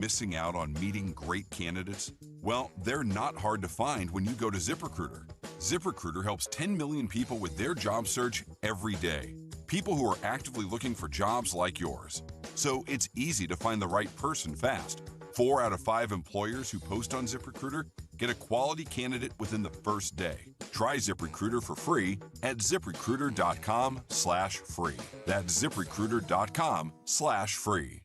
Missing out on meeting great candidates? Well, they're not hard to find when you go to ZipRecruiter. ZipRecruiter helps 10 million people with their job search every day. People who are actively looking for jobs like yours. So it's easy to find the right person fast. 4 out of 5 employers who post on ZipRecruiter get a quality candidate within the first day. Try ZipRecruiter for free at ZipRecruiter.com/free. That's ZipRecruiter.com/free.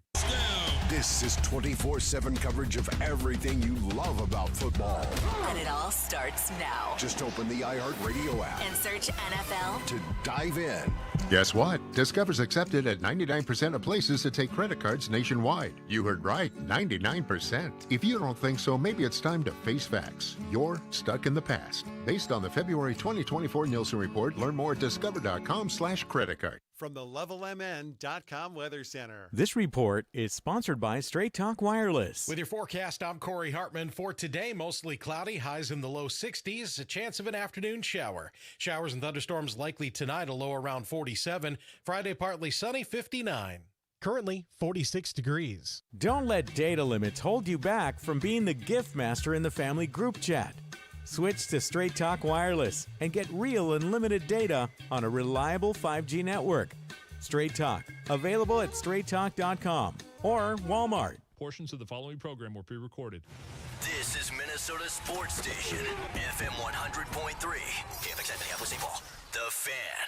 This is 24/7 coverage of everything you love about football. And it all starts now. Just open the iHeartRadio app And search NFL to dive in. Guess what? Discover's accepted at 99% of places that take credit cards nationwide. You heard right, 99%. If you don't think so, maybe it's time to face facts. You're stuck in the past. Based on the February 2024 Nielsen report, learn more at discover.com/credit card. From the levelmn.com Weather Center. This report is sponsored by Straight Talk Wireless. With your forecast, I'm Corey Hartman. For today, mostly cloudy, highs in the low 60s, a chance of an afternoon shower. Showers and thunderstorms likely tonight, a low around 47. Friday, partly sunny, 59. Currently, 46 degrees. Don't let data limits hold you back from being the gift master in the family group chat. Switch to Straight Talk Wireless and get real unlimited data on a reliable 5G network. Straight Talk, available at straighttalk.com or Walmart. Portions of the following program were pre-recorded. This is Minnesota Sports Station, FM 100.3, KFAN Minneapolis, St. Paul, The Fan.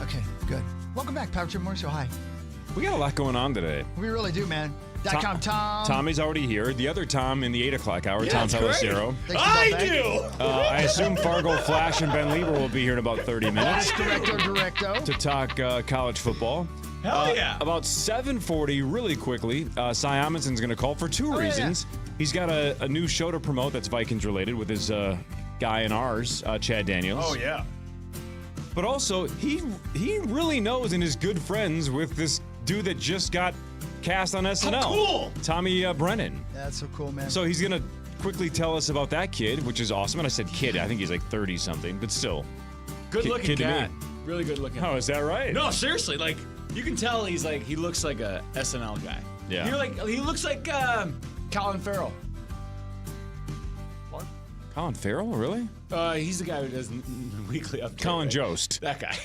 Okay, good. Welcome back, Power Trip Morning Show. Hi. We got a lot going on today. We really do, man. .com Tom. Tommy's already here. The other Tom in the 8 o'clock hour, Tom Pelisero. I do. I assume Fargo Flash and Ben Lieber will be here in about 30 minutes. Directo. To talk college football. Hell yeah. About 7:40, really quickly, Cy Amundsen's going to call for two reasons. Yeah. He's got a new show to promote that's Vikings related with his guy and ours, Chad Daniels. Oh, yeah. But also, he really knows and is good friends with this dude that just got cast on SNL. Oh, cool. Tommy Brennan. That's so cool, man. So he's going to quickly tell us about that kid, which is awesome. And I said kid. I think he's like 30-something, but still. Good-looking cat. Really good-looking. Oh, is that right? No, seriously. Like, you can tell he looks like a SNL guy. Yeah. He looks like Colin Farrell. What? Colin Farrell? Really? He's the guy who does weekly update. Colin Jost. That guy.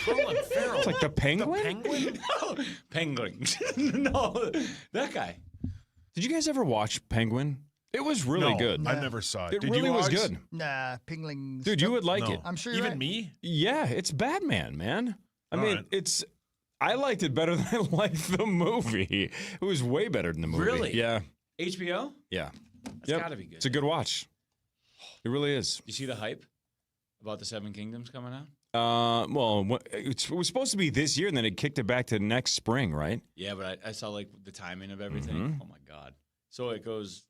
Colin Farrell. It's like the Penguin? The Penguin? No. Penguin. No, that guy. Did you guys ever watch Penguin? It was really good. I never saw it. It really was good. Nah, Pingling. Dude, you would like it. I'm sure you're Even right. me? Yeah, it's Batman, man. I mean, I liked it better than I liked the movie. It was way better than the movie. Really? Yeah. HBO? Yeah. That's gotta be good. It's a good watch. It really is. You see the hype about the Seven Kingdoms coming out? Well, it was supposed to be this year, and then it kicked it back to next spring, right? Yeah, but I saw like the timing of everything. Oh my god! So it goes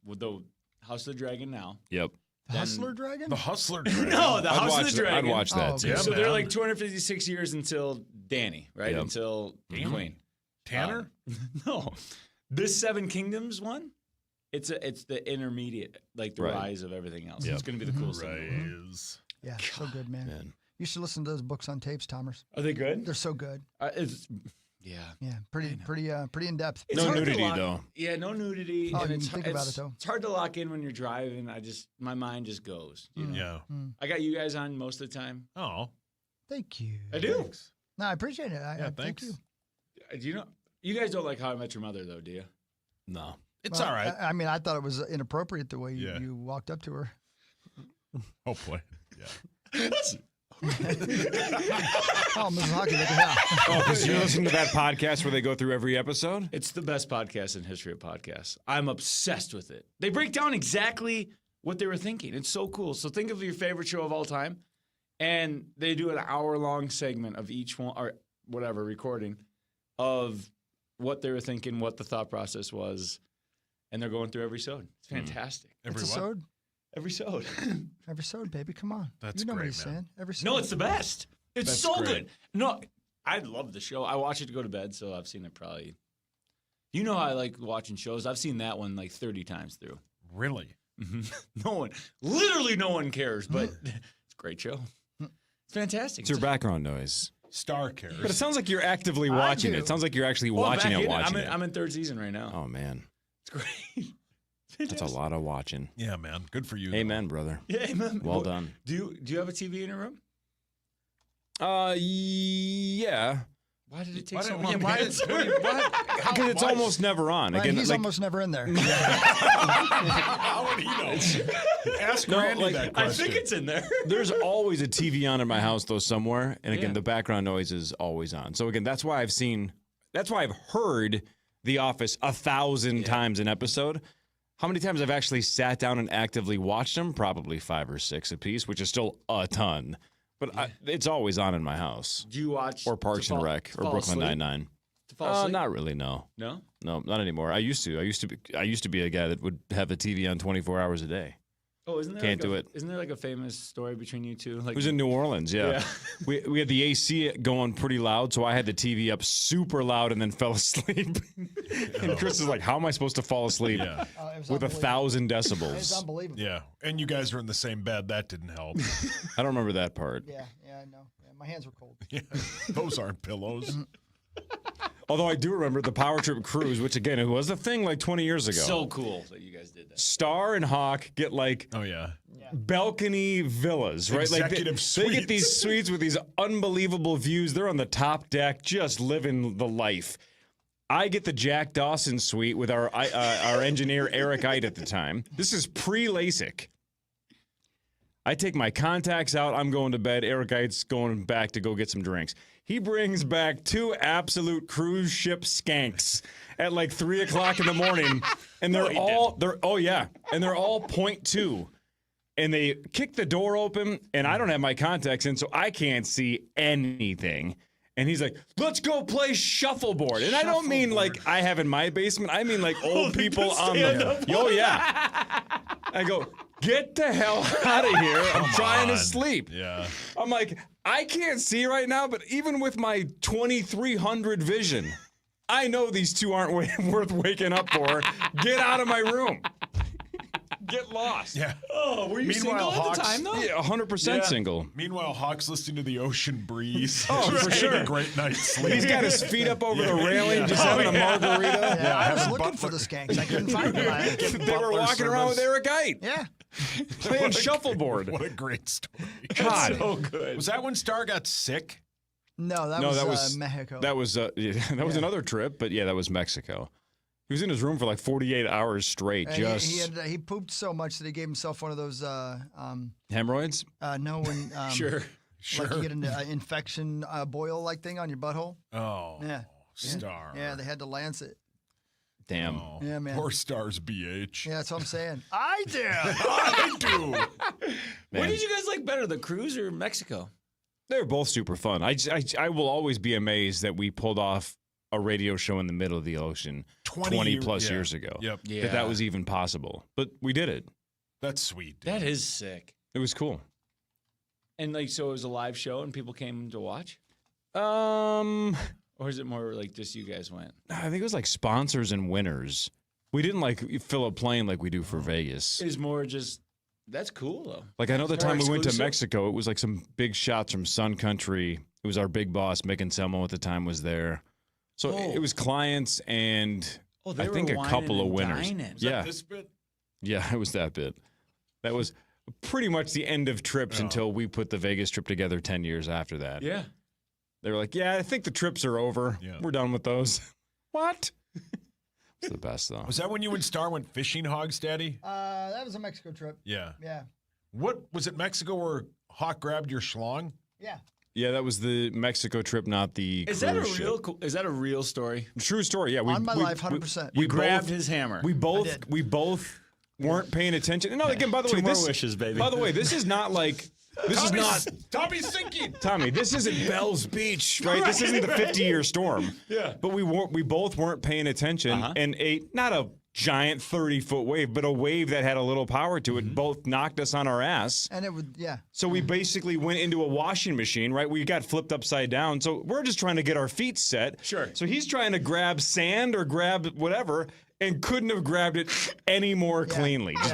with the House of the Dragon now. Yep. The Hustler Dragon? The Hustler Dragon. No, the House of the Dragon. I'd watch that. okay. So they're like 256 years until Dany, right? Yep. Until the Queen. Tanner? No, this Seven Kingdoms one. It's the intermediate, like the rise of everything else. Yep. It's going to be the coolest thing. Rise. Yeah, so good, man. You should listen to those books on tapes, Tomers. Are they good? They're so good. Yeah, pretty in depth. No nudity, though. Yeah, no nudity. Oh, and you can think about it, though. It's hard to lock in when you're driving. my mind just goes. You know? Yeah. I got you guys on most of the time. Oh. Thank you. I do. Thanks. No, I appreciate it. Yeah, thank thanks. you. Do you know? You guys don't like How I Met Your Mother, though, do you? No. It's all right. I mean, I thought it was inappropriate the way you walked up to her. Hopefully. Yeah. Mrs. Hockey, look at that. Oh, because you're listening to that podcast where they go through every episode? It's the best podcast in history of podcasts. I'm obsessed with it. They break down exactly what they were thinking. It's so cool. So think of your favorite show of all time, and they do an hour-long segment of each one, or whatever, recording, of what they were thinking, what the thought process was, and they're going through every episode. It's fantastic. Every episode? Every episode. Every episode, baby. Come on. That's you know great, what he's man. saying. Every episode. No, it's the best. It's That's so great. good. No, I love the show. I watch it to go to bed, so I've seen it probably. You know how I like watching shows? I've seen that one like 30 times through. Really? Literally no one cares, but it's a great show. It's fantastic. It's your background noise. Star cares. But it sounds like you're actively watching it. It sounds like you're actually watching it. I'm in third season right now. Oh, man. It's great. That's a lot of watching. Yeah, man. Good for you. Amen, brother. Yeah, amen. Well done. Do you have a TV in your room? Yeah. Why did it take so long? Because it's almost never on. Right, Again, he's almost never in there. How would he know? Ask Randy that question. I think it's in there. There's always a TV on in my house, though, somewhere. And again, the background noise is always on. So again, that's why I've heard The Office 1,000 times an episode. How many times I've actually sat down and actively watched them? Probably 5 or 6 apiece, which is still a ton. But it's always on in my house. Do you watch or Parks and Rec or Brooklyn Nine-Nine? To fall asleep? Not really. No. No. No, not anymore. I used to be a guy that would have the TV on 24 hours a day. Oh, isn't there Can't do it. Isn't there like a famous story between you two? Like It was in New Orleans, yeah. We had the AC going pretty loud, so I had the TV up super loud and then fell asleep. And Chris is like, how am I supposed to fall asleep with 1,000 decibels? It's unbelievable. Yeah. And you guys were in the same bed. That didn't help. I don't remember that part. Yeah, I know. Yeah, my hands were cold. Yeah. Those aren't pillows. Although I do remember the Power Trip cruise, which again, it was a thing like 20 years ago. So cool that you guys did that. Star and Hawk get like balcony villas, right? Executive They get these suites with these unbelievable views. They're on the top deck, just living the life. I get the Jack Dawson suite with our engineer Eric Ide at the time. This is pre-LASIK. I take my contacts out. I'm going to bed. Eric Ide's going back to go get some drinks. He brings back 2 absolute cruise ship skanks at like 3 o'clock in the morning, and they're all 0.2, and they kick the door open, and I don't have my contacts in, so I can't see anything. And he's like, "Let's go play shuffleboard." And I don't mean like I have in my basement. I mean like old people on the. Oh yeah. I go, "Get the hell out of here! I'm trying to sleep." Yeah. I'm like, I can't see right now, but even with my 2300 vision, I know these 2 aren't worth waking up for. Get out of my room. Get lost. Yeah. Oh, were you single at the time, though? Yeah, 100% single. Meanwhile, Hawk's listening to the ocean breeze. Oh, for sure. A great night's sleep. He's got his feet up over the railing, just having a margarita. Yeah, I was looking for the skanks. I couldn't find them. They were walking around with Eric Ide. Yeah. Playing shuffleboard. What a great story. God. So good. Was that when Star got sick? No, that was Mexico. That was another trip, but yeah, that was Mexico. He was in his room for like 48 hours straight. He pooped so much that he gave himself one of those hemorrhoids. No, when Sure. like you get an infection boil like thing on your butthole. Oh, yeah, Star. Yeah, they had to lance it. Damn. Oh, yeah, man. Poor Star's BH. Yeah, that's what I'm saying. I did. I do. What did you guys like better, the cruise or Mexico? They were both super fun. I will always be amazed that we pulled off a radio show in the middle of the ocean 20 plus years ago. Yep. Yeah. That was even possible. But we did it. That's sweet. Dude. That is sick. It was cool. And like, so it was a live show and people came to watch? Or is it more like just you guys went? I think it was like sponsors and winners. We didn't like fill a plane like we do for Vegas. It's more just, that's cool though. Like I know the time we went to exclusive. Mexico, it was like some big shots from Sun Country. It was our big boss, Mick Anselmo at the time was there. So it was clients and I think a couple of winners. Yeah. This bit? Yeah, it was that bit. That was pretty much the end of trips until we put the Vegas trip together 10 years after that. Yeah. They were like, yeah, I think the trips are over. Yeah. We're done with those. What? It's the best, though. Was that when you and Star went fishing, Hogs Daddy? That was a Mexico trip. Yeah. Yeah. What was it, Mexico where Hawk grabbed your schlong? Yeah, that was the Mexico trip, not the Is cruise ship. Is that a real story? True story. Yeah, On my life, 100%. We grabbed his hammer. We both weren't paying attention. No, again, by the way, Two more wishes, baby. By the way, this is not like. Tommy's sinking. Tommy, this isn't Bell's Beach, right? This isn't the 50-year storm. Yeah. But we both weren't paying attention, and not a giant 30-foot wave, but a wave that had a little power to it, both knocked us on our ass. And it would, So we basically went into a washing machine, right? We got flipped upside down. So we're just trying to get our feet set. Sure. So he's trying to grab sand or grab whatever, and couldn't have grabbed it any more cleanly. Just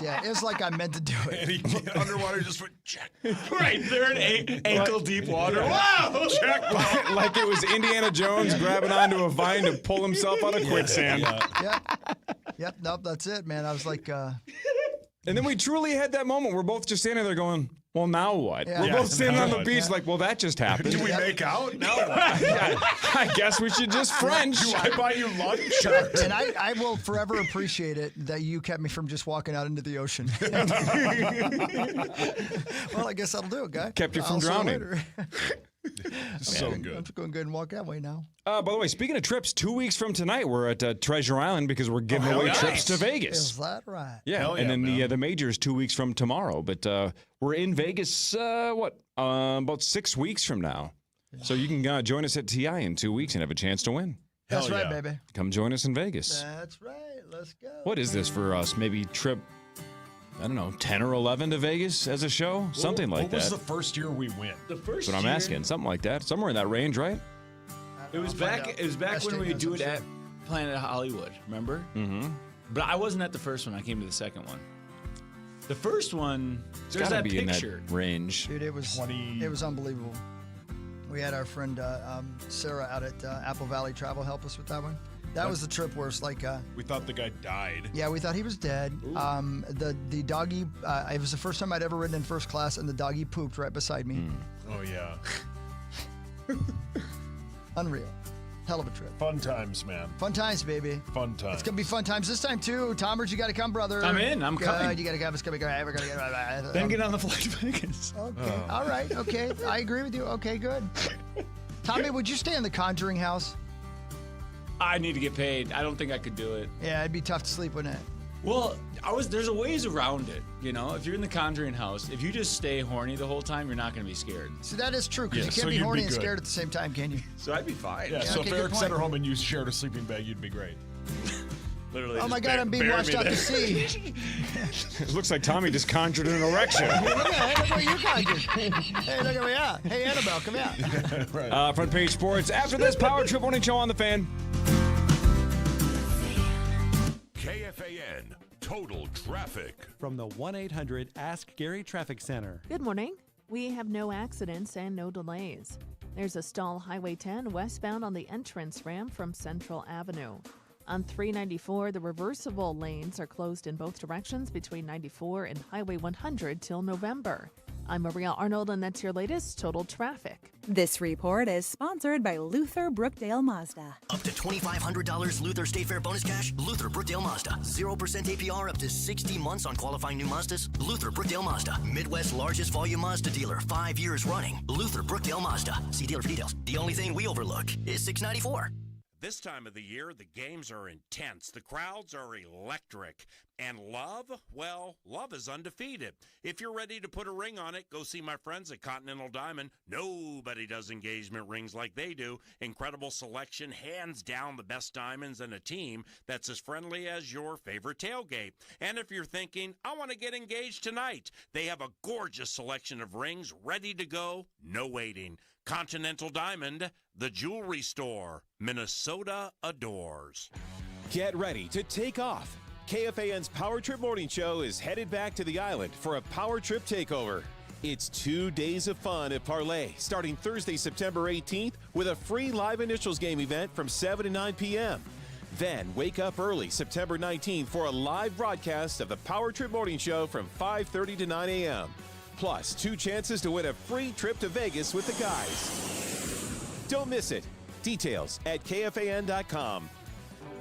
it was like I meant to do it. And he underwater just went, check. Right, they're in ankle deep water. Wow! Check. Like it was Indiana Jones grabbing onto a vine to pull himself out of quicksand. Yep, nope, that's it, man. I was like... And then we truly had that moment. We're both just standing there going, well, now what? Yeah. We're both standing on the beach Yeah. like, well, that just happened. Do we make out? No. I guess we should just French. Do I buy you lunch? And I will forever appreciate it that you kept me from just walking out into the ocean. Well, I guess that'll do it, guy. Kept you from I'll see drowning. later. So I'm good. just going to go ahead and walk that way now. By the way, speaking of trips, 2 weeks from tonight, we're at Treasure Island because we're giving away trips to Vegas. Is that right? Yeah, Hell and yeah, then the major's 2 weeks from tomorrow. But we're in Vegas, about 6 weeks from now. So you can join us at TI in 2 weeks and have a chance to win. That's Hell right, yeah. baby. Come join us in Vegas. That's right. Let's go. What is this for us? Maybe trip, I don't know, 10 or 11 to Vegas as a show? Something like What that. was the first year we went? The first That's what I'm asking. Something like that. Somewhere in that range, right? It was back. It was back when we would do it at Planet Hollywood. Remember? Mm-hmm. But I wasn't at the first one. I came to the second one. The first one, It's there's gotta that be picture. in that range. Dude, it was unbelievable. We had our friend Sarah out at Apple Valley Travel help us with that one. That was the trip where it's like... we thought the guy died. Yeah, we thought he was dead. The doggy... it was the first time I'd ever ridden in first class, and the doggy pooped right beside me. Oh, yeah. Unreal. Hell of a trip. Fun times, man. Fun times, baby. Fun times. It's going to be fun times this time, too. Tomers, you got to come, brother. I'm in. I'm coming. You got to come. It's going to be great. We're going to get... Then get on the flight to Vegas. Okay. All right. Okay. I agree with you. Okay, good. Tommy, would you stay in the Conjuring house? I need to get paid. I don't think I could do it. Yeah, it'd be tough to sleep, wouldn't it? Well, there's a ways around it. You know, if you're in the Conjuring house, if you just stay horny the whole time, you're not going to be scared. See, that is true, because Yeah, you can't so be you'd horny be and good. scared at the same time, can you? So I'd be fine. Yeah, so okay, if good Eric sent her point. home and you shared a sleeping bag, you'd be great. Literally. Oh my just God, I'm being bury washed me out to there. sea. It looks like Tommy just conjured an erection. Hey, look what you conjured. Hey, look at me out. Hey, Annabelle, come out. Right. Front Page Sports. After this Power Trip Morning Show on the Fan. KFAN Total Traffic. From the 1-800-ASK-GARY Traffic Center. Good morning. We have no accidents and no delays. There's a stall Highway 10 westbound on the entrance ramp from Central Avenue. On 394, the reversible lanes are closed in both directions between 94 and Highway 100 till November. I'm Maria Arnold, and that's your latest Total Traffic. This report is sponsored by Luther Brookdale Mazda. Up to $2,500 Luther State Fair bonus cash. Luther Brookdale Mazda. 0% APR up to 60 months on qualifying new Mazdas. Luther Brookdale Mazda. Midwest's largest volume Mazda dealer. 5 years running. Luther Brookdale Mazda. See dealer for details. The only thing we overlook is $694. This time of the year, the games are intense. The crowds are electric. And love? Well, love is undefeated. If you're ready to put a ring on it, go see my friends at Continental Diamond. Nobody does engagement rings like they do. Incredible selection, hands down the best diamonds, and a team that's as friendly as your favorite tailgate. And if you're thinking, I want to get engaged tonight, they have a gorgeous selection of rings ready to go, no waiting. Continental Diamond, the jewelry store. Minnesota adores. Get ready to take off. KFAN's Power Trip Morning Show is headed back to the island for a Power Trip takeover. It's 2 days of fun at Parlay, starting Thursday, September 18th, with a free live initials game event from 7 to 9 p.m. Then wake up early September 19th for a live broadcast of the Power Trip Morning Show from 5:30 to 9 a.m. Plus 2 chances to win a free trip to Vegas with the guys. Don't miss it. Details at KFAN.com.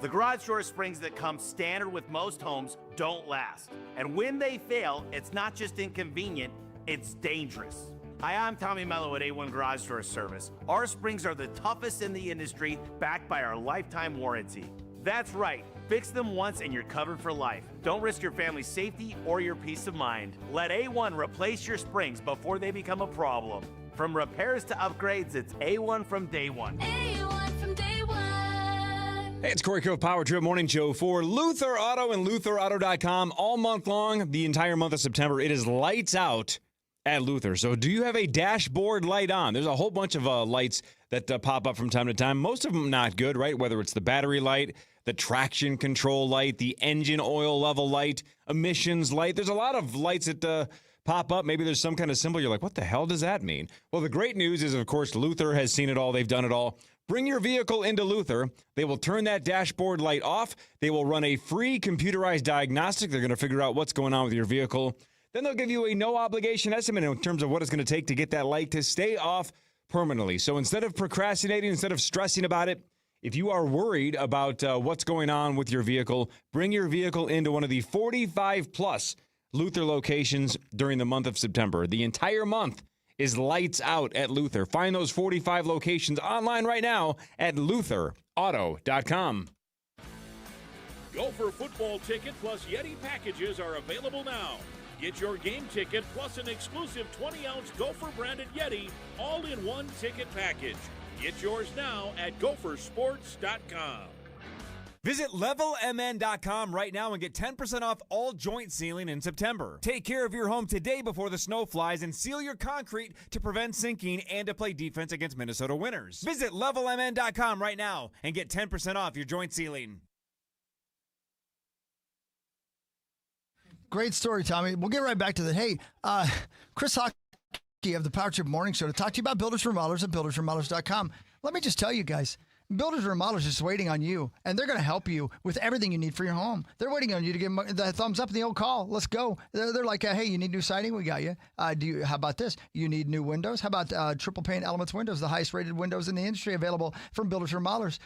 The garage door springs that come standard with most homes don't last. And when they fail, it's not just inconvenient, it's dangerous. Hi, I'm Tommy Mello at A1 Garage Door Service. Our springs are the toughest in the industry, backed by our lifetime warranty. That's right. Fix them once and you're covered for life. Don't risk your family's safety or your peace of mind. Let A1 replace your springs before they become a problem. From repairs to upgrades, it's A1 from day one. A1 from day one. Hey, it's Corey Cove Power Trip Morning Show for Luther Auto and LutherAuto.com. All month long, the entire month of September, it is lights out at Luther. So do you have a dashboard light on? There's a whole bunch of lights that pop up from time to time. Most of them not good, right? Whether it's the battery light, the traction control light, the engine oil level light, emissions light. There's a lot of lights that pop up. Maybe there's some kind of symbol. You're like, what the hell does that mean? Well, the great news is, of course, Luther has seen it all. They've done it all. Bring your vehicle into Luther. They will turn that dashboard light off. They will run a free computerized diagnostic. They're going to figure out what's going on with your vehicle. Then they'll give you a no-obligation estimate in terms of what it's going to take to get that light to stay off permanently. So instead of procrastinating, instead of stressing about it, if you are worried about what's going on with your vehicle, bring your vehicle into one of the 45-plus Luther locations during the month of September. The entire month is lights out at Luther. Find those 45 locations online right now at LutherAuto.com. Gopher football ticket plus Yeti packages are available now. Get your game ticket plus an exclusive 20-ounce Gopher branded Yeti all in one ticket package. Get yours now at gophersports.com. Visit levelmn.com right now and get 10% off all joint sealing in September. Take care of your home today before the snow flies and seal your concrete to prevent sinking and to play defense against Minnesota winners. Visit levelmn.com right now and get 10% off your joint sealing. Great story, Tommy. We'll get right back to that. Hey, Chris Hockey of the Power Trip Morning Show to talk to you about Builders Remodelers at buildersremodelers.com. Let me just tell you guys, Builders Remodelers is just waiting on you, and they're going to help you with everything you need for your home. They're waiting on you to give them the thumbs up and the old call. Let's go. They're like, hey, you need new siding? We got you. How about this? You need new windows? How about triple pane Elements windows, the highest rated windows in the industry, available from Builders Remodelers?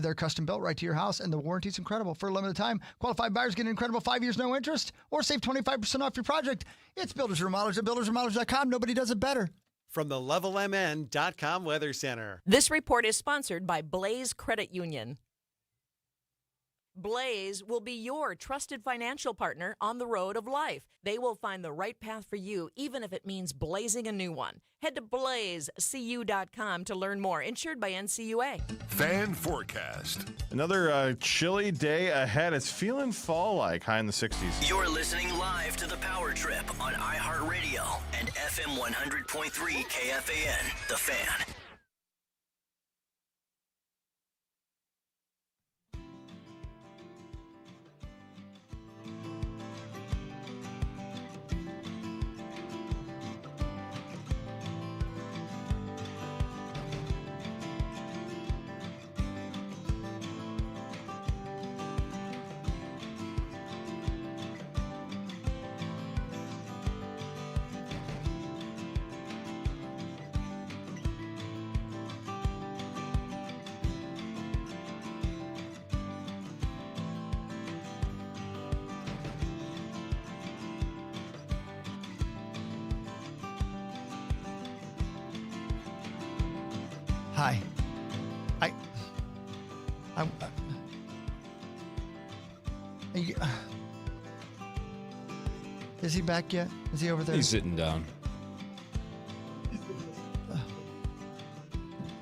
They're custom built right to your house, and the warranty's incredible. For a limited time, qualified buyers get an incredible 5 years, no interest, or save 25% off your project. It's Builders Remodelers at buildersremodelers.com. Nobody does it better. From the LevelMN.com Weather Center. This report is sponsored by Blaze Credit Union. Blaze will be your trusted financial partner on the road of life. They will find the right path for you, even if it means blazing a new one. Head to blazecu.com to learn more. Insured by NCUA. Fan forecast. Another chilly day ahead. It's feeling fall-like, high in the 60s. You're listening live to the Power Trip on iHeartRadio and FM 100.3 KFAN, The Fan. Hi. Is he back yet? Is he over there? He's sitting down.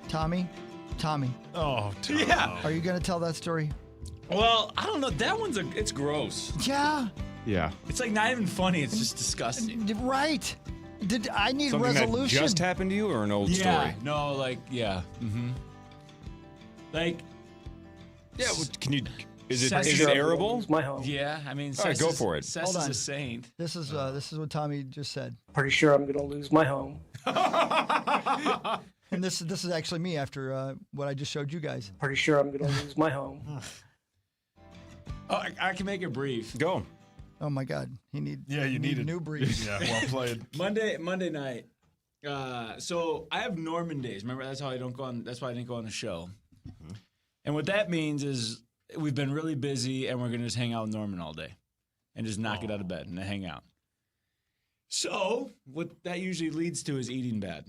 Tommy? Oh, Tom. Yeah. Are you going to tell that story? Well, I don't know. That one's it's gross. Yeah. Yeah. It's like not even funny. It's just disgusting. Right. Did I need Something resolution? that just happened to you, or an old story? No, Mm-hmm. Like. Yeah. Can you? Is it Seth airable? My home. Yeah, I mean, all right, go for it. Seth Hold is on. a saint. This is what Tommy just said. Pretty sure I'm going to lose my home. And this is actually me after what I just showed you guys. Pretty sure I'm going to lose my home. Oh, I can make it brief. Go. Oh my God, you need needed new briefs. Yeah, well played. Monday night. So I have Norman days. Remember, that's why I didn't go on the show. Mm-hmm. And what that means is we've been really busy, and we're gonna just hang out with Norman all day, and just knock it out of bed and hang out. So what that usually leads to is eating bad.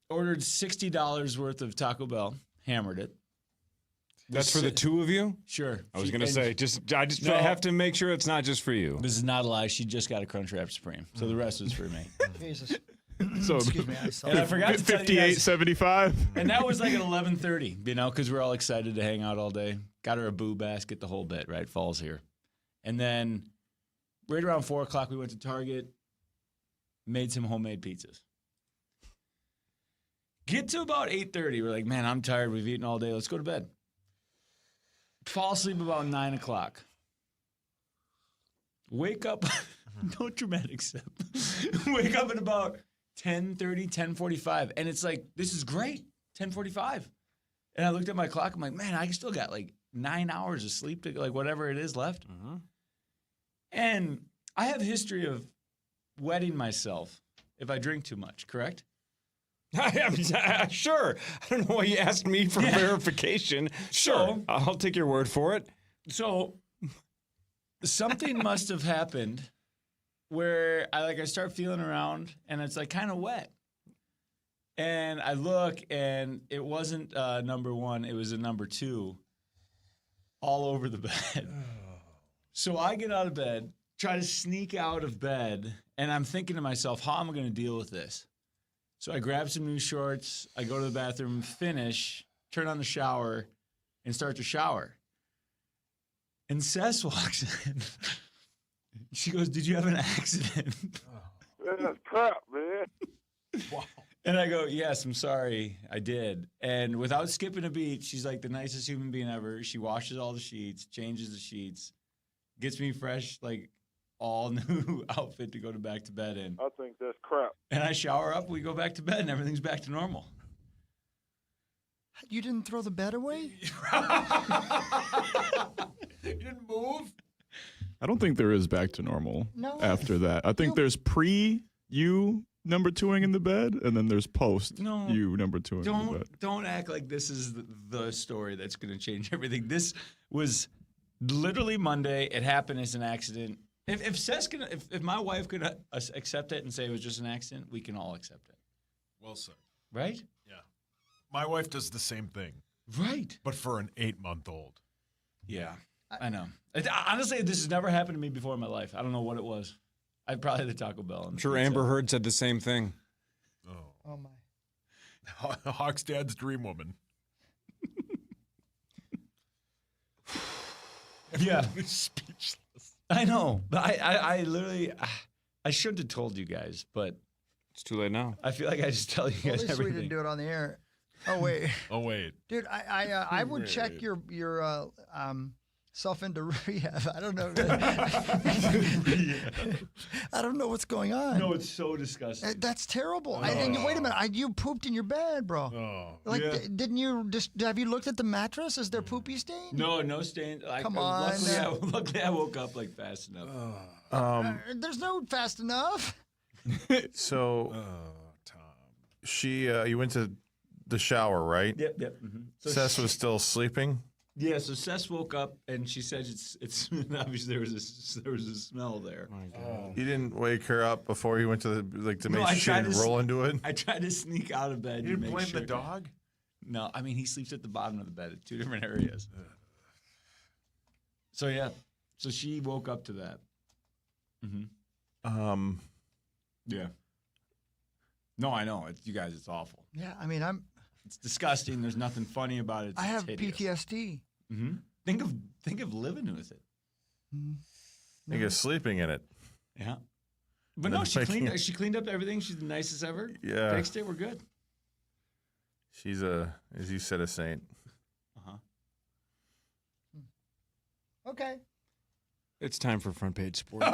Ordered $60 worth of Taco Bell, hammered it. That's for the two of you? Sure. I was going to say, I just have to make sure it's not just for you. This is not a lie. She just got a Crunchwrap Supreme, so the rest was for me. Jesus. So, excuse me, I saw And I forgot to tell you guys- $58.75. And that was like at 11:30, because we're all excited to hang out all day. Got her a boo basket, the whole bit, right? Fall's here. And then right around 4 o'clock, we went to Target, made some homemade pizzas. Get to about 8:30. We're like, man, I'm tired. We've eaten all day. Let's go to bed. Fall asleep about 9 o'clock. Wake up. No dramatic sip. Wake up at about 10:30, 10:45. And it's like, this is great. 10:45. And I looked at my clock. I'm like, man, I still got like 9 hours of sleep to like whatever it is left. And I have a history of wetting myself if I drink too much, correct? Sure. I don't know why you asked me for verification. Sure. I'll take your word for it. So something must have happened where I start feeling around and it's like kind of wet. And I look and it wasn't number one, it was a number 2 all over the bed. So I get out of bed, try to sneak out of bed, and I'm thinking to myself, how am I going to deal with this? So I grab some new shorts, I go to the bathroom, finish, turn on the shower, and start to shower. And Cess walks in. She goes, did you have an accident? That's crap, man. Wow. And I go, yes, I'm sorry, I did. And without skipping a beat, she's like the nicest human being ever. She washes all the sheets, changes the sheets, gets me fresh, like all new outfit to go back to bed in. I think that's crap. And I shower up, we go back to bed, and everything's back to normal. You didn't throw the bed away? You didn't move? I don't think there is back to normal No. after that. I think there's you number 2ing in the bed, and then there's post you number 2ing in the bed. Don't act like this is the story that's going to change everything. This was literally Monday. It happened as an accident. If my wife could accept it and say it was just an accident, we can all accept it. Well said. Right? Yeah. My wife does the same thing. Right. But for an 8-month-old. Yeah, I know. Honestly, this has never happened to me before in my life. I don't know what it was. I'd probably the Taco Bell. I'm sure Amber Heard said the same thing. Oh my. Hawk's dad's dream woman. Yeah. Speechless. I know. But I literally, I shouldn't have told you guys, but it's too late now. I feel like I just tell you Well, guys at least we everything. didn't do it on the air. Oh wait. Oh wait. Dude, I would check your self into rehab. I don't know. I don't know what's going on. No, it's so disgusting. That's terrible. And wait a minute, you pooped in your bed, bro. Oh. Yeah. Didn't you have you looked at the mattress? Is there poopy stain? No stain. Come on. Luckily, I woke up like fast enough. There's no fast enough. So, you went to the shower, right? Yep. Mm-hmm. So Sess was still sleeping. Yeah. So Sess woke up and she said it's obviously there was a smell there. You didn't wake her up before you went to to make sure she didn't roll into it. I tried to sneak out of bed. You didn't blame the dog? No, I mean he sleeps at the bottom of the bed at 2 different areas. So yeah, so she woke up to that. Mm-hmm. Yeah. No, I know. You guys, it's awful. Yeah, I mean It's disgusting. There's nothing funny about it. I have hideous. PTSD. Mm-hmm. Think of living with it. Think of sleeping in it. Yeah. But no, she cleaned up everything. She's the nicest ever. Yeah. Fixed it. We're good. She's as you said, a saint. Okay. It's time for Front Page Sports.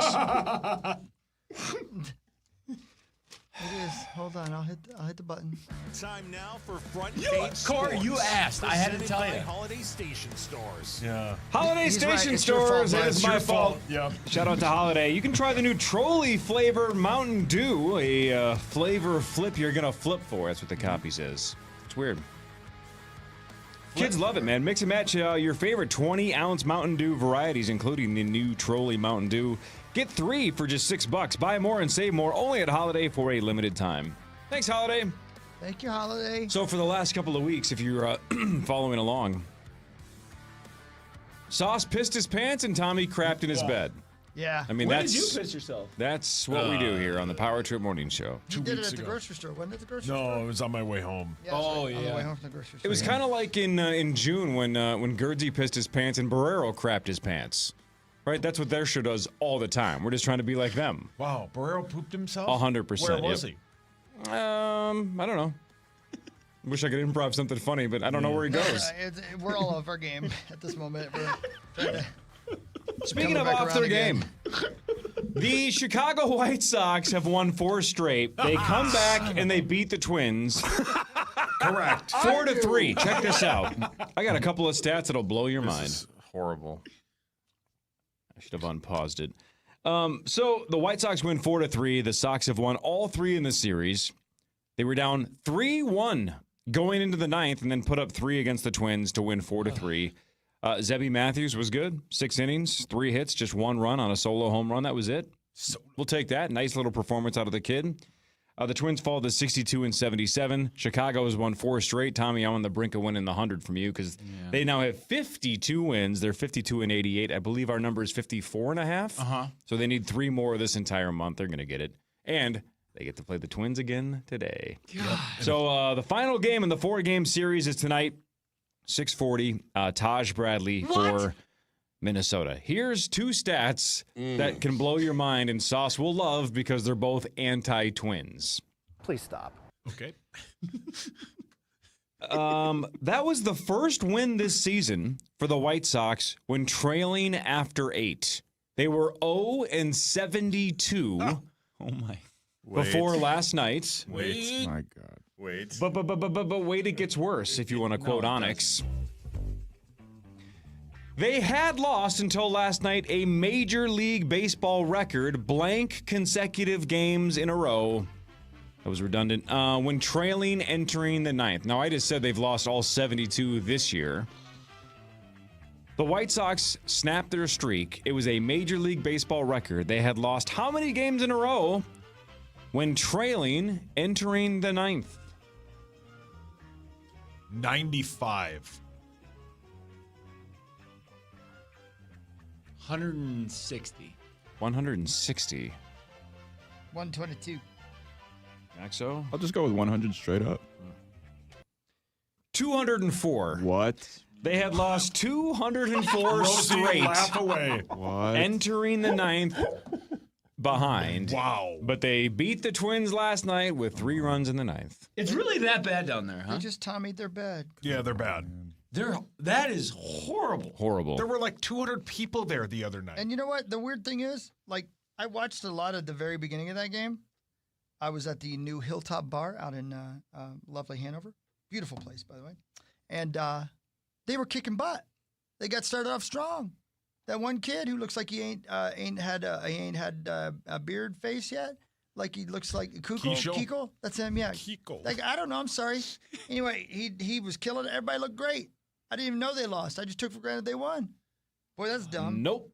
It is. Hold on, I'll hit the button. Time now for Front Page Sports. Corey, you asked. I had to tell you. Holiday Station Stores. Yeah. Holiday He's right. Station It's your fault, Stores. Brian. It's It's my your fault. Yep. Shout out to Holiday. You can try the new trolley flavored Mountain Dew, a flavor flip you're going to flip for. That's what the copy says. It's weird. Kids love it, man. Mix and match your favorite 20-ounce Mountain Dew varieties, including the new Trolley Mountain Dew. Get 3 for just $6. Buy more and save more only at Holiday for a limited time. Thanks, Holiday. Thank you, Holiday. So for the last couple of weeks, if you're following along, Sauce pissed his pants and Tommy crapped in his bed. Yeah. I mean, When that's did you piss yourself? That's what we do here on the Power Trip Morning Show. You did it at the grocery store, wasn't it? The grocery store? No, it was on my way home. Yeah, that's right. On the way home from the grocery store. It was kind of like in June when Gerdsey pissed his pants and Barrero crapped his pants. Right? That's what their show does all the time. We're just trying to be like them. Wow, Barrero pooped himself? 100%. Where was he? I don't know. Wish I could improv something funny, but I don't know where he goes. We're all off our game at this moment. We're trying to Speaking come of back off around their again. game, the Chicago White Sox have won 4 straight. They come back and they beat the Twins. Correct. 4-3. Check this out. I got a couple of stats that'll blow your mind. This is horrible. I should have unpaused it. So the White Sox win 4-3. The Sox have won all 3 in the series. They were down 3-1 going into the 9th and then put up 3 against the Twins to win 4-3. Zebby Matthews was good. 6 innings, 3 hits, just 1 run on a solo home run. That was it. We'll take that. Nice little performance out of the kid. The Twins fall to 62-77. Chicago has won 4 straight. Tommy, I'm on the brink of winning the 100 from you because they now have 52 wins. They're 52-88. I believe our number is 54.5. So they need 3 more this entire month. They're going to get it. And they get to play the Twins again today. So the final game in the 4-game series is tonight, 6:40. Taj Bradley for Minnesota. Here's 2 stats that can blow your mind, and Sauce will love because they're both anti-Twins. Please stop. Okay. That was the first win this season for the White Sox when trailing after 8. They were 0-72 before last night. Wait. My God. Wait. But wait, it gets worse, if you want to quote Onyx. They had lost until last night a Major League Baseball record, blank consecutive games in a row. That was redundant. When trailing entering the 9th. Now, I just said they've lost all 72 this year. The White Sox snapped their streak. It was a Major League Baseball record. They had lost how many games in a row when trailing entering the 9th? 95. 160. 160. 122. Maxo? I'll just go with 100 straight up. 204. What? They had lost 204 Rosie, straight. laugh away. What? Entering the 9th behind. Wow. But they beat the Twins last night with 3 runs in the 9th. It's really that bad down there, huh? They just Tommied their bed. Yeah, they're bad. That is horrible. Horrible. There were like 200 people there the other night. And you know what? The weird thing is, like, I watched a lot at the very beginning of that game. I was at the new Hilltop Bar out in lovely Hanover. Beautiful place, by the way. And they were kicking butt. They got started off strong. That one kid who looks like he ain't had a beard face yet. Like he looks like Kiko. That's him, yeah. Kiko. Like, I don't know. I'm sorry. Anyway, he was killing it. Everybody looked great. I didn't even know they lost. I just took for granted they won. Boy, that's dumb. Nope.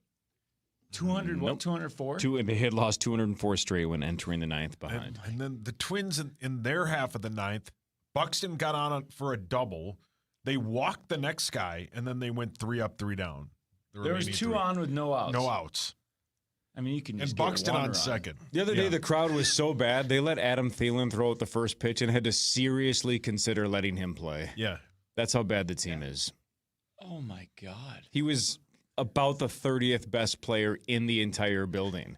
200, what, 204? They had lost 204 straight when entering the 9th behind. And then the Twins in their half of the 9th, Buxton got on for a double. They walked the next guy, and then they went 3 up, 3 down. There was 2 on with no outs. No outs. I mean, you can just and Buxton get on one second. The other day, the crowd was so bad, they let Adam Thielen throw out the first pitch and had to seriously consider letting him play. Yeah. That's how bad the team is. Oh, my God. He was about the 30th best player in the entire building,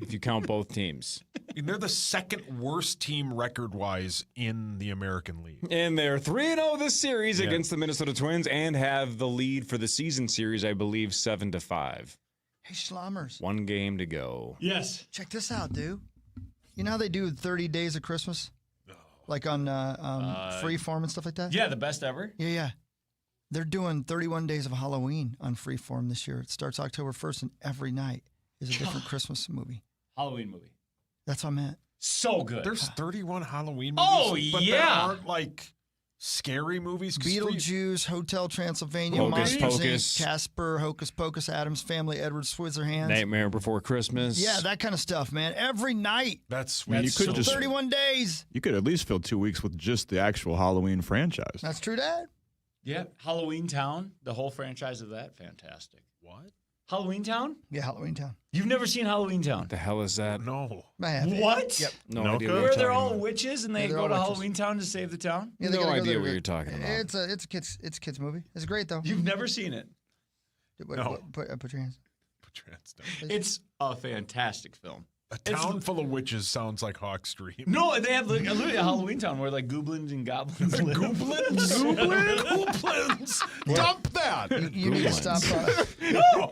if you count both teams. And they're the second worst team record-wise in the American League. And they're 3-0 this series against the Minnesota Twins and have the lead for the season series, I believe, 7-5. Hey, Schlommers. 1 game to go. Yes. Check this out, dude. You know how they do 30 Days of Christmas? Like on Freeform and stuff like that? Yeah, the best ever. Yeah. They're doing 31 Days of Halloween on Freeform this year. It starts October 1st, and every night is a different Christmas movie. Halloween movie. That's what I meant. So good. There's 31 Halloween movies. Oh, but yeah. there aren't like scary movies. 'Cause Beetlejuice, Hotel Transylvania, Hocus Monsters, Pocus. Inc., Casper, Hocus Pocus, Addams Family, Edward Scissorhands. Nightmare Before Christmas. Yeah, that kind of stuff, man. Every night. That's I mean, you sweet. could just 31 days. you could at least fill 2 weeks with just the actual Halloween franchise. That's true, Dad. Yeah, Halloween Town, the whole franchise of that, fantastic. What? Halloween Town? Yeah, Halloween Town. You've never seen Halloween Town? The hell is that? No. I have. What? Yep. No No idea. clue. What Where you're they're talking all about. witches and Yeah, they they're go all to witches. Halloween Town to save the town? Yeah, they No gotta go idea there. what you're talking about. It's a kids movie. It's great though. You've never seen it. No. Put your hands. Put your hands down. It's a fantastic film. A town full of witches sounds like Hawk's Dream. No, they have literally a Halloween Town where like goblins and goblins live. Goblins? Goblins? Dump that. You need to stop. No!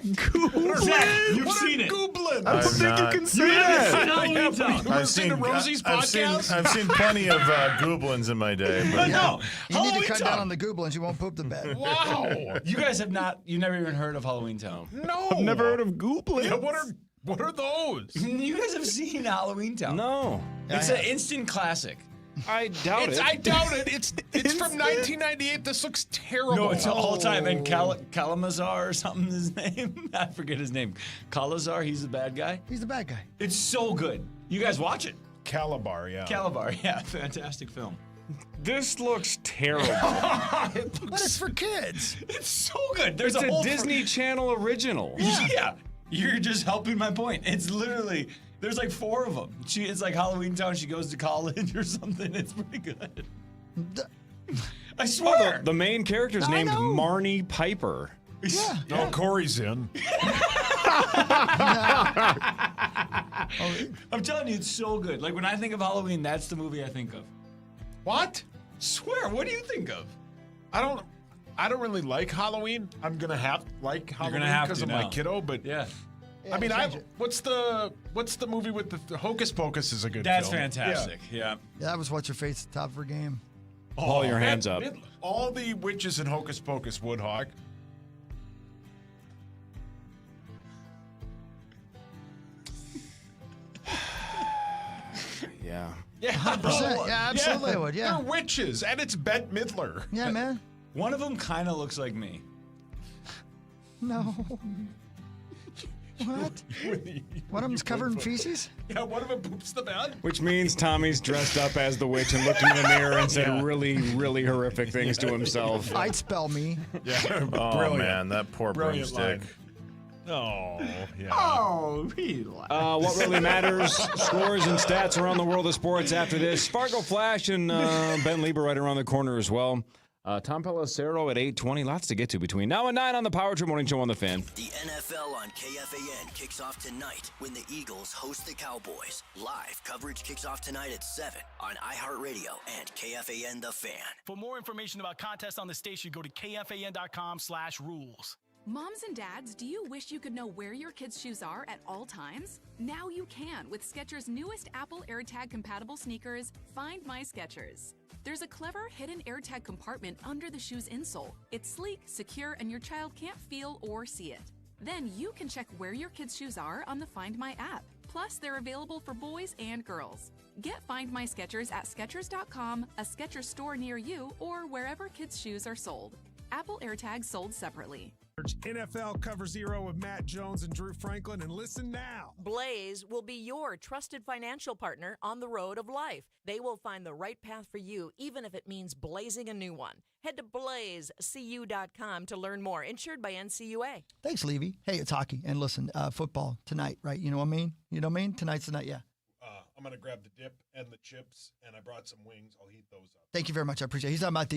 Zach, you've seen it. Goblins? I don't think you can say that. Halloween Town. I've seen Rosie's podcast. I've seen plenty of goblins in my day. But No, You need Halloween to cut Town. down on the goblins. You won't poop the bed. Wow. You guys have not, you never even heard of Halloween Town. No. I've never heard of goblins. Yeah, what are those? You guys have seen Halloween Town. No. It's an instant classic. I doubt it. I doubt it. It's from 1998. This looks terrible. No, it's all time. And Kalamazar or something is his name. I forget his name. Kalazar, he's the bad guy. He's the bad guy. It's so good. You guys watch it. Calabar, yeah. Calabar, yeah, fantastic film. This looks terrible. But it's for kids. It's so good. There's It's a a whole Disney Channel original. Yeah, you're just helping my point. It's literally there's like 4 of them. It's like Halloween Town. She goes to college or something. It's pretty good. I swear. The main character's I named know. Marnie Piper. Yeah. Oh, Corey's in. I'm telling you, it's so good. Like when I think of Halloween, that's the movie I think of. What? Swear, what do you think of? I don't really like Halloween. I'm gonna have like Halloween have because to of my now. kiddo, but Yeah. Yeah, I mean, change it. what's the movie with the Hocus Pocus is a good That's film. fantastic. Yeah. Yeah, that was what's your face top of her game. Haul your hands up. All the witches in Hocus Pocus, Woodhawk. Yeah. Yeah, 100%. Yeah, absolutely I would, yeah. They're witches, and it's Bette Midler. Yeah, man. One of them kind of looks like me. No. What? One of them's covered in feces? Yeah, one of them poops the bed. Which means Tommy's dressed up as the witch and looked in the mirror and said really, really horrific things to himself. I'd spell me. Yeah, Oh brilliant. man, that poor Brilliant broomstick. line. Oh, yeah. Oh, relax. What really matters, scores and stats around the world of sports after this. Fargo Flash and Ben Lieber right around the corner as well. Tom Pelisero at 8:20. Lots to get to between now and 9 on the Power Trip Morning Show on the Fan. The NFL on KFAN kicks off tonight when the Eagles host the Cowboys. Live coverage kicks off tonight at 7 on iHeartRadio and KFAN The Fan. For more information about contests on the station, go to kfan.com/rules. Moms and dads, do you wish you could know where your kids' shoes are at all times? Now you can with Skechers' newest Apple AirTag compatible sneakers, Find My Skechers. There's a clever hidden AirTag compartment under the shoe's insole. It's sleek, secure, and your child can't feel or see it. Then you can check where your kids' shoes are on the Find My app. Plus, they're available for boys and girls. Get Find My Skechers at Skechers.com, a Skechers store near you, or wherever kids' shoes are sold. Apple AirTags sold separately. NFL Cover Zero with Matt Jones and Drew Franklin, and listen now. Blaze will be your trusted financial partner on the road of life. They will find the right path for you, even if it means blazing a new one. Head to blazecu.com to learn more. Insured by NCUA. Thanks, Levy. Hey, it's hockey. And listen, football tonight, right? You know what I mean? You know what I mean? Tonight's the night, yeah. I'm going to grab the dip and the chips, and I brought some wings. I'll heat those up. Thank you very much. I appreciate it. He's talking about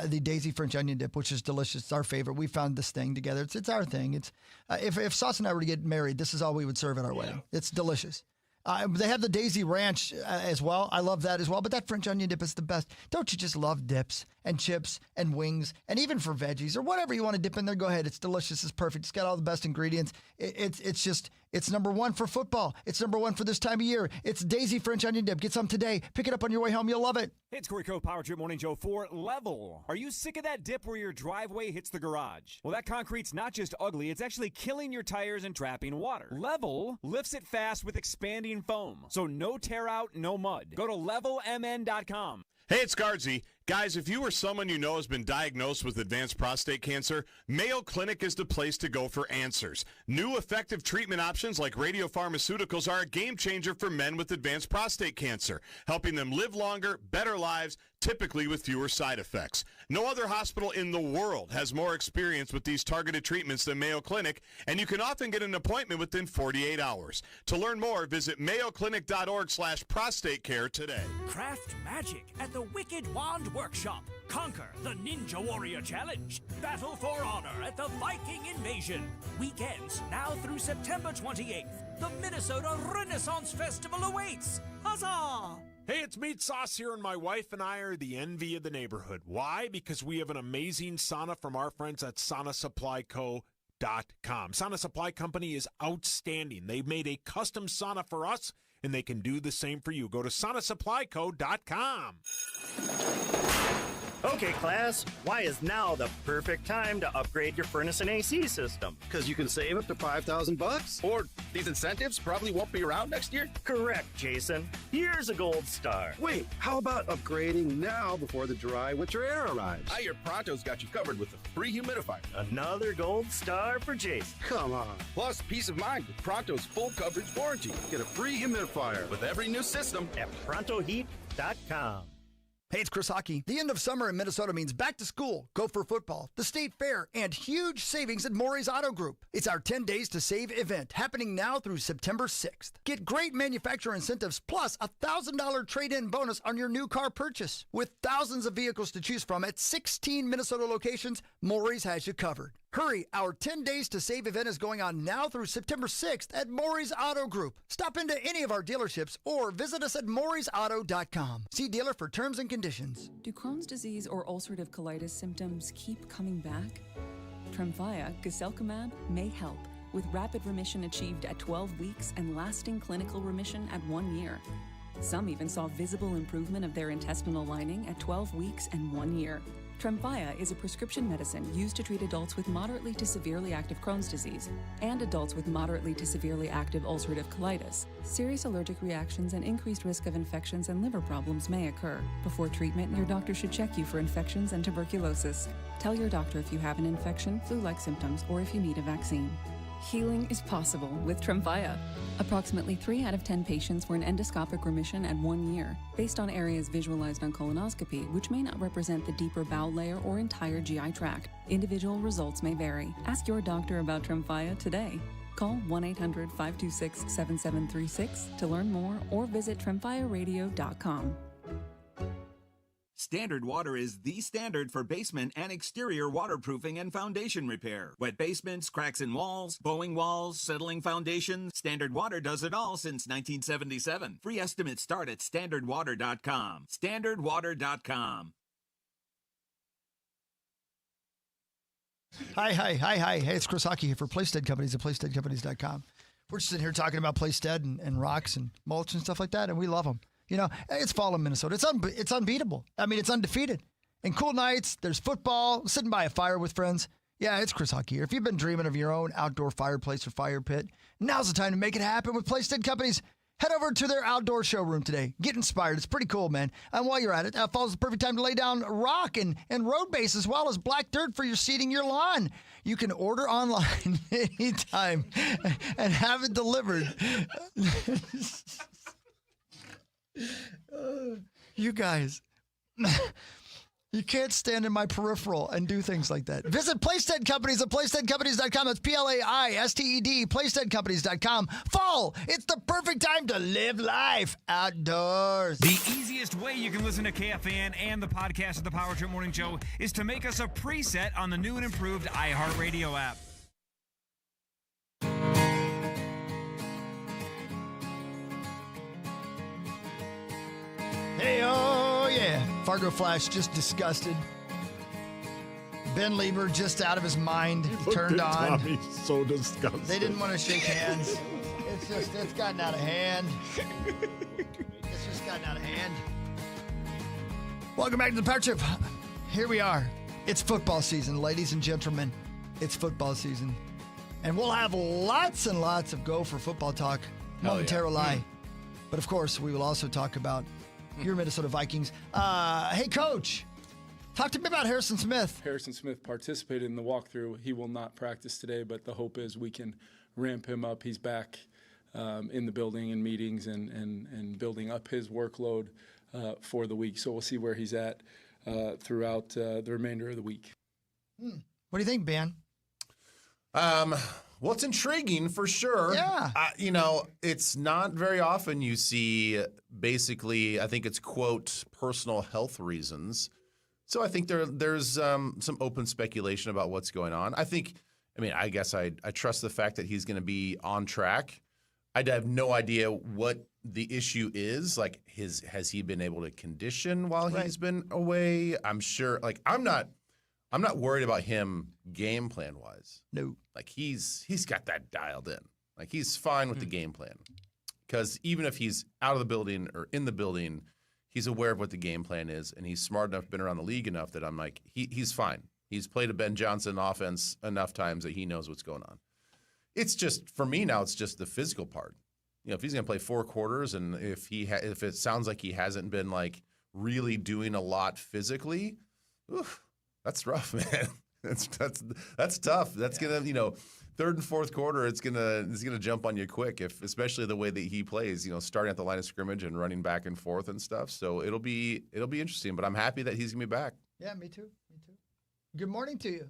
the Daisy French onion dip, which is delicious. It's our favorite. We found this thing together. It's our thing. It's if Sauce and I were to get married, this is all we would serve at our wedding. It's delicious. They have the Daisy Ranch as well. I love that as well. But that French onion dip is the best. Don't you just love dips and chips and wings and even for veggies or whatever you want to dip in there? Go ahead. It's delicious. It's perfect. It's got all the best ingredients. It's number one for football. It's number one for this time of year. It's Daisy French onion dip. Get some today. Pick it up on your way home. You'll love it. Hey, it's Corey Coe, Power Trip Morning Show for Level. Are you sick of that dip where your driveway hits the garage? Well, that concrete's not just ugly, it's actually killing your tires and trapping water. Level lifts it fast with expanding foam, so no tear out, no mud. Go to levelmn.com. Hey, it's Guardsy. Guys, if you or someone you know has been diagnosed with advanced prostate cancer, Mayo Clinic is the place to go for answers. New effective treatment options like radiopharmaceuticals are a game changer for men with advanced prostate cancer, helping them live longer, better lives, typically with fewer side effects. No other hospital in the world has more experience with these targeted treatments than Mayo Clinic, and you can often get an appointment within 48 hours. To learn more, visit mayoclinic.org/prostate care today. Craft magic at the Wicked Wand Workshop. Conquer the Ninja Warrior Challenge. Battle for honor at the Viking Invasion. Weekends now through September 28th. The Minnesota Renaissance Festival awaits. Huzzah! Hey, it's Meat Sauce here, and my wife and I are the envy of the neighborhood. Why? Because we have an amazing sauna from our friends at SaunaSupplyCo.com. Sauna Supply Company is outstanding. They've made a custom sauna for us, and they can do the same for you. Go to SaunaSupplyCo.com. Okay, class, why is now the perfect time to upgrade your furnace and AC system? Because you can save up to $5,000, or these incentives probably won't be around next year? Correct, Jason. Here's a gold star. Wait, how about upgrading now before the dry winter air arrives? I hear Pronto's got you covered with a free humidifier. Another gold star for Jason. Come on. Plus, peace of mind with Pronto's full coverage warranty. Get a free humidifier with every new system at ProntoHeat.com. Hey, it's Chris Hockey. The end of summer in Minnesota means back to school, Gopher football, the state fair, and huge savings at Maury's Auto Group. It's our 10 Days to Save event happening now through September 6th. Get great manufacturer incentives plus a $1,000 trade-in bonus on your new car purchase. With thousands of vehicles to choose from at 16 Minnesota locations, Maury's has you covered. Hurry, our 10 Days to Save event is going on now through September 6th at Maury's Auto Group. Stop into any of our dealerships or visit us at MaurysAuto.com. See dealer for terms and conditions. Do Crohn's disease or ulcerative colitis symptoms keep coming back? Tremfya, guselkumab, may help, with rapid remission achieved at 12 weeks and lasting clinical remission at 1 year. Some even saw visible improvement of their intestinal lining at 12 weeks and 1 year. Tremfya is a prescription medicine used to treat adults with moderately to severely active Crohn's disease and adults with moderately to severely active ulcerative colitis. Serious allergic reactions and increased risk of infections and liver problems may occur. Before treatment, your doctor should check you for infections and tuberculosis. Tell your doctor if you have an infection, flu-like symptoms, or if you need a vaccine. Healing is possible with Tremfya. Approximately 3 out of 10 patients were in endoscopic remission at 1 year, based on areas visualized on colonoscopy, which may not represent the deeper bowel layer or entire GI tract. Individual results may vary. Ask your doctor about Tremfya today. Call 1-800-526-7736 to learn more or visit tremfyaradio.com. Standard Water is the standard for basement and exterior waterproofing and foundation repair. Wet basements, cracks in walls, bowing walls, settling foundations. Standard Water does it all since 1977. Free estimates start at standardwater.com. Standardwater.com. Hi. Hey, it's Chris Hockey here for Playstead Companies at PlaysteadCompanies.com. We're just sitting here talking about Playstead and rocks and mulch and stuff like that, and we love them. You know, it's fall in Minnesota. It's unbeatable. I mean, it's undefeated. And cool nights, there's football, sitting by a fire with friends. Yeah, it's Chris Hockey here. If you've been dreaming of your own outdoor fireplace or fire pit, now's the time to make it happen with Playstead Companies. Head over to their outdoor showroom today. Get inspired. It's pretty cool, man. And while you're at it, fall's the perfect time to lay down rock and road base as well as black dirt for your seeding your lawn. You can order online anytime and have it delivered. You guys, you can't stand in my peripheral and do things like that. Visit Playstead Companies at PlaysteadCompanies.com. That's PLAISTED, PlaysteadCompanies.com. Fall, it's the perfect time to live life outdoors. The easiest way you can listen to KFAN and the podcast of the Power Trip Morning Show is to make us a preset on the new and improved iHeartRadio app. Hey, oh yeah. Fargo Flash just disgusted. Ben Lieber just out of his mind, turned on. Tommy's so disgusted. They didn't want to shake hands. It's gotten out of hand. It's just gotten out of hand. Welcome back to the Power Trip. Here we are. It's football season, ladies and gentlemen. It's football season. And we'll have lots and lots of Gopher football talk momentarily. But of course, we will also talk about your Minnesota Vikings. Hey, Coach. Talk to me about Harrison Smith. Harrison Smith participated in the walkthrough. He will not practice today, but the hope is we can ramp him up. He's back in the building and meetings and building up his workload for the week. So we'll see where he's at throughout the remainder of the week. What do you think, Ben? Well, it's intriguing for sure. Yeah. It's not very often you see basically, I think it's, quote, personal health reasons. So I think there's some open speculation about what's going on. I guess I trust the fact that he's going to be on track. I have no idea what the issue is. Like, has he been able to condition while he's been away? I'm sure. Like, I'm not worried about him game plan wise. No. Like, he's got that dialed in. Like, he's fine with the game plan. Because even if he's out of the building or in the building, he's aware of what the game plan is, and he's smart enough, been around the league enough that I'm like, he's fine. He's played a Ben Johnson offense enough times that he knows what's going on. It's just, for me now, it's just the physical part. If he's going to play 4 quarters, and if it sounds like he hasn't been like really doing a lot physically, that's rough, man. That's tough. That's gonna, third and fourth quarter, it's gonna jump on you quick, especially the way that he plays, starting at the line of scrimmage and running back and forth and stuff. So it'll be interesting, but I'm happy that he's gonna be back. Yeah, me too. Good morning to you.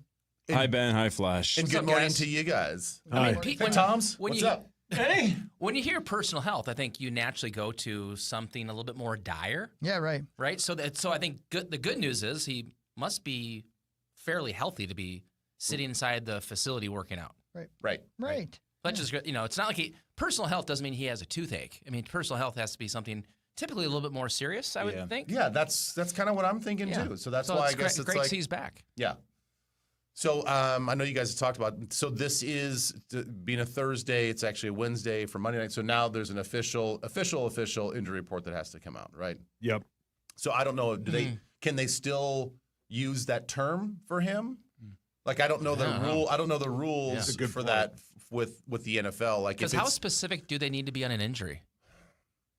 Hi, Ben. Hi, Flash. And good morning to you guys. Hi. Pete, What's up? Hey. When you hear personal health, I think you naturally go to something a little bit more dire. Yeah, right. Right? So I think the good news is he must be fairly healthy to be sitting inside the facility working out. Right. But just, it's not like personal health doesn't mean he has a toothache. I mean, personal health has to be something typically a little bit more serious, I would think. Yeah, that's kind of what I'm thinking too. So that's why I guess it's great like, he's back. Yeah. So I know you guys have talked about. So this is being a Thursday. It's actually a Wednesday for Monday night. So now there's an official injury report that has to come out, right? Yep. So I don't know. Can they still use that term for him? Like, I don't know the rule. I don't know the rules for that with the NFL. Like, because how specific do they need to be on an injury?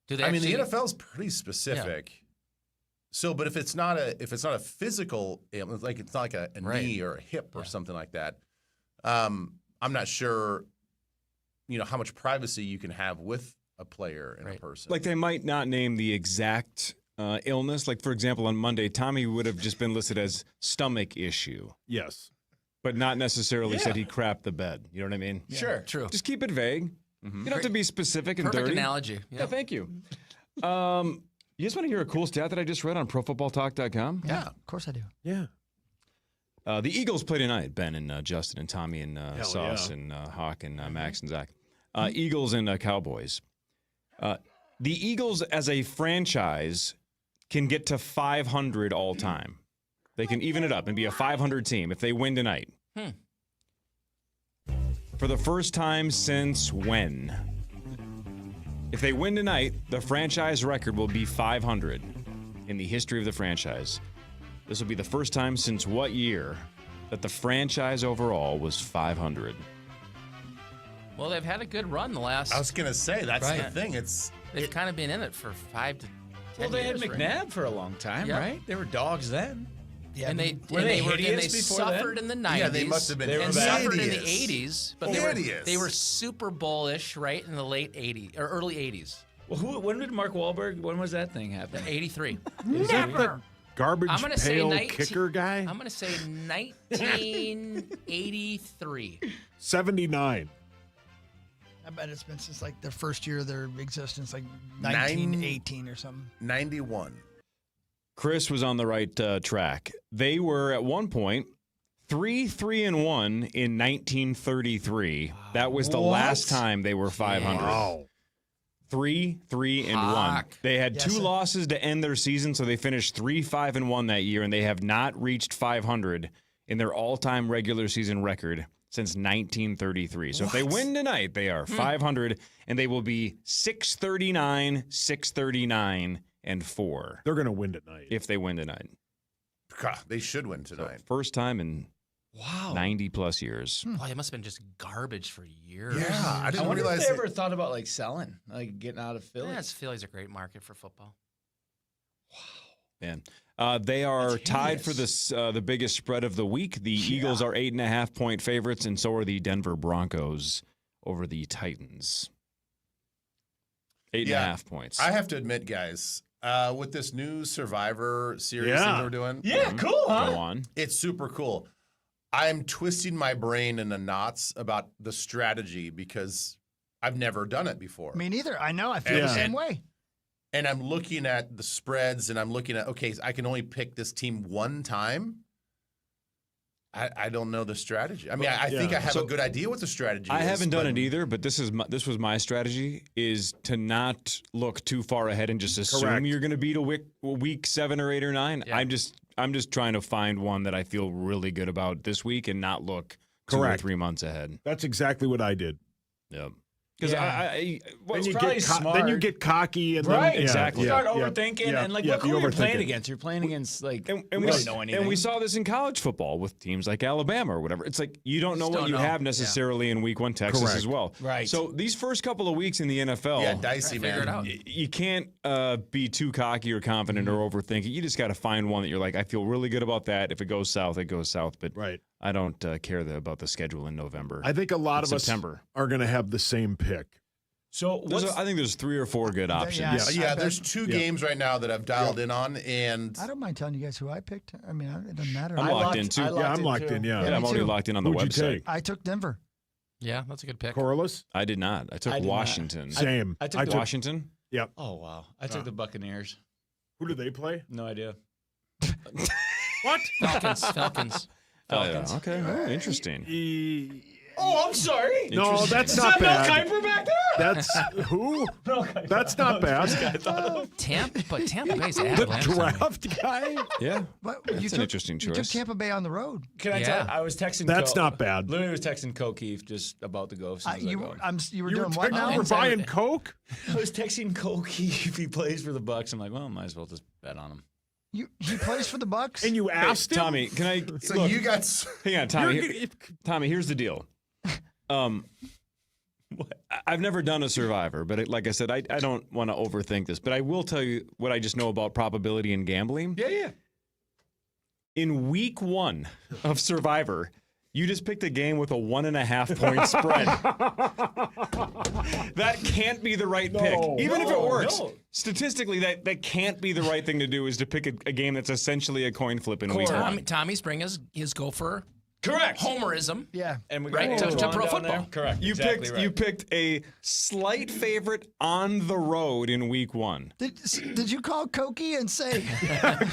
Do they? I mean, the NFL's pretty specific. Yeah. So, but if it's not a physical, like it's not like a knee or a hip or something like that, I'm not sure, how much privacy you can have with a player and a person. Like, they might not name the exact illness. Like, for example, on Monday, Tommy would have just been listed as stomach issue. Yes. But not necessarily said he crapped the bed. You know what I mean? Yeah. Sure. True. Just keep it vague. You don't have to be specific and Perfect dirty. analogy. Yeah, thank you. You just want to hear a cool stat that I just read on ProFootballTalk.com? Yeah, of course I do. Yeah. The Eagles play tonight, Ben and Justin and Tommy and Sauce and Hawk and Max and Zach. Eagles and Cowboys. The Eagles as a franchise can get to 500 all time. They can even it up and be a 500 team if they win tonight. For the first time since when? If they win tonight, the franchise record will be 500 in the history of the franchise. This will be the first time since what year that the franchise overall was 500? Well, they've had a good run the last. I was going to say, that's the thing. They've kind of been in it for 5 to 10 years. Well, they had McNabb right? for a long time, Yeah. right? They were dogs then. Yeah, and they hideous before suffered then? in the 90s. Yeah, they must have been and suffered in the 80s. But Hideous. they were Super Bowl-ish, right, in the late 80s or early 80s. Well, when did Mark Wahlberg? When was that thing happen? 83. Is that the garbage I'm gonna pail say kicker guy? I'm going to say 1983. 79. I bet it's been since like their first year of their existence, like 1918 or something. 91. Chris was on the right track. They were at one point 3-3-1 in 1933. That was the last time they were 500. Wow. 3-3-1. They had two losses to end their season, so they finished 3-5-1 that year, and they have not reached 500 in their all-time regular season record since 1933. So if they win tonight, they are 500, and they will be 639, 639, and 4. They're going to win tonight. If they win tonight. God, they should win tonight. So first time in 90-plus years. Boy, it must have been just garbage for years. Yeah, I didn't wonder realize if they ever thought about like selling, like getting out of Philly. Yeah, Philly's a great market for football. Man. They are tied for the biggest spread of the week. The Eagles are 8.5-point favorites, and so are the Denver Broncos over the Titans. 8.5 points. I have to admit, guys, with this new Survivor series that we're doing. Yeah, cool, huh? Go on. It's super cool. I'm twisting my brain in the knots about the strategy because I've never done it before. Me neither. I know. I feel the same way. And I'm looking at the spreads, and I'm looking at, okay, I can only pick this team one time. I don't know the strategy. I mean, I think I have a good idea what the strategy is. I haven't done it either, but this was my strategy, is to not look too far ahead and just assume you're going to beat a week 7 or 8 or 9. Yeah. I'm just trying to find one that I feel really good about this week and not look 2 or 3 months ahead. That's exactly what I did. Yep. Because then you get cocky and right, then, exactly. Start overthinking and look who you're playing against. You're playing against we don't know anything. And we saw this in college football with teams like Alabama or whatever. It's like you don't know what you have necessarily in week 1 Texas as well. Right. So these first couple of weeks in the NFL, dicey, man. You can't be too cocky or confident or overthink it. You just got to find one that you're like, I feel really good about that. If it goes south, it goes south. But I don't care about the schedule in November. I think a lot of us are going to have the same pick. So I think there's 3 or 4 good options. Yeah, there's 2 games right now that I've dialed in on, and I don't mind telling you guys who I picked. I mean, it doesn't matter. I'm locked in too. I'm locked in. Yeah, I'm already locked in on the Who'd you website. take? I took Denver. Yeah, that's a good pick. Corliss? I did not. I took Washington. Same. I took Washington. Yep. Oh wow. I took the Buccaneers. Who do they play? No idea. What? Falcons. Oh, yeah. Okay. Oh, interesting. Oh, I'm sorry. No, that's not bad. Is that Mel Kiper back there? That's who? That's not bad. Tampa Bay's The Atlanta. draft guy? Yeah. But That's an interesting You took choice. Tampa Bay on the road. Can I tell? I was texting. That's not bad. Literally was texting Cokeef just about the Ghosts. You were doing You what now? were buying Coke? I was texting Cokeef if he plays for the Bucks. I'm like, well, might as well just bet on him. He plays for the Bucks? And you asked him? Tommy, can I? so look, you got. Hang on, Tommy. Tommy, here's the deal. I've never done a Survivor, but like I said, I don't want to overthink this. But I will tell you what I just know about probability and gambling. Yeah. In week 1 of Survivor, you just picked a game with a 1.5 point spread. That can't be the right pick. Even if it works. No. Statistically, that can't be the right thing to do, is to pick a game that's essentially a coin flip in week 1. Tommy's bring his Gopher. Correct. Homerism. Yeah. And we right got to pro football. There. Correct. You picked a slight favorite on the road in week 1. Did you call Cokie and say?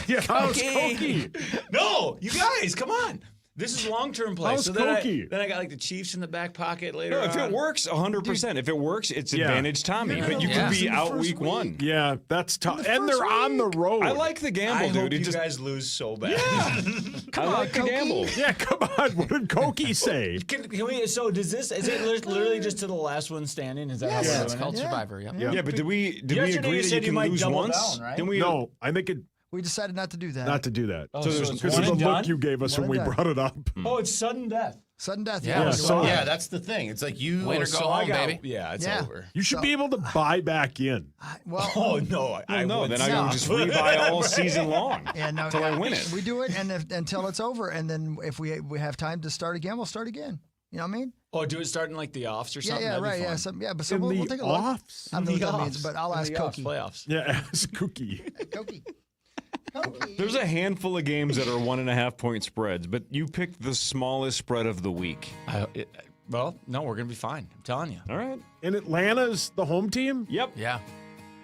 Yeah, how's Cokie? No, you guys, come on. This is long-term play. How's so Cokie? then I got like the Chiefs in the back pocket later. No, if it works, 100%. If it works, it's advantage Tommy. But you could be out week 1. Yeah, that's tough. And they're on the road. I like the gamble, I dude. hope you guys lose so bad. Yeah. I like the gamble. Yeah, come on. What did Cokie say? Can we? So is it literally just to the last one standing? Is that how we're doing It's called it? Survivor. Yeah, but did we Yesterday agree you that said you you can might lose double once? down, right? Didn't we? No, I think We decided not to do that. not to do that. Oh, So so it's Because one of the and look done? you gave us when we One and brought it up. Oh, it's sudden death. Sudden death. Yeah. Yeah, that's the thing. It's like you. Win or go home, baby. Yeah, it's Yeah. over. You should be able to buy back in. Well, Oh no, I No, would then I not. can just rebuy all season long yeah, no, until I win it. We do it until it's over, and then if we have time to start again, we'll start again. You know what I mean? Oh, do it starting like the offs or something? Yeah, That'd be right. Yeah, fun. so In we'll the take a look. offs? I don't know what The that means, offs. but I'll In ask the offs, Cokie. playoffs. Yeah, ask Cookie. Cokie. There's a handful of games that are 1.5 point spreads, but you picked the smallest spread of the week. Well, no, we're gonna be fine. I'm telling you. All right. And Atlanta's the home team? Yep. Yeah.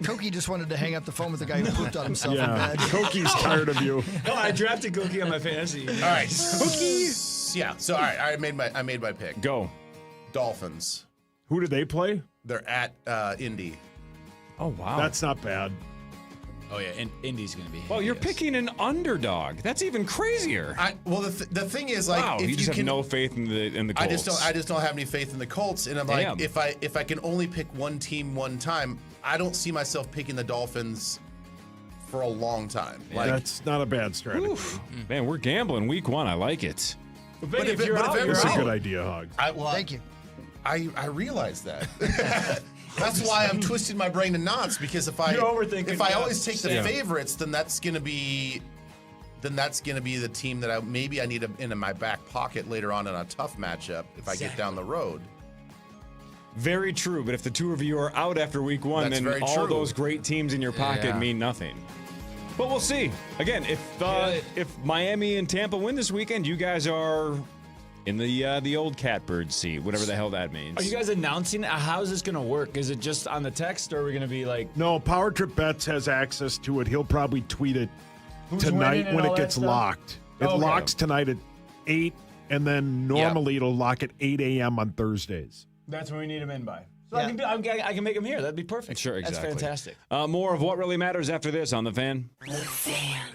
Cokie just wanted to hang up the phone with the guy who pooped on himself in Yeah, bed. Cokie's tired of you. No, I drafted Cookie on my fantasy. All right. Yeah. So all right, I made my pick. Go. Dolphins. Who do they play? They're at Indy. Oh, wow. That's not bad. Oh yeah, and Indy's gonna be. Well, you're hideous. picking an underdog. That's even crazier. The thing is, like, Wow, if you just have can, no faith in the Colts. I just don't have any faith in the Colts, and I'm Damn. like, if I can only pick one team one time, I don't see myself picking the Dolphins for a long time. Like, That's not a bad strategy. Oof. Man, we're gambling week 1. I like it. But if you're out, That's you're a out. good idea, Hog. Thank you. I realize that. That's why I'm twisting my brain to knots, because if I always take the favorites, then that's gonna be the team that I need in my back pocket later on in a tough matchup if I get down the road. Very true, but if the two of you are out after week one, then all those great teams in your pocket mean nothing. But we'll see. Again, if Miami and Tampa win this weekend, you guys are in the old catbird seat, whatever the hell that means. Are you guys announcing? How is this going to work? Is it just on the text, or are we going to be like... No, Power Trip Bets has access to it. He'll probably tweet it tonight when it gets locked. It locks tonight at 8, and then normally it'll lock at 8 a.m. on Thursdays. That's when we need him in by. So I can make him here. That'd be perfect. Sure, exactly. That's fantastic. More of What Really Matters after this on The Fan. The Fan.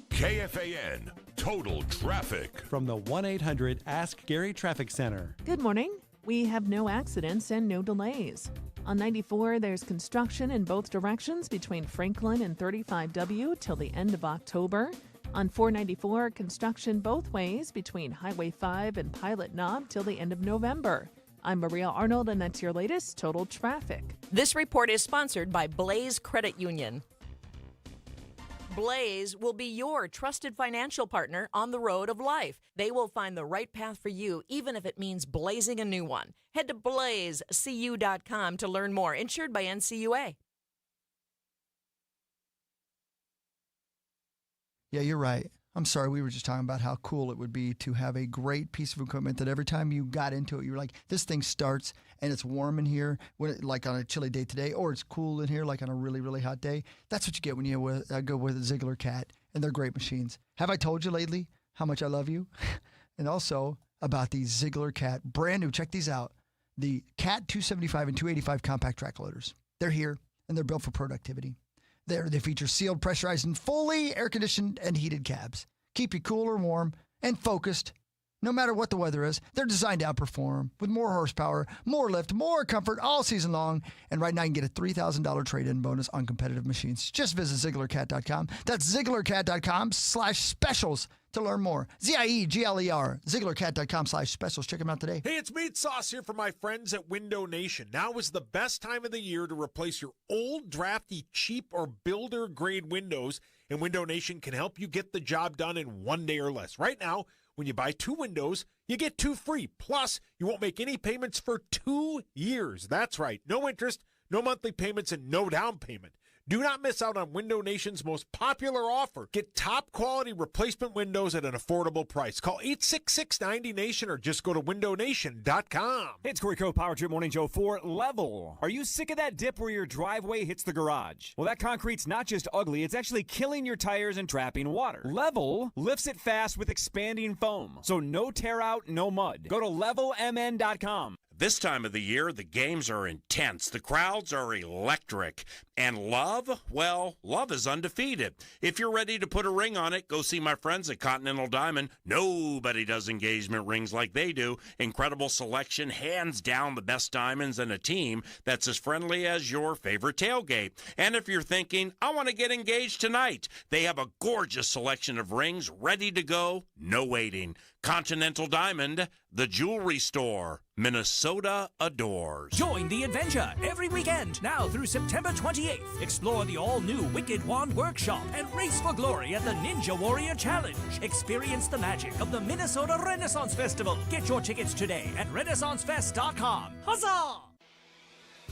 KFAN Total Traffic. From the 1-800 Ask Gary Traffic Center. Good morning. We have no accidents and no delays. On 94, there's construction in both directions between Franklin and 35W till the end of October. On 494, construction both ways between Highway 5 and Pilot Knob till the end of November. I'm Maria Arnold, and that's your latest Total Traffic. This report is sponsored by Blaze Credit Union. Blaze will be your trusted financial partner on the road of life. They will find the right path for you, even if it means blazing a new one. Head to blazecu.com to learn more. Insured by NCUA. Yeah, you're right. I'm sorry. We were just talking about how cool it would be to have a great piece of equipment that every time you got into it, you were like, this thing starts and it's warm in here, like on a chilly day today, or it's cool in here like on a really, really hot day. That's what you get when you go with a Ziegler Cat, and they're great machines. Have I told you lately how much I love you? And also about the Ziegler Cat, brand new, check these out, the Cat 275 and 285 compact track loaders. They're here, and they're built for productivity. They feature sealed, pressurized, and fully air-conditioned and heated cabs. Keep you cool or warm and focused no matter what the weather is. They're designed to outperform with more horsepower, more lift, more comfort all season long. And right now you can get a $3,000 trade-in bonus on competitive machines. Just visit ZieglerCat.com. That's ZieglerCat.com/specials to learn more. ZIEGLER, ZieglerCat.com/specials. Check them out today. Hey, it's Meat Sauce here for my friends at Window Nation. Now is the best time of the year to replace your old, drafty, cheap, or builder-grade windows, and Window Nation can help you get the job done in 1 day or less. Right now, when you buy 2 windows, you get 2 free. Plus, you won't make any payments for 2 years. That's right. No interest, no monthly payments, and no down payment. Do not miss out on Window Nation's most popular offer. Get top quality replacement windows at an affordable price. Call 866-90-NATION or just go to windownation.com. It's Corey Crow Power Trip Morning Show for Level. Are you sick of that dip where your driveway hits the garage? Well, that concrete's not just ugly, it's actually killing your tires and trapping water. Level lifts it fast with expanding foam. So no tear out, no mud. Go to levelmn.com. This time of the year, the games are intense, the crowds are electric, and love, well, love is undefeated. If you're ready to put a ring on it, go see my friends at Continental Diamond. Nobody does engagement rings like they do. Incredible selection, hands down the best diamonds, and a team that's as friendly as your favorite tailgate. And if you're thinking, I want to get engaged tonight, they have a gorgeous selection of rings ready to go, no waiting. Continental Diamond, the jewelry store. Minnesota adores. Join the adventure every weekend, now through September 28th. Explore the all-new Wicked Wand Workshop and race for glory at the Ninja Warrior Challenge. Experience the magic of the Minnesota Renaissance Festival. Get your tickets today at renaissancefest.com. Huzzah!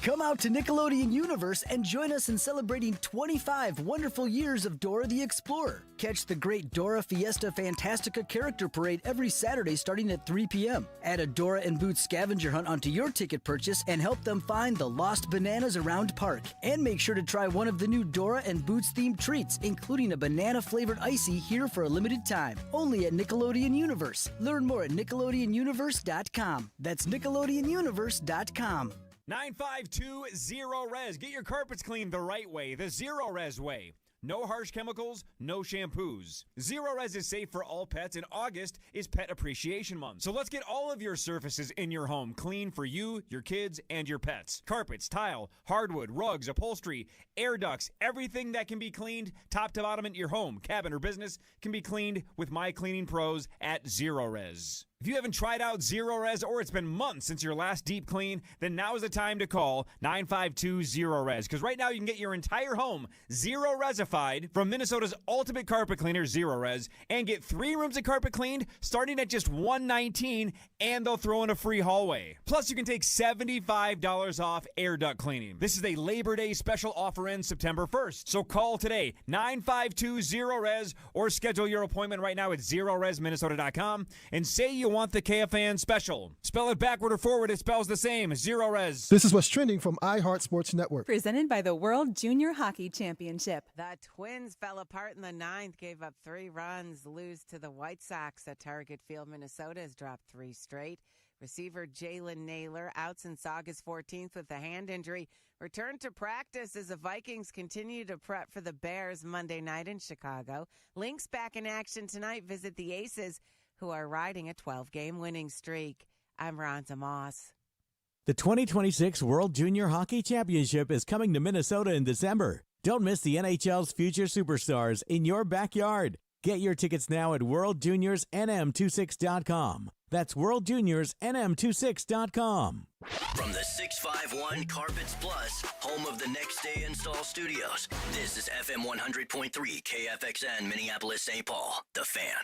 Come out to Nickelodeon Universe and join us in celebrating 25 wonderful years of Dora the Explorer. Catch the great Dora Fiesta Fantastica character parade every Saturday starting at 3 p.m. Add a Dora and Boots scavenger hunt onto your ticket purchase and help them find the lost bananas around park. And make sure to try one of the new Dora and Boots themed treats, including a banana-flavored icy here for a limited time. Only at Nickelodeon Universe. Learn more at NickelodeonUniverse.com. That's NickelodeonUniverse.com. 9520-RES. Get your carpets cleaned the right way, the Zero-Res way. No harsh chemicals, no shampoos. Zero-Res is safe for all pets, and August is Pet Appreciation Month. So let's get all of your surfaces in your home clean for you, your kids, and your pets. Carpets, tile, hardwood, rugs, upholstery, air ducts, everything that can be cleaned top to bottom in your home, cabin, or business can be cleaned with My Cleaning Pros at Zero-Res. If you haven't tried out Zero Res or it's been months since your last deep clean, then now is the time to call 952 Zero Res. Because right now you can get your entire home Zero Resified from Minnesota's ultimate carpet cleaner, Zero Res, and get 3 rooms of carpet cleaned starting at just $119, and they'll throw in a free hallway. Plus, you can take $75 off air duct cleaning. This is a Labor Day special offer ends September 1st. So call today, 952 Zero Res, or schedule your appointment right now at ZeroResMinnesota.com and say you want the KFAN special. Spell it backward or forward, it spells the same. Zero Res. This is what's trending from iHeart Sports Network. Presented by the World Junior Hockey Championship. The Twins fell apart in the 9th, gave up 3 runs, lose to the White Sox at Target Field. Minnesota has dropped 3 straight. Receiver Jalen Naylor out since August 14th with a hand injury. Returned to practice as the Vikings continue to prep for the Bears Monday night in Chicago. Lynx back in action tonight. Visit the Aces, who are riding a 12-game winning streak. I'm Ronza Moss. The 2026 World Junior Hockey Championship is coming to Minnesota in December. Don't miss the NHL's future superstars in your backyard. Get your tickets now at worldjuniorsnm26.com. That's worldjuniorsnm26.com. From the 651 Carpets Plus, home of the Next Day Install Studios, this is FM 100.3 KFXN Minneapolis, St. Paul, The Fan.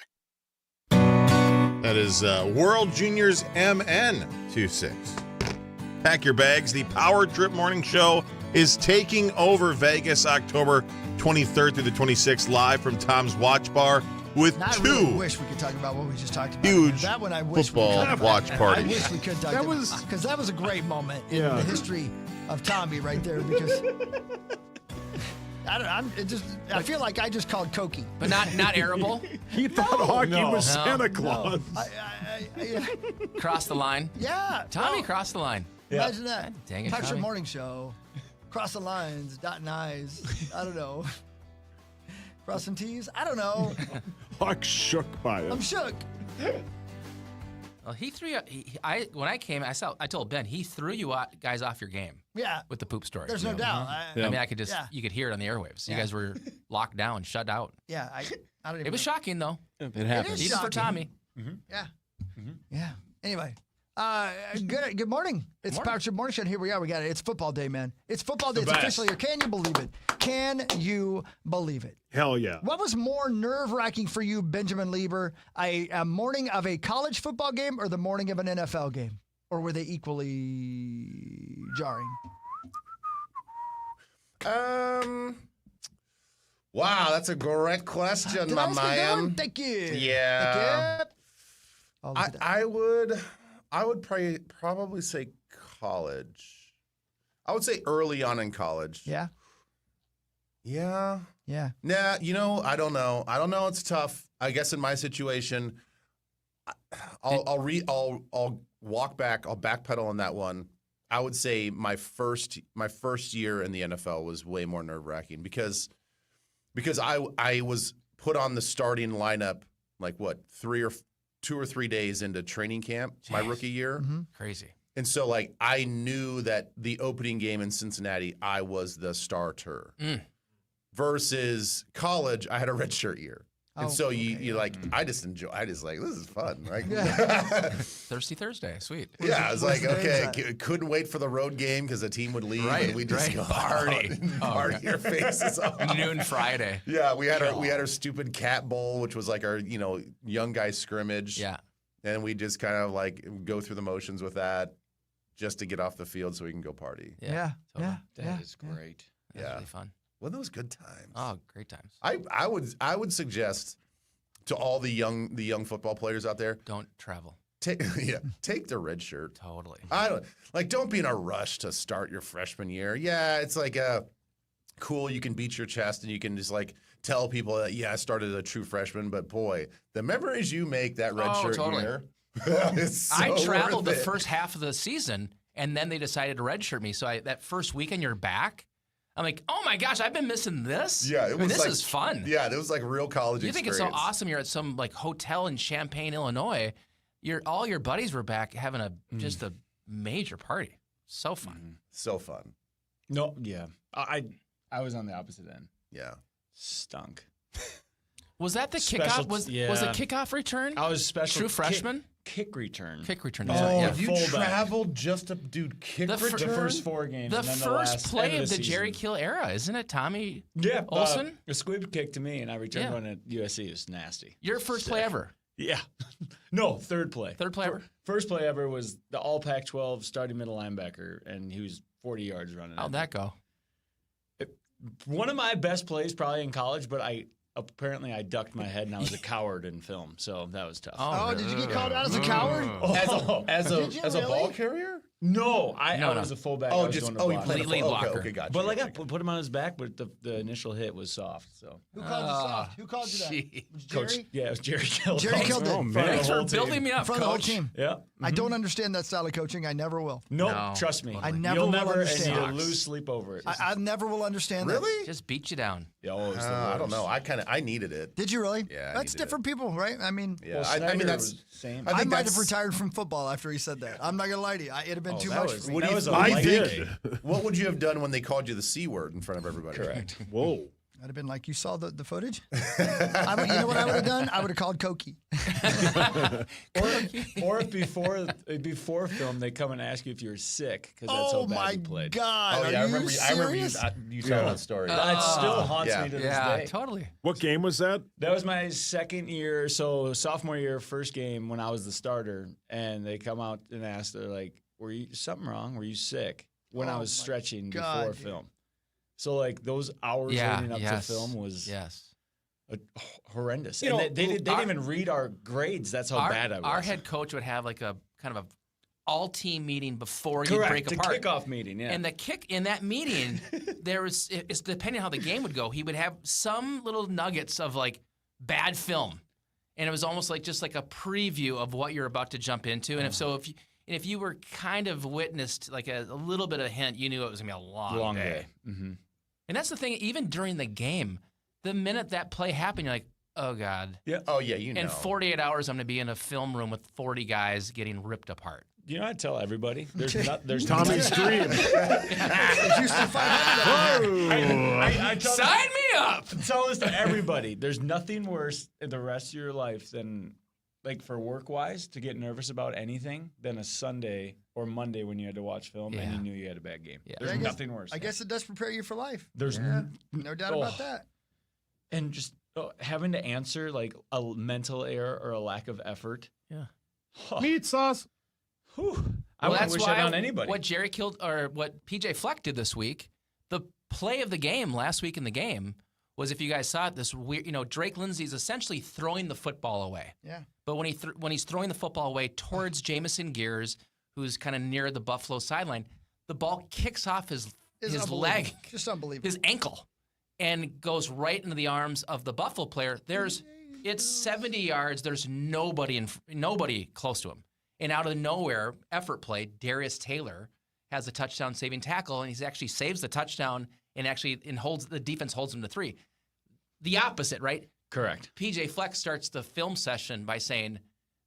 That is World Juniors MN26. Pack your bags. The Power Trip Morning Show is taking over Vegas October 23rd through the 26th, live from Tom's Watch Bar with I 2 really wish we could talk about what we just talked about. huge That one I wish football we could. watch parties. I wish we could talk about because that was a great moment in the history of Tommy right there. Because I feel like I just called Cokie, but not arable. He thought hockey was Santa Claus. Cross the line. Yeah, Tommy crossed the line. Imagine that. Dang it, Touch your Tommy. morning show. Cross the lines, dotting I's. I don't know. Crossing T's? I don't know. Huck's shook by it. I'm shook. Well, he threw you. When I came, I told Ben he threw you guys off your game. Yeah. With the poop story. There's no doubt. I mean, I could you could hear it on the airwaves. You guys were locked down, shut out. Yeah, I don't even. It was shocking though. It happened. Even for Tommy. Mm-hmm. Yeah. Mm-hmm. Yeah. Anyway. Good morning. It's Power Trip Morning Show. Here we are. We got it. It's football day, man. It's football day. It's officially here. Can you believe it? Can you believe it? Hell yeah. What was more nerve-wracking for you, Benjamin Lieber? A morning of a college football game or the morning of an NFL game? Or were they equally jarring? Wow, that's a great question, my man. Thank you. Yeah. Thank you. I would probably say college. I would say early on in college. Yeah. Yeah. Yeah. Nah, I don't know. It's tough. I guess in my situation, I'll walk back. I'll backpedal on that one. I would say my first year in the NFL was way more nerve-wracking because I was put on the starting lineup like 2 or 3 days into training camp my rookie year. Mm-hmm. Crazy. And so I knew that the opening game in Cincinnati, I was the starter. Versus college, I had a redshirt year. And so I just this is fun, right? Thirsty Thursday, sweet. Yeah, I was like, okay, couldn't wait for the road game because the team would leave and we just go party our faces off. Noon Friday. Yeah, we had our stupid cat bowl, which was like our young guy scrimmage. Yeah, and we just kind of go through the motions with that just to get off the field so we can go party. Yeah, totally. That is great. That's really fun. Well, those good times. Oh, great times. I would suggest to all the young football players out there, don't travel. Take the red shirt. Totally. Don't be in a rush to start your freshman year. Yeah, it's cool. You can beat your chest and you can just tell people that I started as a true freshman. But boy, the memories you make that red shirt year. I traveled the first half of the season, and then they decided to redshirt me. So that first weekend you're back. I'm like, oh my gosh, I've been missing this. Yeah, this is fun. Yeah, it was real college experience. You think it's so awesome? You're at some hotel in Champaign, Illinois. All your buddies were back having just a major party. So fun. So fun. No, yeah, I was on the opposite end. Yeah, stunk. Was that the kickoff? Was the kickoff return? I was special. True freshman. kick return. Kick return. You traveled just to do kick return? The first 4 games. The and then first the play end of the season. Jerry Kill era, isn't it, Tommy? Yeah, Olsen? A squib kick to me, and I returned one at USC. It was nasty. Your first play ever? Yeah. No, third play. Third play ever? First play ever was the all Pac-12 starting middle linebacker, and he was 40 yards running. How'd that go? One of my best plays probably in college, but apparently I ducked my head and I was a coward in film, so that was tough. Oh, did you get called out as a coward? As a ball carrier? No, I was a fullback. Oh, I was just going to block. played lead blocker. Okay, gotcha. But like I put him on his back, but the initial hit was soft. So Who called you soft? Who called you that? Was it Coach, Jerry? yeah, it was Jerry Kill. Jerry killed it. Oh, man. Thanks for building me up, For the whole Coach. team. Yeah. I don't understand that style of coaching. I never will. No, trust me. I never You'll will never understand. and you'll lose sleep over it. I never will understand that. Really? Just beat you down. Yeah, it was the I don't worst. know. I needed it. Did you really? Yeah, I That's needed different people, right? I mean, Yeah, Well, I Snyder mean that's was same. I I think might that's have retired from football after he said that. I'm not gonna lie to you. It'd have been too much for me. That was a I light did. day. What would you have done when they called you the C word in front of everybody? Correct. Whoa. I'd have been like, you saw the footage? You know what I would have done? I would have called Koki. Or if before film they come and ask you if you're sick because that's how bad you played. God! Oh yeah, I remember serious? you telling that story. That still haunts me to this Yeah, day. totally. What game was that? That was my second year, so sophomore year, first game when I was the starter, and they come out and ask, they're like, "Were you something wrong? Were you sick?" When I was stretching before film. So like those hours leading up to film was horrendous. And they didn't even read our grades. That's how bad I was. Our head coach would have like a kind of a all-team meeting before you Correct, break the apart. kickoff meeting, yeah. And the kick in that meeting, it's depending on how the game would go, he would have some little nuggets of like bad film. And it was almost like just like a preview of what you're about to jump into. And if you were kind of witnessed like a little bit of a hint, you knew it was gonna be a long day. Mm-hmm. And that's the thing, even during the game, the minute that play happened, you're like, oh God. Yeah. Oh yeah, you know. In 48 hours, I'm gonna be in a film room with 40 guys getting ripped apart. You know, I tell everybody. There's Tommy's dream. I tell Sign me up. Tell this to everybody. There's nothing worse in the rest of your life than, like, for work-wise, to get nervous about anything than a Sunday or Monday when you had to watch film and you knew you had a bad game. Yeah. There's nothing worse. I guess it does prepare you for life. There's no doubt about that. And just having to answer like a mental error or a lack of effort. Yeah. Meat sauce. I wouldn't wish that on anybody. What Jerry killed, or what PJ Fleck did this week, the play of the game last week in the game was, if you guys saw it, this weird, Drake Lindsey's essentially throwing the football away. Yeah. But when he's throwing the football away towards Jamison Gears, who's kind of near the Buffalo sideline, the ball kicks off his leg, just unbelievable, his ankle, and goes right into the arms of the Buffalo player. It's 70 yards. There's nobody close to him. And out of nowhere, effort play, Darius Taylor has a touchdown saving tackle, and he actually saves the touchdown and the defense holds him to 3. The opposite, right? Correct. PJ Fleck starts the film session by saying,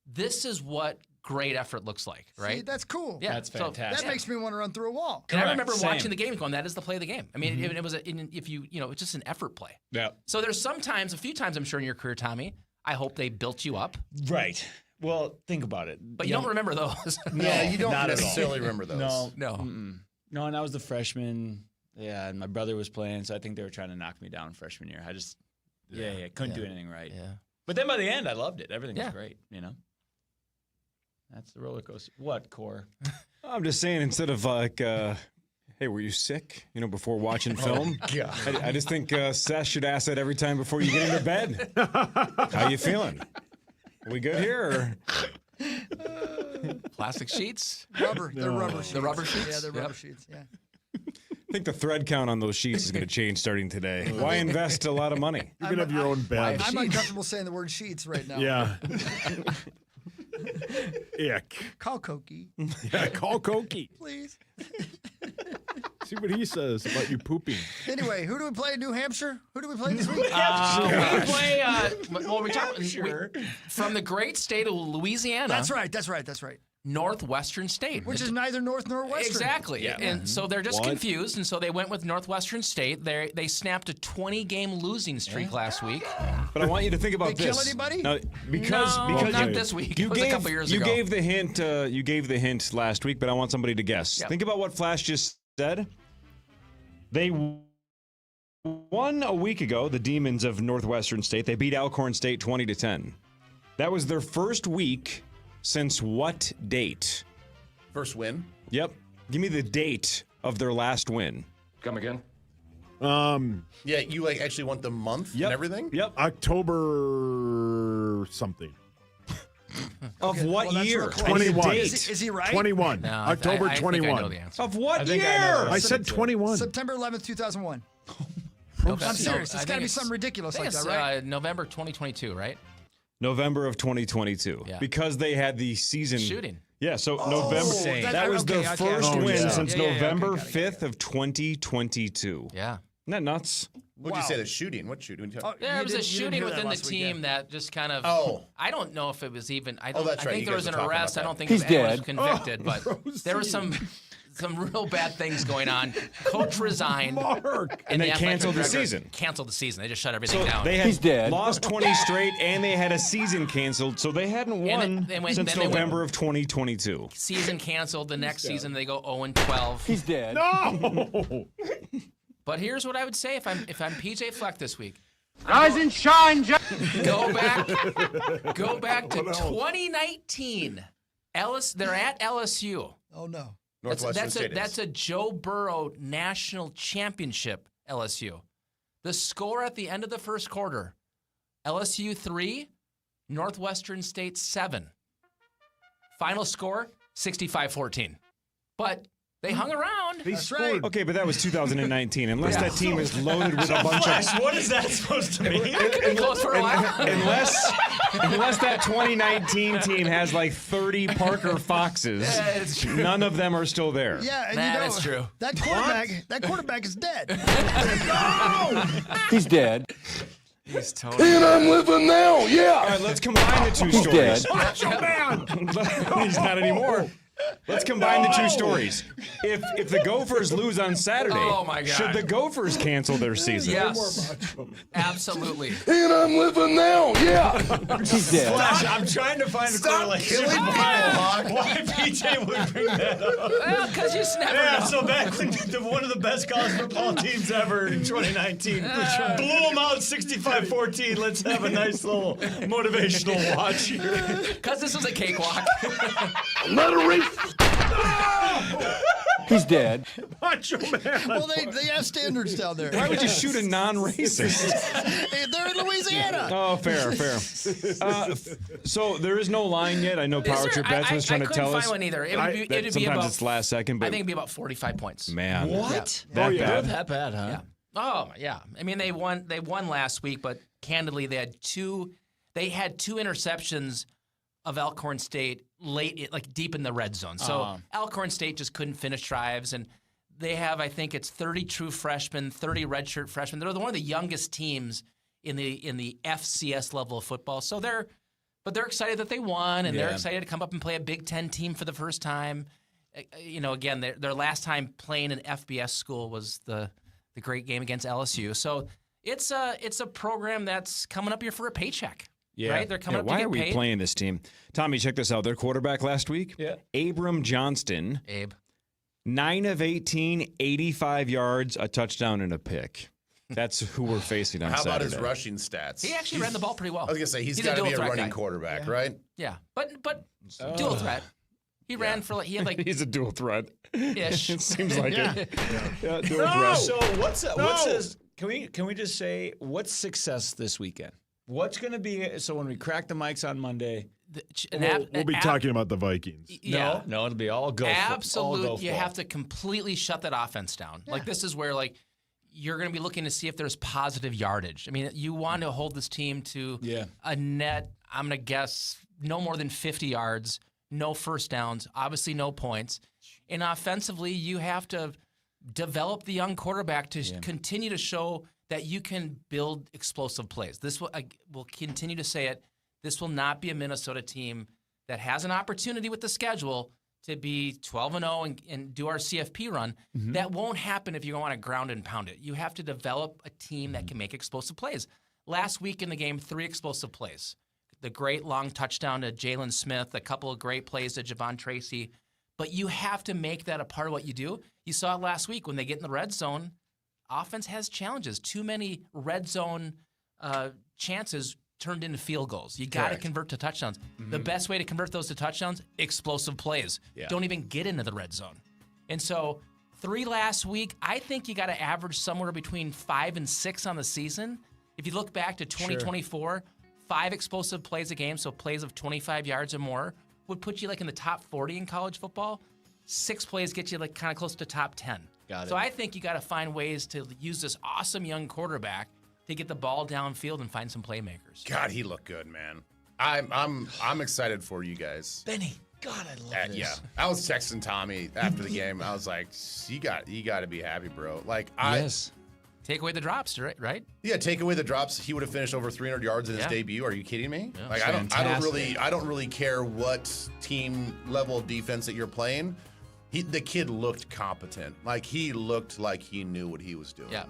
"This is what great effort looks like," right? See, that's cool. Yeah, that's fantastic. That makes me want to run through a wall. And I remember watching the game going, that is the play of the game. I mean, it was it's just an effort play. Yeah. So there's a few times I'm sure in your career, Tommy, I hope they built you up. Right. Well, think about it. But you don't remember those. Yeah, you don't not necessarily remember those. No. No, and I was the freshman. Yeah, and my brother was playing, so I think they were trying to knock me down freshman year. I just, couldn't do anything right. Yeah. But then by the end, I loved it. Everything was great, That's the roller coaster. What, Core? I'm just saying, instead of like, hey, were you sick? Before watching film. God. I just think Seth should ask that every time before you get into bed. How you feeling? Are we good here? Or? Plastic sheets? Rubber. They're rubber sheets. The rubber sheets? Yeah, they're rubber sheets. Yeah. I think the thread count on those sheets is going to change starting today. Why invest a lot of money? You can have your own bed. I'm uncomfortable saying the word sheets right now. Yeah. Ick. Call Koki. Yeah, call Koki. Please. See what he says about you pooping. Anyway, who do we play in New Hampshire? Who do we play this week? We play, from the great state of Louisiana. That's right. Northwestern State. Which is neither North nor Western. Exactly. Yeah. And so they're just What? confused, and so they went with Northwestern State. They snapped a 20-game losing streak last week. But I want you to think about They this. kill anybody? No, because not this week. You It was a couple years ago. gave the hint. You gave the hint last week, but I want somebody to guess. Yep. Think about what Flash just said. They won a week ago. The Demons of Northwestern State. They beat Alcorn State 20-10. That was their first week since what date? First win? Yep. Give me the date of their last win. Come again? Yeah, you actually want the month and everything? Yep. October something. Of what year? 21. Is he right? 21. No, October I think I 21. know the answer. Of what I think year? I know the I said 21. September 11th, 2001. November- I'm serious. I It's think got to be something ridiculous I like think that, it's, right? November 2022, right? November of 2022. Yeah. Because they had the season Shooting. Yeah, so Oh, November. That was their first win since Yeah, November 5th of 2022. Yeah. Isn't that nuts? What'd you say? The shooting? What shooting? There was a shooting within the team that just kind of. Oh. I don't know if it was even. I that's right. think You there guys was an were talking arrest. I about don't think that. anyone was He's dead. convicted, but there was some real bad things going on. Coach resigned. And they the athletic canceled the director season. Canceled the season. They just shut everything So down. they had lost 20 straight, and they had a season canceled, so they hadn't won they went- since then they went- November of 2022. Season canceled. The next season they go 0-12. He's dead. No. But here's what I would say if I'm PJ Fleck this week. Rise and shine, Go back to 2019. They're at LSU. Oh no. That's a Joe Burrow national championship. LSU. The score at the end of the first quarter: LSU 3, Northwestern State 7. Final score 65-14. But they hung around. That's right. Okay, but that was 2019. Unless that team is loaded with a bunch of. What is that supposed to mean? It could be close for a while. Unless that 2019 team has like 30 Parker Foxes, Yeah, it's true. none of them are still there. Yeah, and That's true. That quarterback is dead. He's dead. He's totally. And I'm living now. Yeah. All right, let's combine the two stories. Macho Man. He's not anymore. Let's combine the two stories. If the Gophers lose on Saturday, Oh, my God. should the Gophers cancel their season? Yes. Absolutely. And I'm living now. Yeah. He's dead. Flash, I'm trying to find a correlation. killing people, Hawk. Why PJ would bring that up? Well, because you just never Yeah, know. so back when one of the best college football teams ever in 2019 blew them out 65-14. Let's have a nice little motivational watch here. Because this was a cakewalk. Not a race. He's dead. Macho Man. Well, they have standards down there. Why would you shoot a non-racist? They're in Louisiana. Oh, fair. So there is no line yet. I know Power Trip Bets was trying to tell us. I couldn't find one either. It'd be Sometimes about, it's last second, but I think it'd be about 45 points. man, What? That bad? That bad, huh? Yeah. Oh, yeah. I mean, they won last week, but candidly, they had two interceptions of Alcorn State late, like deep in the red zone. So Alcorn State just couldn't finish drives, and they have, I think it's 30 true freshmen, 30 redshirt freshmen. They're one of the youngest teams in the FCS level of football. So they're excited that they won, and they're excited to come up and play a Big Ten team for the first time. Again, their last time playing an FBS school was the great game against LSU. So it's a program that's coming up here for a paycheck. Yeah. Right? They're coming up to why get are we paid. playing this team? Tommy, check this out. Their quarterback last week, Abram Johnston. Abe. 9 of 18, 85 yards, a touchdown, and a pick. That's who we're facing on How Saturday. about his rushing stats? He actually ran the ball pretty well. I was gonna say he's a got to be a dual threat running guy. quarterback, right? Yeah, but dual threat. He ran for he had like He's a dual threat. ish. It seems like it. Yeah, dual No. threat. So what's this? Can we just say what's success this weekend? What's going to be so when we crack the mics on Monday? We'll be talking about the Vikings. Yeah. No, it'll be all go. Absolute. You have to completely shut that offense down. Like this is where you're going to be looking to see if there's positive yardage. I mean, you want to hold this team to a net. I'm going to guess no more than 50 yards, no first downs, obviously no points. And offensively, you have to develop the young quarterback to continue to show that you can build explosive plays. This will, I will continue to say it. This will not be a Minnesota team that has an opportunity with the schedule to be 12-0 and do our CFP run. That won't happen if you want to ground and pound it. You have to develop a team that can make explosive plays. Last week in the game, 3 explosive plays. The great long touchdown to Jalen Smith, a couple of great plays to Javon Tracy. But you have to make that a part of what you do. You saw it last week when they get in the red zone. Offense has challenges. Too many red zone chances turned into field goals. You got to convert to touchdowns. The best way to convert those to touchdowns, explosive plays. Yeah. Don't even get into the red zone. And so 3 last week, I think you got to average somewhere between 5 and 6 on the season. If you look back to 2024, 5 explosive plays a game, so plays of 25 yards or more, would put you like in the top 40 in college football. 6 plays get you like kind of close to top 10. Got it. So I think you got to find ways to use this awesome young quarterback to get the ball downfield and find some playmakers. God, he looked good, man. I'm excited for you guys. Benny, God, I love this. Yeah, I was texting Tommy after the game. I was like, you got to be happy, bro. Like Take away the drops, right? Yeah, take away the drops. He would have finished over 300 yards in his debut. Are you kidding me? Yeah. Like I don't really care what team level defense that you're playing. The kid looked competent. Like he looked like he knew what he was doing. Yeah.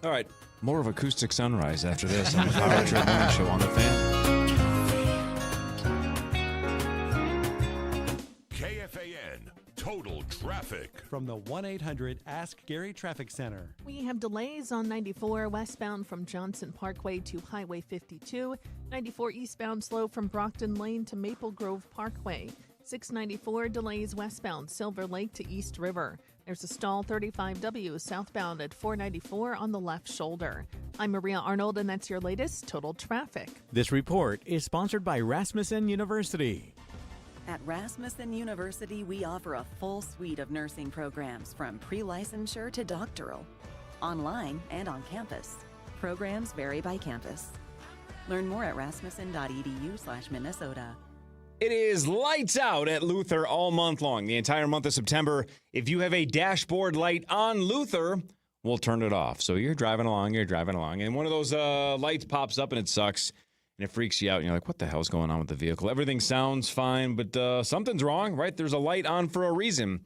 All right. More of Acoustic Sunrise after this on the Power Trip Morning Show on the Fan. KFAN Total Traffic. From the 1-800-ASK-GARY Traffic Center. We have delays on 94 westbound from Johnson Parkway to Highway 52. 94 eastbound slow from Brockton Lane to Maple Grove Parkway. 694 delays westbound Silver Lake to East River. There's a stall 35W southbound at 494 on the left shoulder. I'm Maria Arnold, and that's your latest Total Traffic. This report is sponsored by Rasmussen University. At Rasmussen University, we offer a full suite of nursing programs from pre-licensure to doctoral, online and on campus. Programs vary by campus. Learn more at rasmussen.edu/Minnesota. It is lights out at Luther all month long, the entire month of September. If you have a dashboard light on Luther, we'll turn it off. So you're driving along, and one of those lights pops up and it sucks, and it freaks you out, and you're like, what the hell's going on with the vehicle? Everything sounds fine, but something's wrong, right? There's a light on for a reason.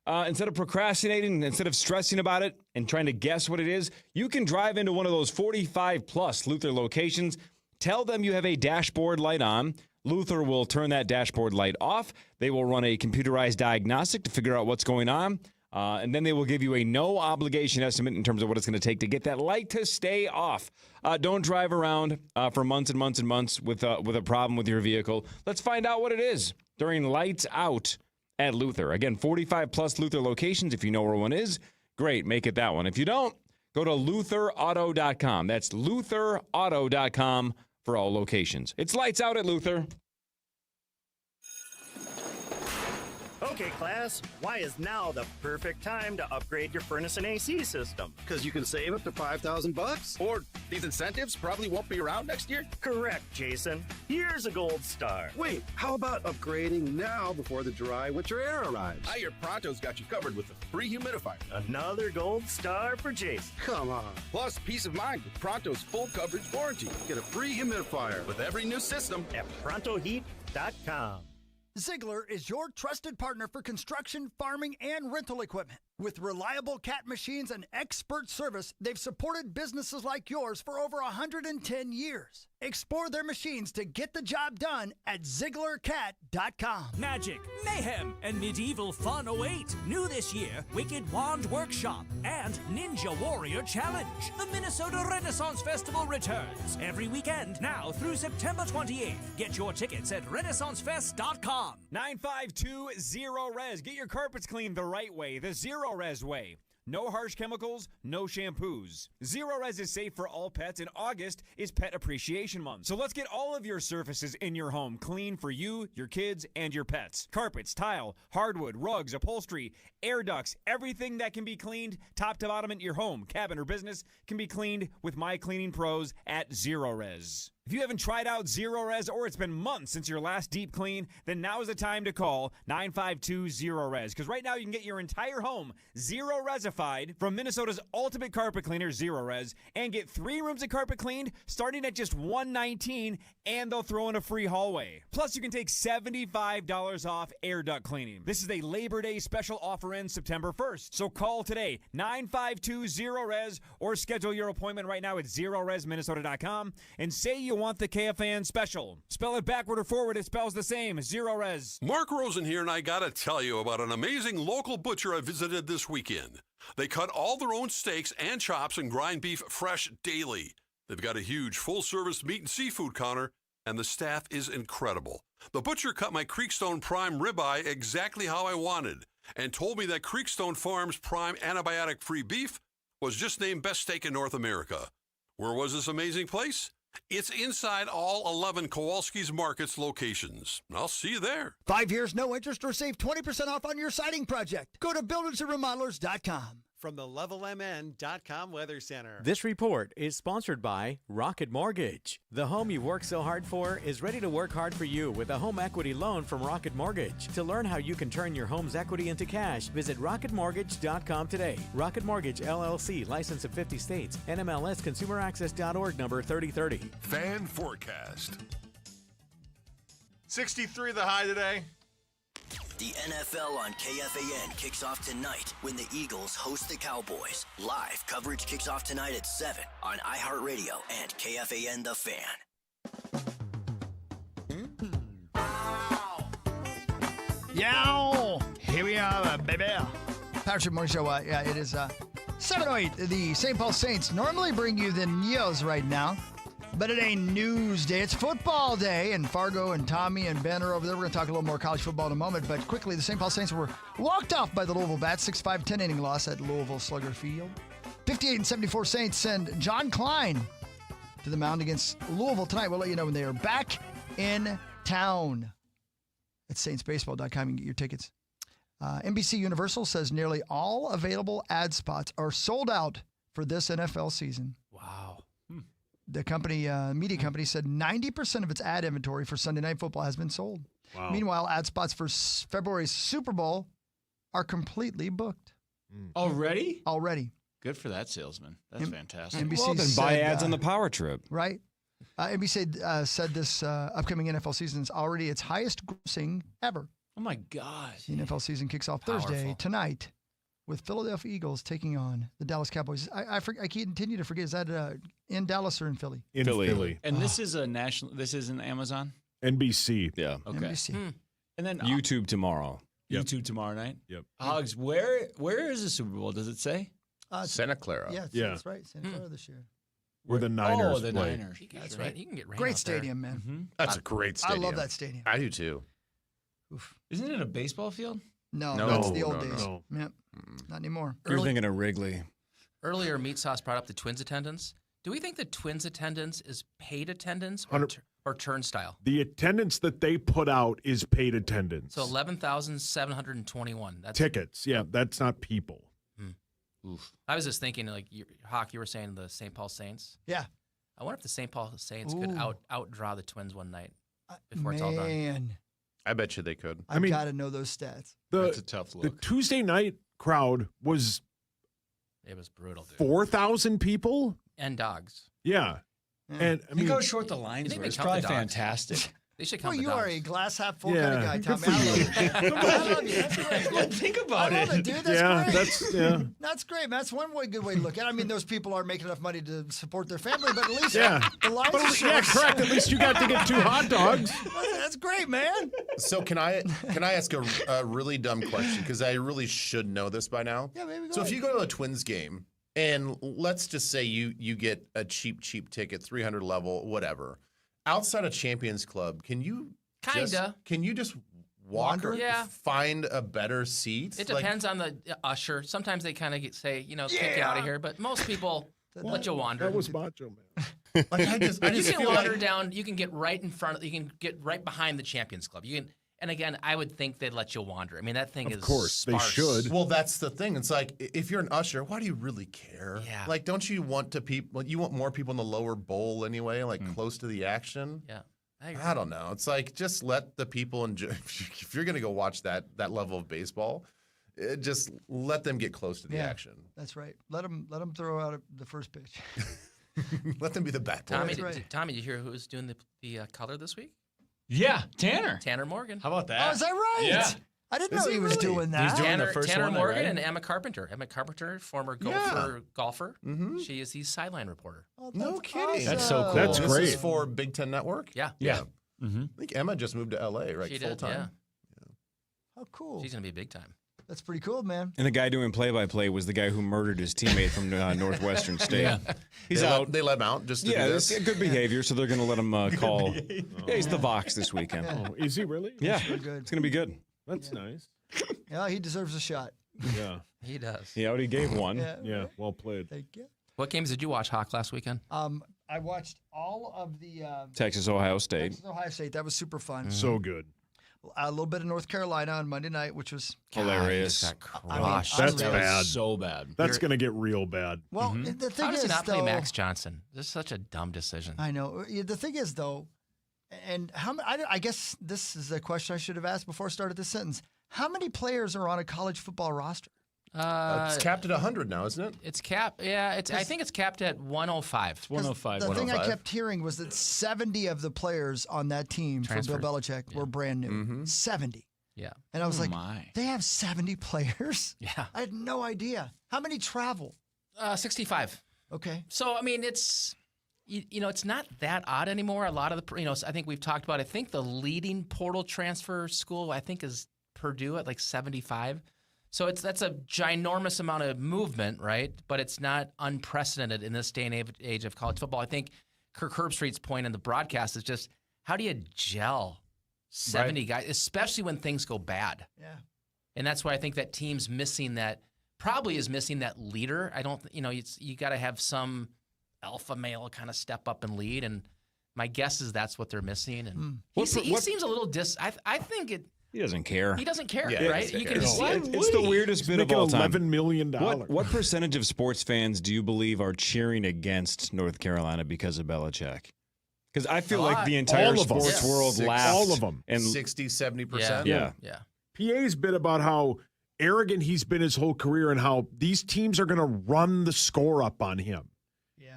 Instead of procrastinating, instead of stressing about it and trying to guess what it is, you can drive into one of those 45-plus Luther locations, tell them you have a dashboard light on. Luther will turn that dashboard light off. They will run a computerized diagnostic to figure out what's going on. And then they will give you a no-obligation estimate in terms of what it's going to take to get that light to stay off. Don't drive around for months and months and months with a problem with your vehicle. Let's find out what it is during Lights Out at Luther. Again, 45-plus Luther locations. If you know where one is, great, make it that one. If you don't, go to lutherauto.com. That's lutherauto.com. for all locations. It's lights out at Luther. Okay, class, why is now the perfect time to upgrade your furnace and AC system? Because you can save up to $5,000. Or these incentives probably won't be around next year? Correct, Jason. Here's a gold star. Wait, how about upgrading now before the dry winter air arrives? I hear Pronto's got you covered with a free humidifier. Another gold star for Jason. Come on. Plus, peace of mind with Pronto's full coverage warranty. Get a free humidifier with every new system at ProntoHeat.com. Ziegler is your trusted partner for construction, farming, and rental equipment. With reliable Cat machines and expert service, they've supported businesses like yours for over 110 years. Explore their machines to get the job done at ZieglerCat.com. Magic, mayhem, and medieval fun await. New this year, Wicked Wand Workshop and Ninja Warrior Challenge. The Minnesota Renaissance Festival returns every weekend now through September 28th. Get your tickets at renaissancefest.com. 9520-RES. Get your carpets cleaned the right way, the Zero-Res way. No harsh chemicals, no shampoos. Zero-Res is safe for all pets, and August is Pet Appreciation Month. So let's get all of your surfaces in your home clean for you, your kids, and your pets. Carpets, tile, hardwood, rugs, upholstery, air ducts, everything that can be cleaned top to bottom in your home, cabin, or business can be cleaned with My Cleaning Pros at Zero-Res. If you haven't tried out Zero Res or it's been months since your last deep clean, then now is the time to call 952-ZERO-RES. Because right now you can get your entire home Zero-Resified from Minnesota's ultimate carpet cleaner, Zero Res, and get 3 rooms of carpet cleaned starting at just $119, and they'll throw in a free hallway. Plus, you can take $75 off air duct cleaning. This is a Labor Day special offer ends September 1st. So call today, 952-ZERO-RES, or schedule your appointment right now at ZeroResMinnesota.com and say you want the KFAN special. Spell it backward or forward, it spells the same, Zero Res. Mark Rosen here, and I gotta tell you about an amazing local butcher I visited this weekend. They cut all their own steaks and chops and grind beef fresh daily. They've got a huge full-service meat and seafood counter, and the staff is incredible. The butcher cut my Creekstone Prime ribeye exactly how I wanted and told me that Creekstone Farms Prime antibiotic-free beef was just named best steak in North America. Where was this amazing place? It's inside all 11 Kowalski's Markets locations. I'll see you there. 5 years, no interest, or save 20% off on your siding project. Go to buildersandremodelers.com. From the LevelMN.com Weather Center. This report is sponsored by Rocket Mortgage. The home you work so hard for is ready to work hard for you with a home equity loan from Rocket Mortgage. To learn how you can turn your home's equity into cash, visit RocketMortgage.com today. Rocket Mortgage, LLC, license of 50 states, NMLSConsumerAccess.org, number 3030. Fan forecast. 63 the high today. The NFL on KFAN kicks off tonight when the Eagles host the Cowboys. Live coverage kicks off tonight at 7 on iHeartRadio and KFAN The Fan. Yow! Here we are, baby. Patrick Morning Show. It is 7:08. The St. Paul Saints normally bring you the news right now, but it ain't news day. It's football day, and Fargo and Tommy and Ben are over there. We're going to talk a little more college football in a moment, but quickly, the St. Paul Saints were walked off by the Louisville Bats, 6-5, 10-inning loss at Louisville Slugger Field. 58-74 Saints send John Klein to the mound against Louisville tonight. We'll let you know when they are back in town. At saintsbaseball.com, you can get your tickets. NBC Universal says nearly all available ad spots are sold out for this NFL season. Wow. The company, media company, said 90% of its ad inventory for Sunday Night Football has been sold. Wow. Meanwhile, ad spots for February's Super Bowl are completely booked. Already? Already. Good for that salesman. That's fantastic. NBC Well, then buy ads on the power trip. Right. NBC said this upcoming NFL season is already its highest grossing ever. Oh, my God. The NFL season kicks off Thursday tonight with Philadelphia Eagles taking on the Dallas Cowboys. I continue to forget, is that in Dallas or in Philly? In Philly. And this is a national, this isn't Amazon? NBC. Yeah. Okay. NBC. And then YouTube tomorrow. YouTube tomorrow night? Yep. Hogs, where is the Super Bowl? Does it say? Santa Clara. Yeah, that's right. Santa Clara this year. Where the Niners the play. Niners. That's right. You can get rain Great out there. stadium, man. Mm-hmm. That's a great stadium. I love that stadium. I do too. Oof. Isn't it a baseball field? No, No, that's the old no, days. no. Yep. Not anymore. You're thinking of Wrigley. Earlier, Meat Sauce brought up the Twins attendance. Do we think the Twins attendance is paid attendance or turnstile? The attendance that they put out is paid attendance. So 11,721. That's Tickets. Yeah, that's not people. Oof. I was just thinking, like, Hawk, you were saying the St. Paul Saints. Yeah. I wonder if the St. Paul Saints could outdraw the Twins one night before Man. it's all done. I bet you they could. I've got to know those stats. That's a tough The look. Tuesday night crowd was It was brutal, dude. 4,000 people. And dogs. Yeah. And I mean, Think how short the lines think were. they It's count probably the dogs? fantastic. They should Well, count the you dogs. are a glass half full Yeah, kind of guy, good Tommy. for I love you. you. I love you. That's great. Think about I love it, dude. That's great. That's great, man. That's one good way to look at it. I mean, those people aren't making enough money to support their family, but at least the lines are short. yeah, correct. At least you got to get 2 hot dogs. That's great, man. So can I ask a really dumb question? Because I really should know this by now. Yeah, maybe. So if you go to a Twins game and let's just say you get a cheap ticket, 300 level, whatever, outside of Champions Club, can you just walk or find a better seat? It depends on the usher. Sometimes they kind of say, kick you out of here, but most people let you wander. That was Macho Man. Like I just you can feel wander like down. You can get right in front. You can get right behind the Champions Club. You can, And again, I would think they'd let you wander. I mean, that thing is Of course, they sparse. should. Well, that's the thing. It's like if you're an usher, why do you really care? Yeah. Like, don't you want you want more people in the lower bowl anyway, like close to the action? Yeah. I don't know. It's like just let the people enjoy. If you're gonna go watch that level of baseball, just let them get close to the action. That's right. Let them throw out the first pitch. Let them be the bat boy. Tommy, did you hear who's doing the color this week? Yeah, Tanner. Tanner Morgan. How about that? Oh, is that right? Yeah. I didn't know he was doing that. He's doing Tanner, the first Tanner one, Morgan right? and Emma Carpenter. Emma Carpenter, former golfer. Mm-hmm. She is the sideline reporter. Oh, No kidding. That's so cool. That's This This is great. for Big Ten Network. Yeah. Yeah. I think Emma just moved to LA, right? She Full did, time. How cool. She's going to be big time. That's pretty cool, man. And the guy doing play-by-play was the guy who murdered his teammate from Northwestern State. Yeah. He's They out. They let him out just to Yeah, do that's this. good behavior, so they're going to let him call. Yeah, he's the Vox this weekend. Oh, is he really? Yeah, Sure good. it's going to be good. That's nice. Yeah, he deserves a shot. Yeah. He does. He already gave one. Yeah, well played. Thank you. What games did you watch, Hawk, last weekend? I watched all of the Texas, Ohio State. Texas, Ohio State. That was super fun. So good. A little bit of North Carolina on Monday night, which was Hilarious. That's unreal. bad. So bad. That's going to get real bad. Well, the thing How does is, he not play though, Max Johnson? This is such a dumb decision. I know. The thing is, though, and I guess this is a question I should have asked before I started this sentence. How many players are on a college football roster? It's capped at 100 now, isn't it? It's capped. Yeah, I think it's capped at 105. It's 105. The thing I kept hearing was that 70 of the players on that team for Bill Belichick were brand new. 70. Yeah. And I was like, my. they have 70 players? Yeah. I had no idea. How many travel? 65. Okay. So, I mean, it's, it's not that odd anymore. A lot of the, I think we've talked about, I think the leading portal transfer school, I think, is Purdue at like 75. So that's a ginormous amount of movement, right? But it's not unprecedented in this day and age of college football. I think Kirk Herbstreit's point in the broadcast is just, how do you gel 70 guys, especially when things go bad? Yeah. And that's why I think that team's missing that, probably is missing that leader. I don't, you got to have some alpha male kind of step up and lead. And my guess is that's what they're missing. And he seems a little I think it. He doesn't care. He doesn't care, Yeah, right? You can it's the weirdest bit of all time. $11 million. What percentage of sports fans do you believe are cheering against North Carolina because of Belichick? Because I feel like the entire sports world laughed. All of them. And 60, 70%. Yeah. PA's bit about how arrogant he's been his whole career and how these teams are going to run the score up on him. Yeah.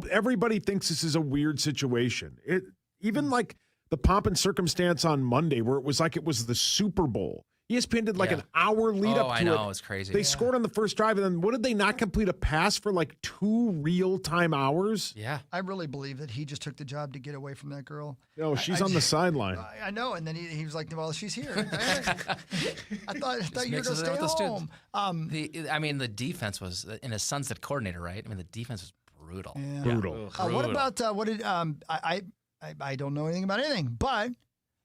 Everybody thinks this is a weird situation. Even like the pomp and circumstance on Monday where it was like it was the Super Bowl. ESPN did like an hour lead up to it. I know, it's crazy. They scored on the first drive, and then what did they not complete a pass for like 2 real-time hours? Yeah. I really believe that he just took the job to get away from that girl. No, she's on the sideline. I know, and then he was like, well, she's here. I thought you were going to stay home. The defense was, and his son's the coordinator, right? I mean, the defense was brutal. Yeah. Brutal. What about, I don't know anything about anything, but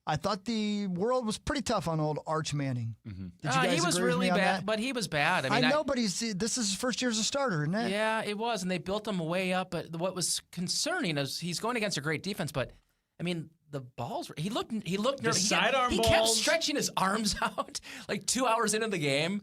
I thought the world was pretty tough on old Arch Manning. Mm-hmm. Did you guys he was agree with really me on bad, that? but he was bad. I know, but this is his first year as a starter, isn't it? Yeah, it was, and they built him way up. But what was concerning is he's going against a great defense, but I mean the balls. He looked nervous. Sidearm he balls. kept stretching his arms out like 2 hours into the game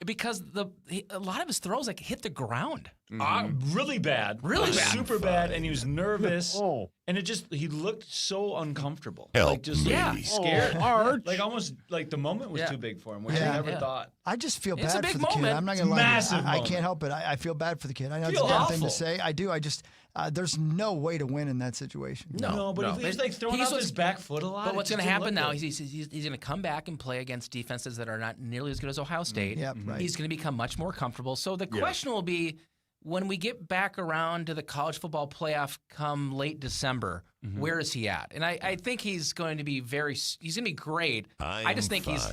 because a lot of his throws like hit the ground. Really bad. Really bad. Super bad, and he was nervous. And he looked so uncomfortable. Help scared. Arch. Like almost like the moment was too big for him, which I never thought. I just feel It's a bad big for the kid. moment. I'm not It's going to lie. massive I moment. can't help it. I feel bad for the kid. I know it's a Feel dumb thing awful. to say. I do. I just there's no way to win in that situation. But he's like throwing out his back foot a lot. But what's It going to just happen didn't now? look He's going to come back and play against defenses that are not nearly as good as Ohio State. Yep, right. He's going to become much more comfortable. So the question will be, when we get back around to the college football playoff come late December, where is he at? And I think he's going to be he's going to be great. I just think he's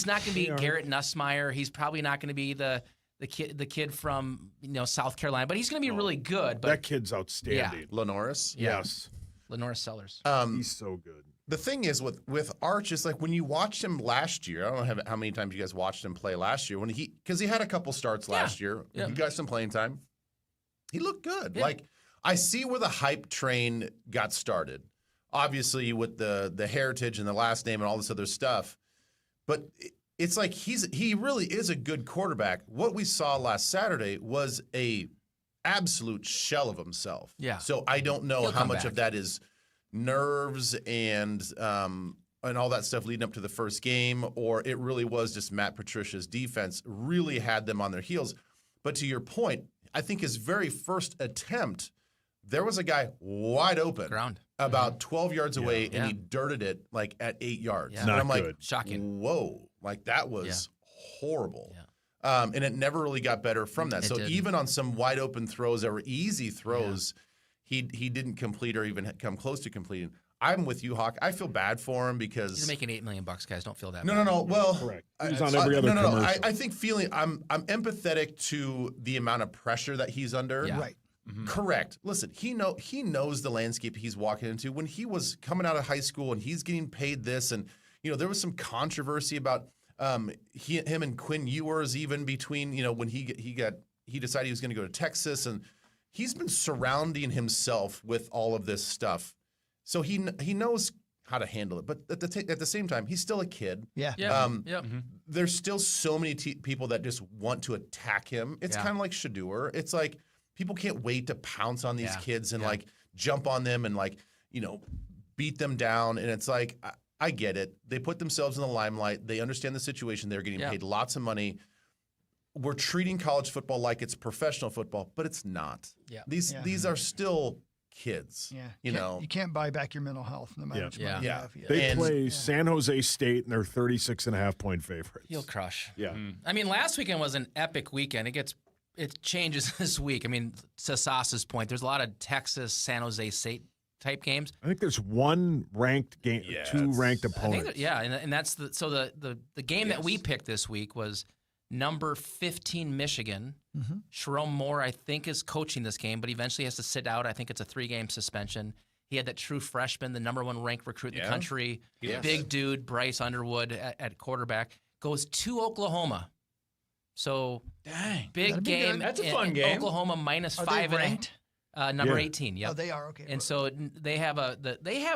not going to be Garrett Nussmeier. He's probably not going to be the kid from South Carolina, but he's going to be really good. But That kid's outstanding. Yeah. Lenoris? Yes. Lenore Sellers. He's so good. The thing is with Arch is like when you watched him last year. I don't know how many times you guys watched him play last year. Because he had a couple starts last year. Yeah. He got some playing time. He looked good. Yeah. Like I see where the hype train got started. obviously with the heritage and the last name and all this other stuff. But it's like he really is a good quarterback. What we saw last Saturday was a absolute shell of himself. Yeah. So I don't know He'll how come much back. of that is nerves and all that stuff leading up to the first game, or it really was just Matt Patricia's defense really had them on their heels. But to your point, I think his very first attempt, there was a guy wide open, about 12 yards away, and he dirted it like at 8 yards. Yeah. And Not I'm like, good. Shocking. Whoa, like that was horrible. And it never really got better from that. It So didn't. even on some wide open throws that were easy throws, he didn't complete or even come close to completing. I'm with you, Hawk. I feel bad for him because He's making $8 million, guys. Don't feel that. No. Well, correct. He's on every other commercial. I think I'm empathetic to the amount of pressure that he's under. Yeah. Right. Mm-hmm. Correct. Listen, he knows the landscape he's walking into. When he was coming out of high school and he's getting paid this, and there was some controversy about him and Quinn Ewers even between when he decided he was going to go to Texas, and he's been surrounding himself with all of this stuff. So he knows how to handle it, but at the same time, he's still a kid. Yeah. There's still so many people that just want to attack him. It's kind of like Shador. It's like people can't wait to pounce on these kids and like jump on them and beat them down. And it's like I get it. They put themselves in the limelight. They understand the situation. They're getting paid lots of money. We're treating college football like it's professional football, but it's not. Yeah. These are still kids. Yeah. You can't buy back your mental health no matter how much money you have. They play San Jose State, and they're 36.5-point favorites. He'll crush. Yeah. I mean, last weekend was an epic weekend. It changes this week. I mean, to Sauce's point, there's a lot of Texas, San Jose State type games. I think there's one ranked game, two ranked opponents. And that's the game that we picked this week was number 15 Michigan. Mm-hmm. Sharon Moore, I think, is coaching this game, but eventually has to sit out. I think it's a 3-game suspension. He had that true freshman, the number 1 ranked recruit in the country, big dude, Bryce Underwood at quarterback, goes to Oklahoma. So big game. That's a fun game. Oklahoma minus Are 5 they ranked? Number 18. Yep. Oh, they are, okay. And so they have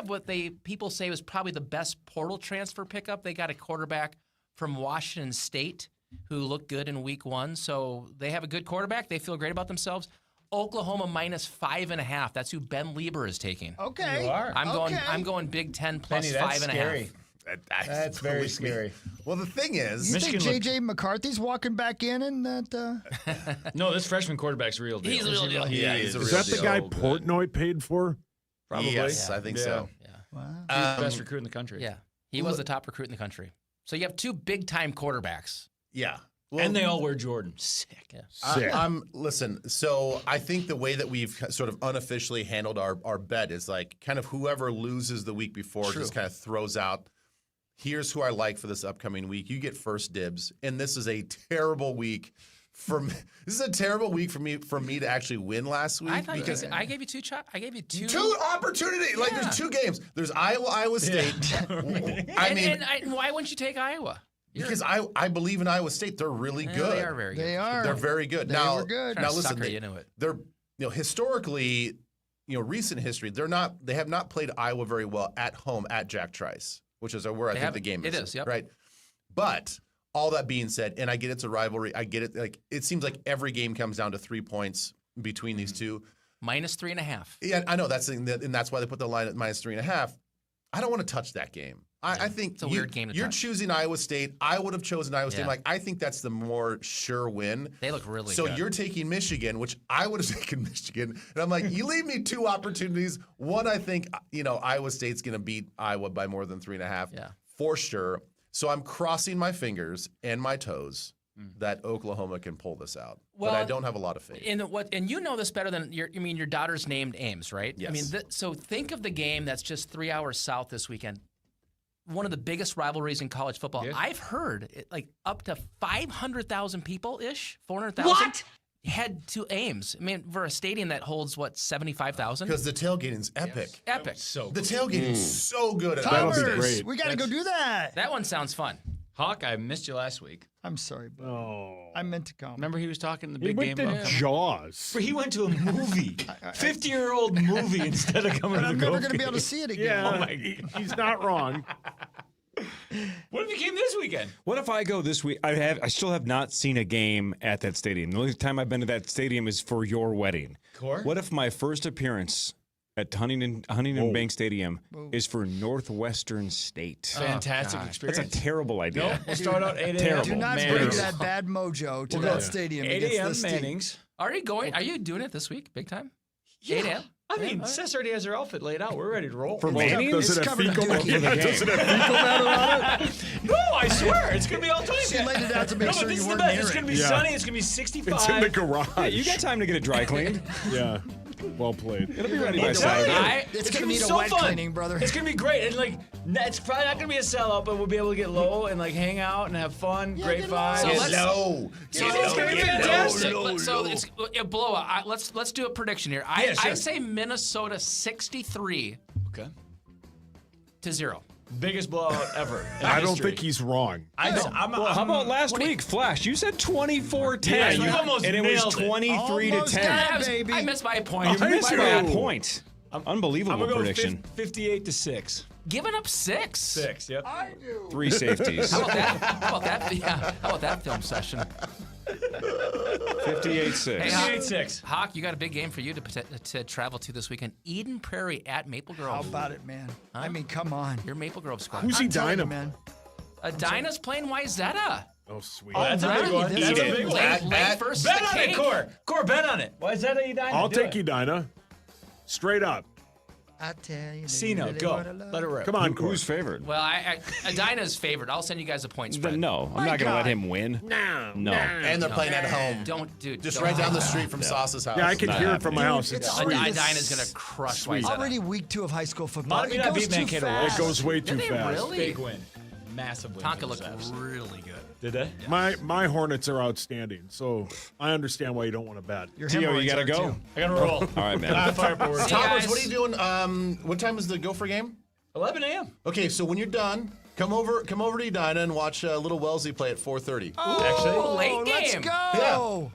what people say was probably the best portal transfer pickup. They got a quarterback from Washington State who looked good in week 1. So they have a good quarterback. They feel great about themselves. Oklahoma minus 5.5. That's who Ben Lieber is taking. Okay. You are. I'm going Big Ten plus Benny, that's 5.5. scary. That's very scary. Well, the thing is, You think J.J. McCarthy's walking back in and that? No, this freshman quarterback's real deal. He's a real deal. Yeah, he's a real Is that deal. the guy Portnoy paid for? Probably. Yes, I think so. Wow. He's the best recruit in the country. Yeah. He was the top recruit in the country. So you have 2 big-time quarterbacks. Yeah. Well, And they all wear Jordan. Sick. Yeah. Sick. Listen, so I think the way that we've sort of unofficially handled our bet is like kind of whoever loses the week before just kind of throws out, here's who I like for this upcoming week. You get first dibs. And this is a terrible week for me. This is a terrible week for me to actually win last week. Because I gave you 2 I gave you 2. 2 opportunities. Like there's 2 games. There's Iowa State. And why wouldn't you take Iowa? Because I believe in Iowa State. They're really good. They are very good. They are. They're very good. They now, were good. Now listen, Sucker you into it. they're historically, recent history, they have not played Iowa very well at home at Jack Trice, which is where I think the game is. It is, yep. Right. But all that being said, and I get it's a rivalry. I get it. Like it seems like every game comes down to 3 points between these two. Minus 3.5. Yeah, I know and that's why they put the line at minus 3.5. I don't want to touch that game. I think it's a weird game to you're touch. choosing Iowa State. I would have chosen Iowa State. Yeah. Like I think that's the more sure win. They look really so good. you're taking Michigan, which I would have taken Michigan, and I'm like, you leave me 2 opportunities. One, I think Iowa State's going to beat Iowa by more than 3.5 for sure. So I'm crossing my fingers and my toes that Oklahoma can pull this out. Well, but I don't have a lot of faith. And you know this better than your daughter's named Ames, right? Yes. I mean, so think of the game that's just 3 hours south this weekend. One of the biggest rivalries in college football. Yeah. I've heard like up to 500,000 people-ish, 400,000. What? Head to Ames. I mean, for a stadium that holds, 75,000? Because the tailgating's epic. Yes. Epic. So the tailgating's so good. That'll be Commerce. great. We got to go do that. That one sounds fun. Hawk, I missed you last week. I'm sorry, buddy. I meant to come. Remember he was talking the He big went game to about Jaws. He went to a movie, 50-year-old movie instead of coming to the I'm never Gophers. going to be able to see it again. Yeah, Oh my he's not wrong. What if you came this weekend? What if I go this week? I still have not seen a game at that stadium. The only time I've been to that stadium is for your wedding. Core? What if my first appearance at Huntington Bank Stadium is for Northwestern State? Fantastic experience. That's a terrible idea. Nope, we'll start out 8 a.m. Terrible. Do not bring that bad mojo to that stadium. 8 against a.m. this team. Mannings. Are you doing it this week? Big time? Yeah. 8 a.m.? I mean, Cess already has her outfit laid out. We're ready to roll. For Mannings? Does it have fecal matter on it? No, I swear. It's going to be all 20. She laid it out to make sure this you is the weren't best. near It's it. going to be sunny. It's going to be 65. It's in the garage. Hey, you got time to get it dry cleaned. Yeah. Well played. It'll be ready by I'm Saturday. telling you, It's gonna gonna be need a so wet fun. cleaning, brother. It's gonna be great, and like it's probably not gonna be a sellout, but we'll be able to get low and like hang out and have fun. Great vibes. So let's- No. It's gonna be fantastic. So it's blowout. Let's do a prediction here. Yeah, sure. I say Minnesota 63 Okay. to 0. Biggest blowout ever. in I don't history. think he's wrong. How about last week, Flash? You said 24-10. Yeah, you almost and it was nailed it. 23 to Almost 10. got it, baby. I missed my point. You missed by a too. point. I'm Unbelievable gonna go prediction. 58 to 6. Giving up 6. 6. Yep. 3 safeties. How about that? How about that? Yeah. How about that film session? 58-6. Hey, Hawk, 58-6. Hawk, you got a big game for you to travel to this weekend. Eden Prairie at Maple Grove. How about it, man? I mean, come on. Your Maple Grove squad. Who's he telling you, dynamo? man? Dinah's playing Wyzetta. Oh, sweet. That's a big one. That's That's a a big big one. one. Late first Bet the on it, cake. Core, bet on it. Why is that Edina? I'll take Edina. Straight up. I tell you. Cino, really go. wanna love. Let it rip. Come on, Who's favored? Well, Dinah's favored. I'll send you guys a point spread. No, I'm My not going to let God. him win. No. And they're playing at home. Don't, dude. Just don't right down do the that. street from Sauce's house. Yeah, I can Not hear it from my happening. house. It's It's sweet. already- Dinah's gonna crush Sweet. Wyzetta. Already week 2 of high school football. Monty It not goes beat too Mankato fast. It goes way too Did they fast. really? Big win. Massive win. Tonka for the looked Zaps. really good. Did they? My Hornets are outstanding, so I understand why you don't want to bet. Your Tio, you hemorrhoids got to are go. too. I gotta roll. All right, man. Fireboard. Thomas, guys. what are you doing? What time is the Gopher game? 11 a.m. Okay, so when you're done, come over to Edina and watch Little Wellesley play at 4:30. Oh, late Let's game. go. Yeah. Oh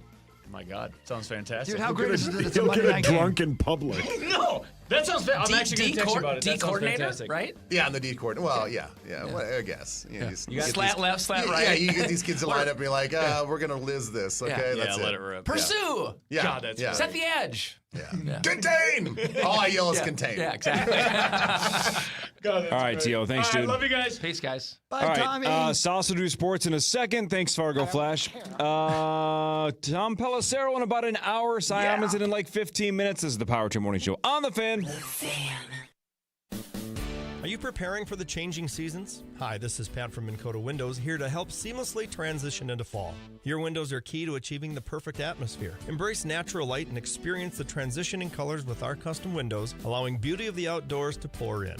my God, sounds fantastic. Dude, how great is it that it's a He'll Monday get night a game? drunk in public. No, that sounds. I'm actually gonna text you about it. D That sounds coordinator, fantastic. right? Yeah, on the D court. Well, yeah. Well, I guess. You You got get Slat these- left, slat Yeah, right. Yeah, you get these kids to line up and be like, we're gonna Liz this. Okay, Yeah. that's let it. it rip. Pursue. Yeah, God, that's yeah. Set the edge. Yeah. Contain. All I yell is contain. Yeah, exactly. God, that's All right, great. Tio. Thanks, All right, dude. love you guys. Peace, guys. Bye, All right, Tommy. Sauce will do sports in a second. Thanks, Fargo Flash. Tom Pelisero in about an hour. Cy Amundsen in like 15 minutes. This is the Power Trip Morning Show on the Fan. Are you preparing for the changing seasons? Hi, this is Pat from Minn Kota Windows, here to help seamlessly transition into fall. Your windows are key to achieving the perfect atmosphere. Embrace natural light and experience the transitioning colors with our custom windows, allowing beauty of the outdoors to pour in.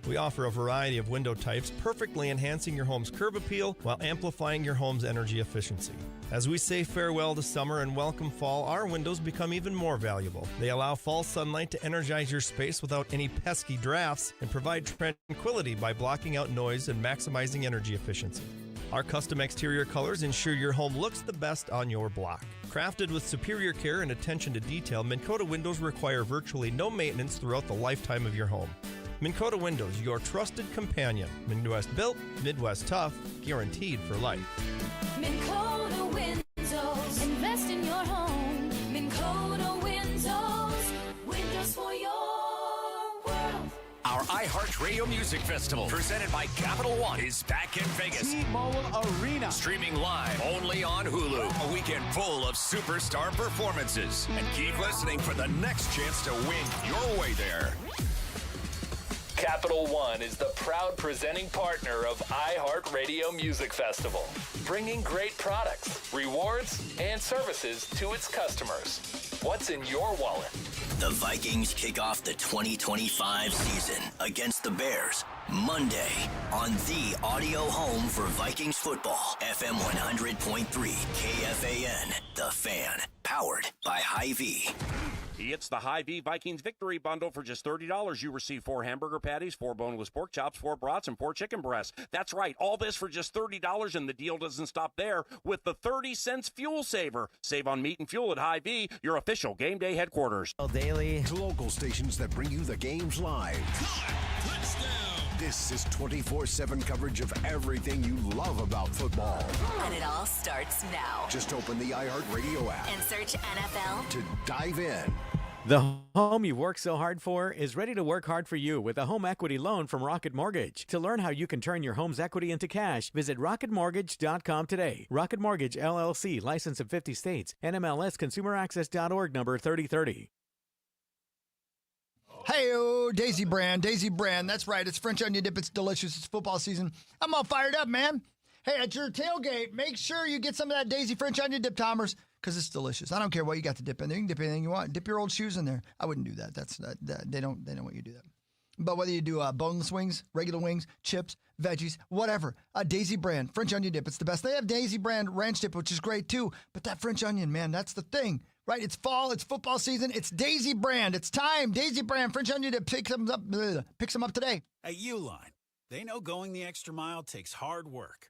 We offer a variety of window types, perfectly enhancing your home's curb appeal while amplifying your home's energy efficiency. As we say farewell to summer and welcome fall, our windows become even more valuable. They allow fall sunlight to energize your space without any pesky drafts and provide tranquility by blocking out noise and maximizing energy efficiency. Our custom exterior colors ensure your home looks the best on your block. Crafted with superior care and attention to detail, Minn Kota windows require virtually no maintenance throughout the lifetime of your home. Minn Kota Windows, your trusted companion. Midwest built, Midwest tough, guaranteed for life. Minn Kota Windows, invest in your home. Minn Kota Windows, windows for your world. Our iHeartRadio Music Festival, presented by Capital One, is back in Vegas. T-Mobile Arena. Streaming live only on Hulu. A weekend full of superstar performances. And keep listening for the next chance to win your way there. Capital One is the proud presenting partner of iHeartRadio Music Festival, bringing great products, rewards, and services to its customers. What's in your wallet? The Vikings kick off the 2025 season against the Bears Monday on the audio home for Vikings football, FM 100.3 KFAN, The Fan, powered by Hy-Vee. It's the Hy-Vee Vikings Victory Bundle. For just $30, you receive 4 hamburger patties, 4 boneless pork chops, 4 brats, and 4 chicken breasts. That's right, all this for just $30, and the deal doesn't stop there with the 30 cents fuel saver. Save on meat and fuel at Hy-Vee, your official game day headquarters. Daily. Local stations that bring you the games live. This is 24/7 coverage of everything you love about football. And it all starts now. Just open the iHeartRadio app And search NFL to dive in. The home you've worked so hard for is ready to work hard for you with a home equity loan from Rocket Mortgage. To learn how you can turn your home's equity into cash, visit rocketmortgage.com today. Rocket Mortgage, LLC, license in 50 states. NMLS ConsumerAccess.org, number 3030. Hey, Daisy Brand. That's right. It's French onion dip. It's delicious. It's football season. I'm all fired up, man. Hey, at your tailgate, make sure you get some of that Daisy French onion dip, Tomers, because it's delicious. I don't care what you got to dip in there. You can dip anything you want. Dip your old shoes in there. I wouldn't do that. They don't want you to do that. But whether you do boneless wings, regular wings, chips, veggies, whatever, Daisy Brand French onion dip. It's the best. They have Daisy Brand ranch dip, which is great too. But that French onion, man, that's the thing. Right, it's fall, it's football season, it's Daisy Brand, it's time. Daisy Brand, French onion dip, pick them up today. At Uline, they know going the extra mile takes hard work.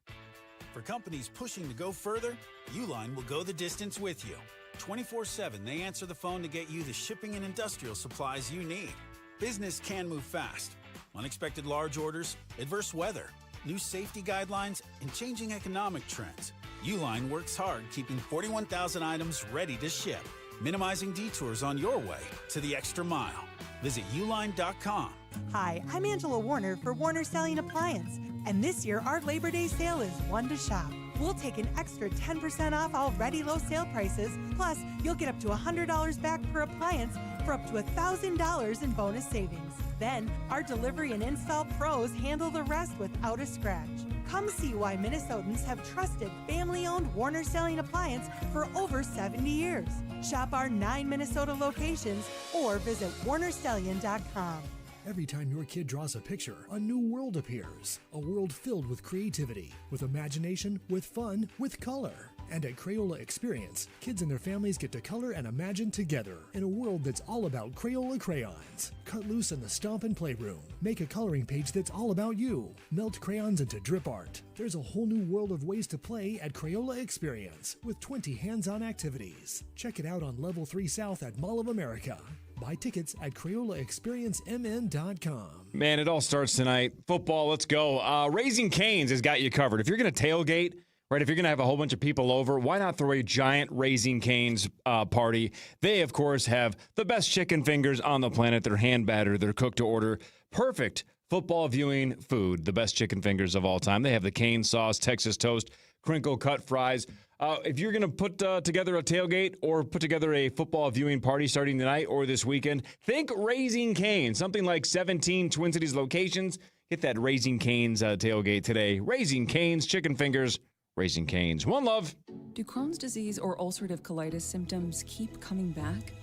For companies pushing to go further, Uline will go the distance with you. 24/7, they answer the phone to get you the shipping and industrial supplies you need. Business can move fast. Unexpected large orders, adverse weather, new safety guidelines, and changing economic trends. Uline works hard keeping 41,000 items ready to ship, minimizing detours on your way to the extra mile. Visit uline.com. Hi, I'm Angela Warner for Warner Selling Appliance, and this year our Labor Day sale is one to shop. We'll take an extra 10% off already low sale prices, plus you'll get up to $100 back per appliance for up to $1,000 in bonus savings. Then, our delivery and install pros handle the rest without a scratch. Come see why Minnesotans have trusted family-owned Warner Selling Appliance for over 70 years. Shop our 9 Minnesota locations or visit warnerstellion.com. Every time your kid draws a picture, a new world appears. A world filled with creativity, with imagination, with fun, with color. And at Crayola Experience, kids and their families get to color and imagine together in a world that's all about Crayola crayons. Cut loose in the Stomp and Playroom. Make a coloring page that's all about you. Melt crayons into drip art. There's a whole new world of ways to play at Crayola Experience with 20 hands-on activities. Check it out on Level 3 South at Mall of America. Buy tickets at CrayolaExperienceMN.com. Man, it all starts tonight. Football, let's go. Raising Cane's has got you covered. If you're going to tailgate, right, if you're going to have a whole bunch of people over, why not throw a giant Raising Cane's party? They, of course, have the best chicken fingers on the planet. They're hand-battered. They're cooked to order. Perfect football viewing food. The best chicken fingers of all time. They have the cane sauce, Texas toast, crinkle-cut fries. If you're going to put together a tailgate or put together a football viewing party starting tonight or this weekend, think Raising Cane's. Something like 17 Twin Cities locations. Get that Raising Cane's tailgate today. Raising Cane's chicken fingers. Raising Cane's. One love. Do Crohn's disease or ulcerative colitis symptoms keep coming back?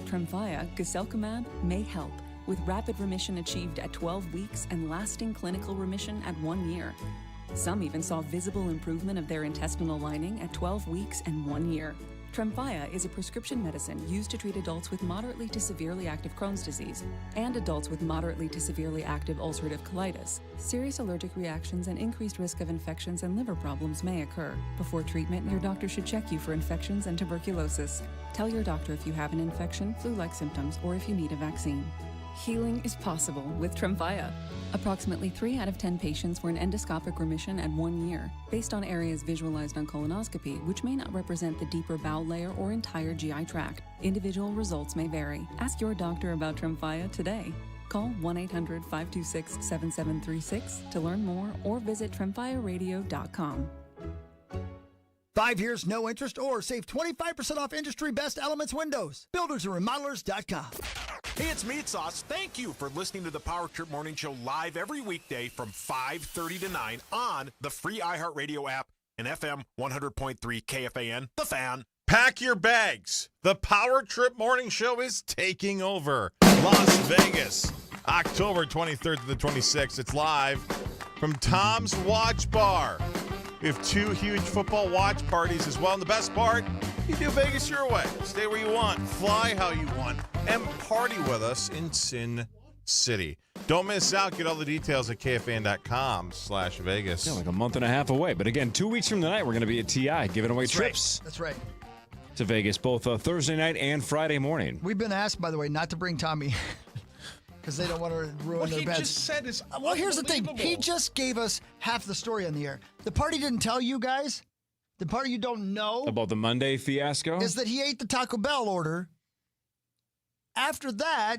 Tremfya, guselkumab, may help, with rapid remission achieved at 12 weeks and lasting clinical remission at 1 year. Some even saw visible improvement of their intestinal lining at 12 weeks and 1 year. Tremfya is a prescription medicine used to treat adults with moderately to severely active Crohn's disease and adults with moderately to severely active ulcerative colitis. Serious allergic reactions and increased risk of infections and liver problems may occur. Before treatment, your doctor should check you for infections and tuberculosis. Tell your doctor if you have an infection, flu-like symptoms, or if you need a vaccine. Healing is possible with Tremfya. Approximately 3 out of 10 patients were in endoscopic remission at 1 year, based on areas visualized on colonoscopy, which may not represent the deeper bowel layer or entire GI tract. Individual results may vary. Ask your doctor about Tremfya today. Call 1-800-526-7736 to learn more or visit tremfyaradio.com. 5 years, no interest, or save 25% off industry best elements windows. BuildersandRemodelers.com. Hey, it's Meat Sauce. Thank you for listening to the Power Trip Morning Show live every weekday from 5:30 to 9 on the free iHeartRadio app and FM 100.3 KFAN, The Fan. Pack your bags. The Power Trip Morning Show is taking over Las Vegas, October 23rd to the 26th. It's live from Tom's Watch Bar. We have 2 huge football watch parties as well. And the best part, You do Vegas your way. Stay where you want, fly how you want, and party with us in Sin City. Don't miss out. Get all the details at KFAN.com/Vegas. Yeah, like a month and a half away. But again, 2 weeks from tonight, we're going to be at TI giving away trips That's right. to Vegas, both Thursday night and Friday morning. We've been asked, by the way, not to bring Tommy because they don't want to ruin What their he bets. just said is Well, here's the thing. He unbelievable. just gave us half the story on the air. The part he didn't tell you guys, the part you don't know, About the Monday fiasco? is that he ate the Taco Bell order. After that,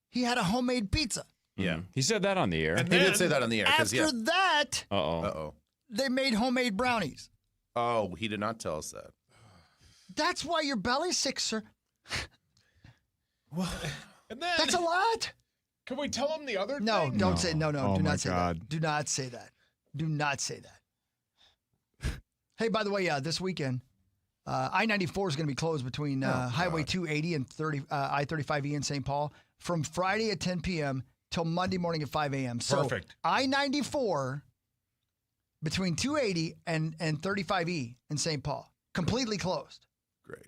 he had a homemade pizza. Yeah. He said that on the air. He did say that on the air. 'cause, After that, Uh-oh. they made homemade brownies. Oh, he did not tell us that. That's why your belly's sick, sir. And then, That's a lot. can we tell him the other No, thing? don't say no. Oh, do my not say God. that. Do not say that. Do not say that. Hey, by the way, this weekend, I-94 is going to be closed between Highway 280 and I-35E in St. Paul from Friday at 10 p.m. till Monday morning at 5 a.m. So Perfect. I-94 between 280 and 35E in St. Paul, completely closed. Great.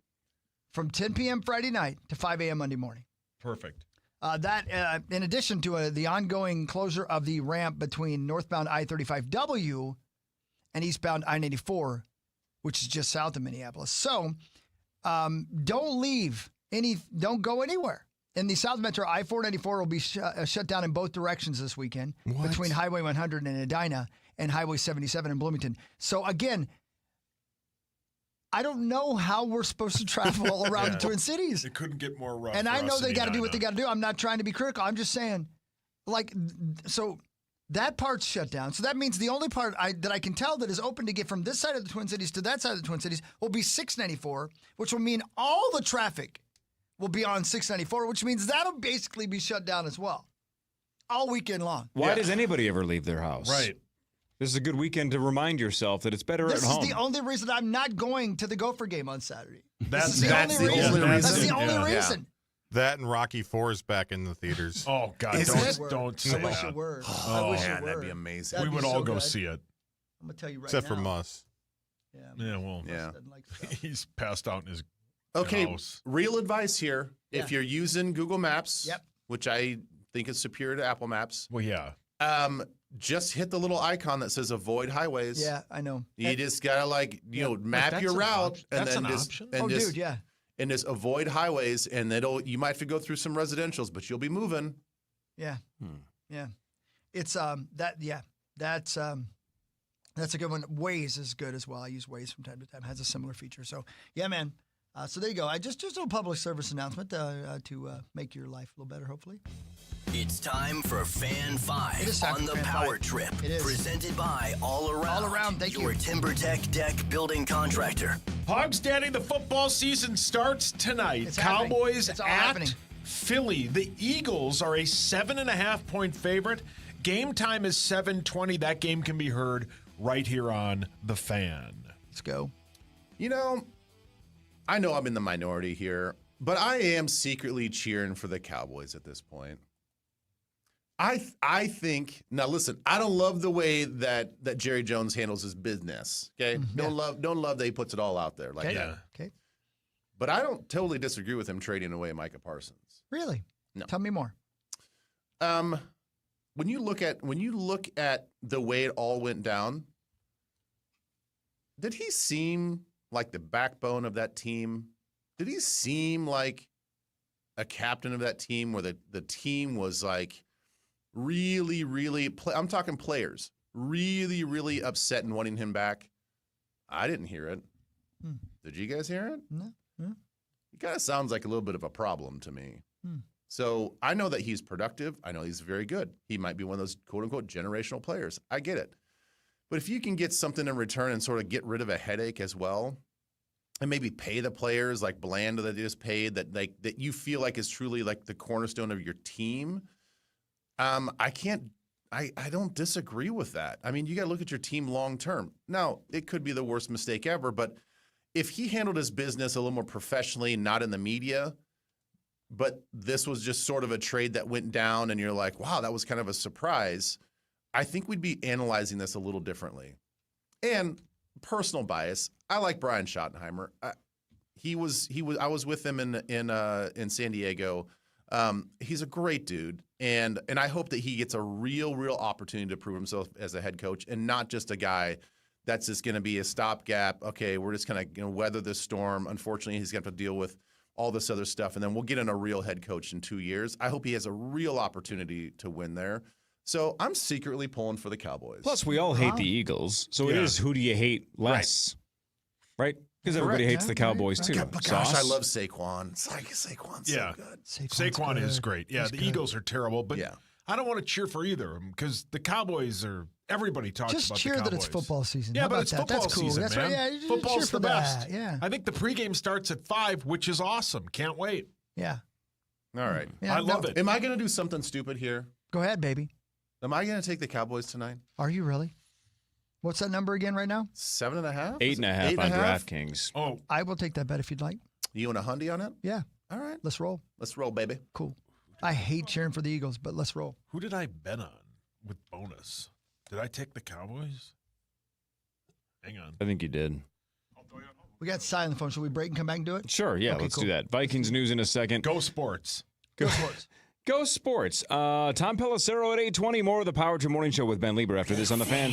From 10 p.m. Friday night to 5 a.m. Monday morning. Perfect. That, in addition to the ongoing closure of the ramp between northbound I-35W and eastbound I-94, which is just south of Minneapolis. So, don't go anywhere. In the South Metro, I-494 will be shut down in both directions this weekend between Highway 100 in Edina and Highway 77 in Bloomington. So, again, I don't know how we're supposed to travel all around the Twin Cities. It couldn't get more rough. And for I know us they in got to do what Edina. they got to do. I'm not trying to be critical. I'm just saying, so that part's shut down. So that means the only part that I can tell that is open to get from this side of the Twin Cities to that side of the Twin Cities will be 694, which will mean all the traffic will be on 694, which means that'll basically be shut down as well all weekend long. Why does anybody ever leave their house? Right. This is a good weekend to remind yourself that it's better This at home. is the only reason I'm not going to the Gopher game on Saturday. That's the only reason. That's the only Yeah. reason. That and Rocky 4 is back in the theaters. Oh, God. Is Don't it? say I wish that. it were. Oh, I wish it man, were. that'd be amazing. That'd We would be all so go good. see it. I'm going to tell you right Except now. for Muss. Yeah, well, Yeah. he's passed out in his Okay, house. real advice here. If Yeah. you're using Google Maps, Yep. which I think is superior to Apple Maps, Well, yeah. just hit the little icon that says avoid highways. Yeah, I know. You just gotta map that's your an route option. and That's then an just option? and Oh, just dude, yeah. and just avoid highways and you might have to go through some residentials, but you'll be moving. Yeah. Yeah. It's that's a good one. Waze is good as well. I use Waze from time to time. Has a similar feature. So yeah, man. So there you go. I just a little public service announcement to make your life a little better, hopefully. It's time for Fan It 5 is time on for the Fan Power 5. Trip. It is. Presented by All Around. All Around, thank your you. TimberTech deck building contractor. Hogs Daddy, the football season starts tonight. It's happening. Cowboys It's all at happening. Philly. The Eagles are a 7.5-point favorite. Game time is 7:20. That game can be heard right here on The Fan. Let's go. I know I'm in the minority here, but I am secretly cheering for the Cowboys at this point. I think now. Listen, I don't love the way that Jerry Jones handles his business. Okay, don't love that he puts it all out there like that. Okay. But I don't totally disagree with him trading away Micah Parsons. Really? No. Tell me more. When you look at the way it all went down, did he seem like the backbone of that team? Did he seem like a captain of that team where the team was like really, really, I'm talking players, really, really upset and wanting him back? I didn't hear it. Did you guys hear it? No. It kind of sounds like a little bit of a problem to me. So I know that he's productive. I know he's very good. He might be one of those quote-unquote generational players. I get it. But if you can get something in return and sort of get rid of a headache as well, and maybe pay the players like Bland that they just paid that you feel like is truly like the cornerstone of your team, I don't disagree with that. I mean, you got to look at your team long term. Now, it could be the worst mistake ever, but if he handled his business a little more professionally, not in the media, but this was just sort of a trade that went down and you're like, wow, that was kind of a surprise, I think we'd be analyzing this a little differently. And personal bias, I like Brian Schottenheimer. I was with him in San Diego. He's a great dude, and I hope that he gets a real opportunity to prove himself as a head coach, and not just a guy that's just going to be a stopgap. Okay, we're just going to weather this storm. Unfortunately, he's going to have to deal with all this other stuff, and then we'll get in a real head coach in 2 years. I hope he has a real opportunity to win there. So I'm secretly pulling for the Cowboys. Plus, we all hate the Eagles, so it is who do you hate less, right? Because everybody hates the Cowboys too. But gosh, I love Saquon. It's like Saquon's so good. Saquon is great. Yeah, the Eagles are terrible, but I don't want to cheer for either of them because the Cowboys are. Everybody talks just about the cheer Cowboys. that it's football season. Yeah, How but about it's that? football That's cool. season, That's man. right. Yeah, you just Football's cheer the for best. that. Yeah. I think the pregame starts at 5, which is awesome. Can't wait. Yeah. All right. Yeah, I love it. Am I going to do something stupid here? Go ahead, baby. Am I going to take the Cowboys tonight? Are you really? What's that number again right now? 7.5? 8.5 on DraftKings. Oh, I will take that bet if you'd like. You and a hundy on it? Yeah. All right. Let's roll. Let's roll, baby. Cool. I hate cheering for the Eagles, but let's roll. who did I bet on with bonus? Did I take the Cowboys? Hang on. I think you did. We got Si on the phone. Should we break and come back and do it? Sure, yeah, Okay, let's cool. do that. Vikings news in a second. Go Sports. Go Sports. Go Sports. Tom Pelisero at 8:20. More of the Power Trip Morning Show with Ben Lieber after this on the Fan.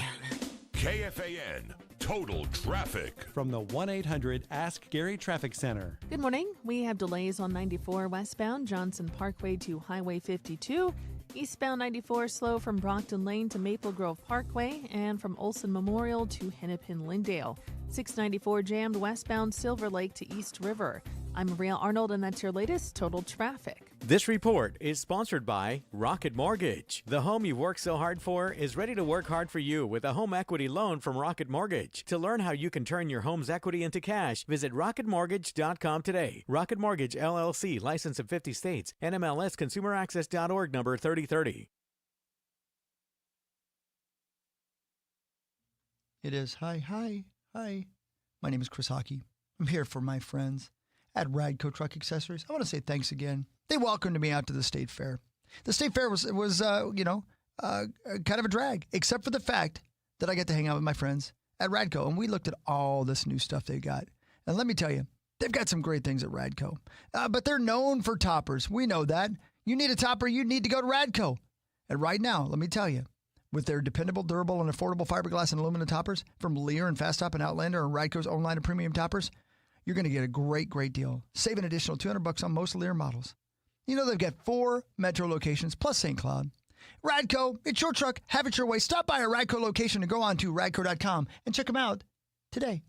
KFAN Total Traffic. From the 1-800-ASK-GARY Traffic Center. Good morning. We have delays on 94 westbound Johnson Parkway to Highway 52. Eastbound 94 slow from Brockton Lane to Maple Grove Parkway and from Olson Memorial to Hennepin Lindale. 694 jammed westbound Silver Lake to East River. I'm Maria Arnold, and that's your latest Total Traffic. This report is sponsored by Rocket Mortgage. The home you've worked so hard for is ready to work hard for you with a home equity loan from Rocket Mortgage. To learn how you can turn your home's equity into cash, visit rocketmortgage.com today. Rocket Mortgage, LLC, license in 50 states. NMLS ConsumerAccess.org, number 3030. It is. Hi. My name is Chris Hockey. I'm here for my friends at Radco Truck Accessories. I want to say thanks again. They welcomed me out to the State Fair. The State Fair was kind of a drag, except for the fact that I got to hang out with my friends at Radco, and we looked at all this new stuff they got. And let me tell you, they've got some great things at Radco, but they're known for toppers. We know that. You need a topper, you need to go to Radco. And right now, let me tell you, with their dependable, durable, and affordable fiberglass and aluminum toppers from Lear and Fast Top and Outlander and Radco's own line of premium toppers, you're going to get a great deal. Save an additional $200 on most Lear models. You know they've got 4 metro locations plus St. Cloud. Radco, it's your truck, have it your way. Stop by a Radco location and go on to radco.com and check them out today.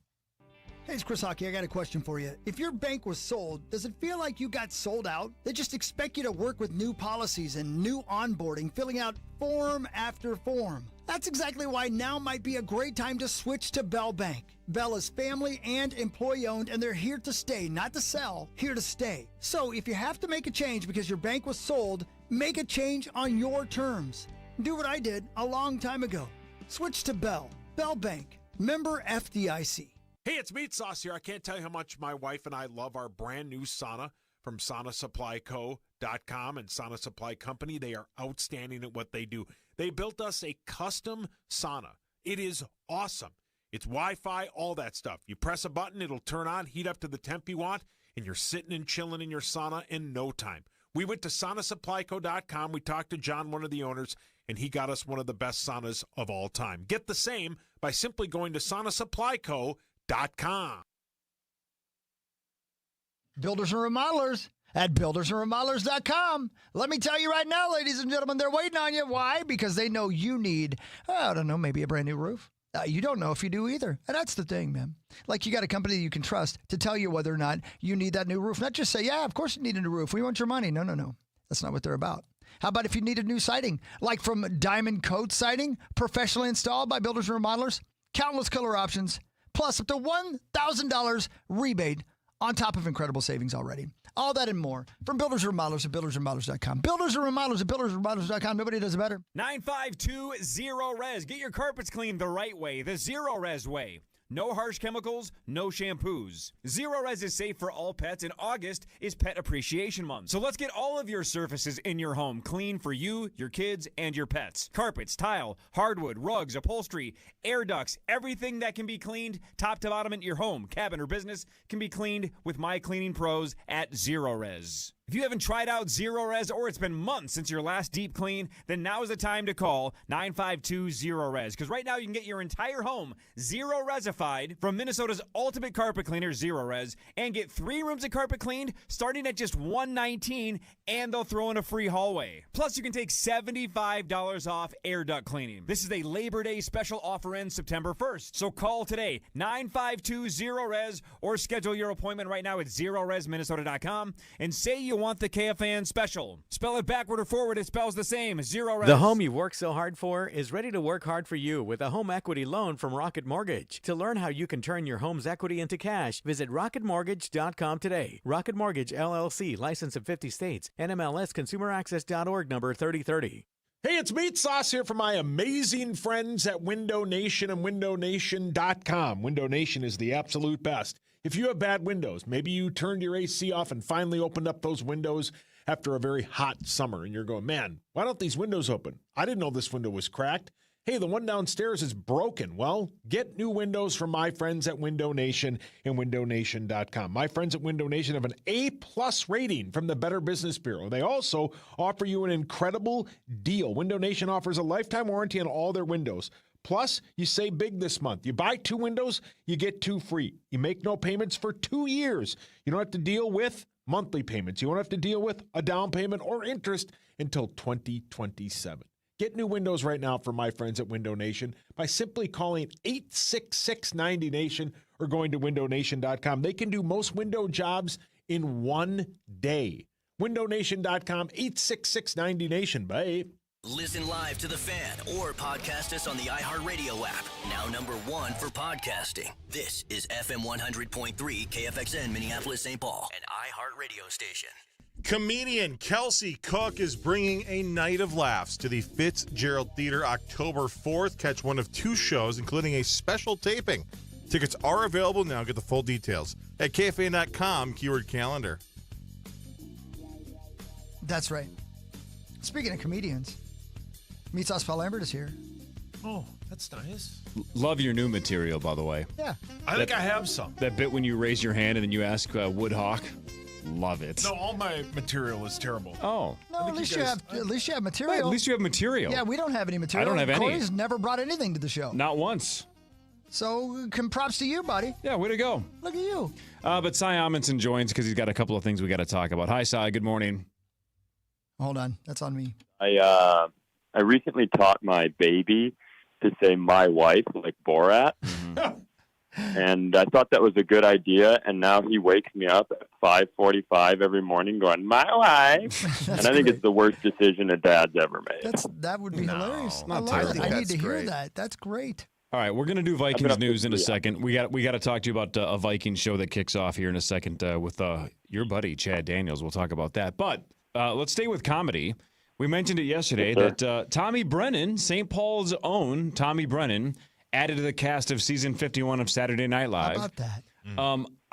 Hey, it's Chris Hockey. I got a question for you. If your bank was sold, does it feel like you got sold out? They just expect you to work with new policies and new onboarding, filling out form after form. That's exactly why now might be a great time to switch to Bell Bank. Bell is family and employee owned, and they're here to stay, not to sell, here to stay. So if you have to make a change because your bank was sold, make a change on your terms. Do what I did a long time ago. Switch to Bell. Bell Bank. Member FDIC. Hey, it's Meat Sauce here. I can't tell you how much my wife and I love our brand new sauna from SaunaSupplyCo.com and Sauna Supply Company. They are outstanding at what they do. They built us a custom sauna. It is awesome. It's Wi-Fi, all that stuff. You press a button, it'll turn on, heat up to the temp you want, and you're sitting and chilling in your sauna in no time. We went to SaunaSupplyCo.com. We talked to John, one of the owners, and he got us one of the best saunas of all time. Get the same by simply going to SaunaSupplyCo.com. Builders and remodelers at buildersandremodelers.com. Let me tell you right now, ladies and gentlemen, they're waiting on you. Why? Because they know you need, I don't know, maybe a brand new roof. You don't know if you do either. And that's the thing, man. Like, you got a company you can trust to tell you whether or not you need that new roof. Not just say, yeah, of course you need a new roof. We want your money. No. That's not what they're about. How about if you need a new siding? Like from Diamond Coat Siding, professionally installed by Builders and Remodelers, countless color options, plus up to $1,000 rebate on top of incredible savings already. All that and more from Builders and Remodelers at buildersandremodelers.com. Builders and Remodelers at buildersandremodelers.com. Nobody does it better. 9520 Res. Get your carpets cleaned the right way, the Zero Res way. No harsh chemicals, no shampoos. Zero Res is safe for all pets, and August is Pet Appreciation Month. So let's get all of your surfaces in your home clean for you, your kids, and your pets. Carpets, tile, hardwood, rugs, upholstery, air ducts, everything that can be cleaned top to bottom in your home, cabin, or business can be cleaned with my cleaning pros at Zero Res. If you haven't tried out Zero Res or it's been months since your last deep clean, then now is the time to call 952-ZERO-RES, because right now you can get your entire home Zero-Resified from Minnesota's ultimate carpet cleaner, Zero Res, and get 3 rooms of carpet cleaned starting at just $119, and they'll throw in a free hallway. Plus, you can take $75 off air duct cleaning. This is a Labor Day special offer ends September 1st, so call today, 952-ZERO-RES, or schedule your appointment right now at ZeroResMinnesota.com and say you want the KFAN special. Spell it backward or forward, it spells the same. Zero Res. The home you work so hard for is ready to work hard for you with a home equity loan from Rocket Mortgage. To learn how you can turn your home's equity into cash, visit rocketmortgage.com today. Rocket Mortgage, LLC, license in 50 states. NMLS ConsumerAccess.org, number 3030. Hey, it's Meat Sauce here from my amazing friends at Window Nation and WindowNation.com. Window Nation is the absolute best. If you have bad windows, maybe you turned your AC off and finally opened up those windows after a very hot summer, and you're going, man, why don't these windows open? I didn't know this window was cracked. Hey, the one downstairs is broken. Well, get new windows from my friends at Window Nation and WindowNation.com. My friends at Window Nation have an A-plus rating from the Better Business Bureau. They also offer you an incredible deal. Window Nation offers a lifetime warranty on all their windows. Plus, you save big this month. You buy 2 windows, you get 2 free. You make no payments for 2 years. You don't have to deal with monthly payments. You won't have to deal with a down payment or interest until 2027. Get new windows right now from my friends at Window Nation by simply calling 866-90-NATION or going to WindowNation.com. They can do most window jobs in 1 day. WindowNation.com, 866-90-NATION. Bye. Listen live to The Fan or podcast us on the iHeartRadio app. Now #1 for podcasting. This is FM 100.3 KFXN Minneapolis, St. Paul, an iHeartRadio station. Comedian Kelsey Cook is bringing a night of laughs to the Fitzgerald Theater October 4th. Catch one of 2 shows, including a special taping. Tickets are available now. Get the full details at KFAN.com, keyword calendar. That's right. Speaking of comedians, Meat Sauce Paul Lambert is here. Oh, that's nice. Love your new material, by the way. Yeah. I think I have some. That bit when you raise your hand and then you ask Woodhawk. Love it. No, all my material is terrible. Oh. No, at least you have material. Right, at least you have material. Yeah, we don't have any material. I don't have any. Corey's never brought anything to the show. Not once. So, props to you, buddy. Yeah, way to go. Look at you. But Cy Amundsen joins because he's got a couple of things we got to talk about. Hi, Cy. Good morning. Hold on. That's on me. I recently taught my baby to say my wife, like Borat. And I thought that was a good idea, and now he wakes me up at 5:45 every morning going, my wife. And I think it's the worst decision a dad's ever made. That would be hilarious. I love terrible. that. I need to hear that. That's great. All right, we're going to do Vikings news in a second. We got to talk to you about a Vikings show that kicks off here in a second with your buddy, Chad Daniels. We'll talk about that. But let's stay with comedy. We mentioned it yesterday that Tommy Brennan, St. Paul's own Tommy Brennan, added to the cast of season 51 of Saturday Night Live. How about that?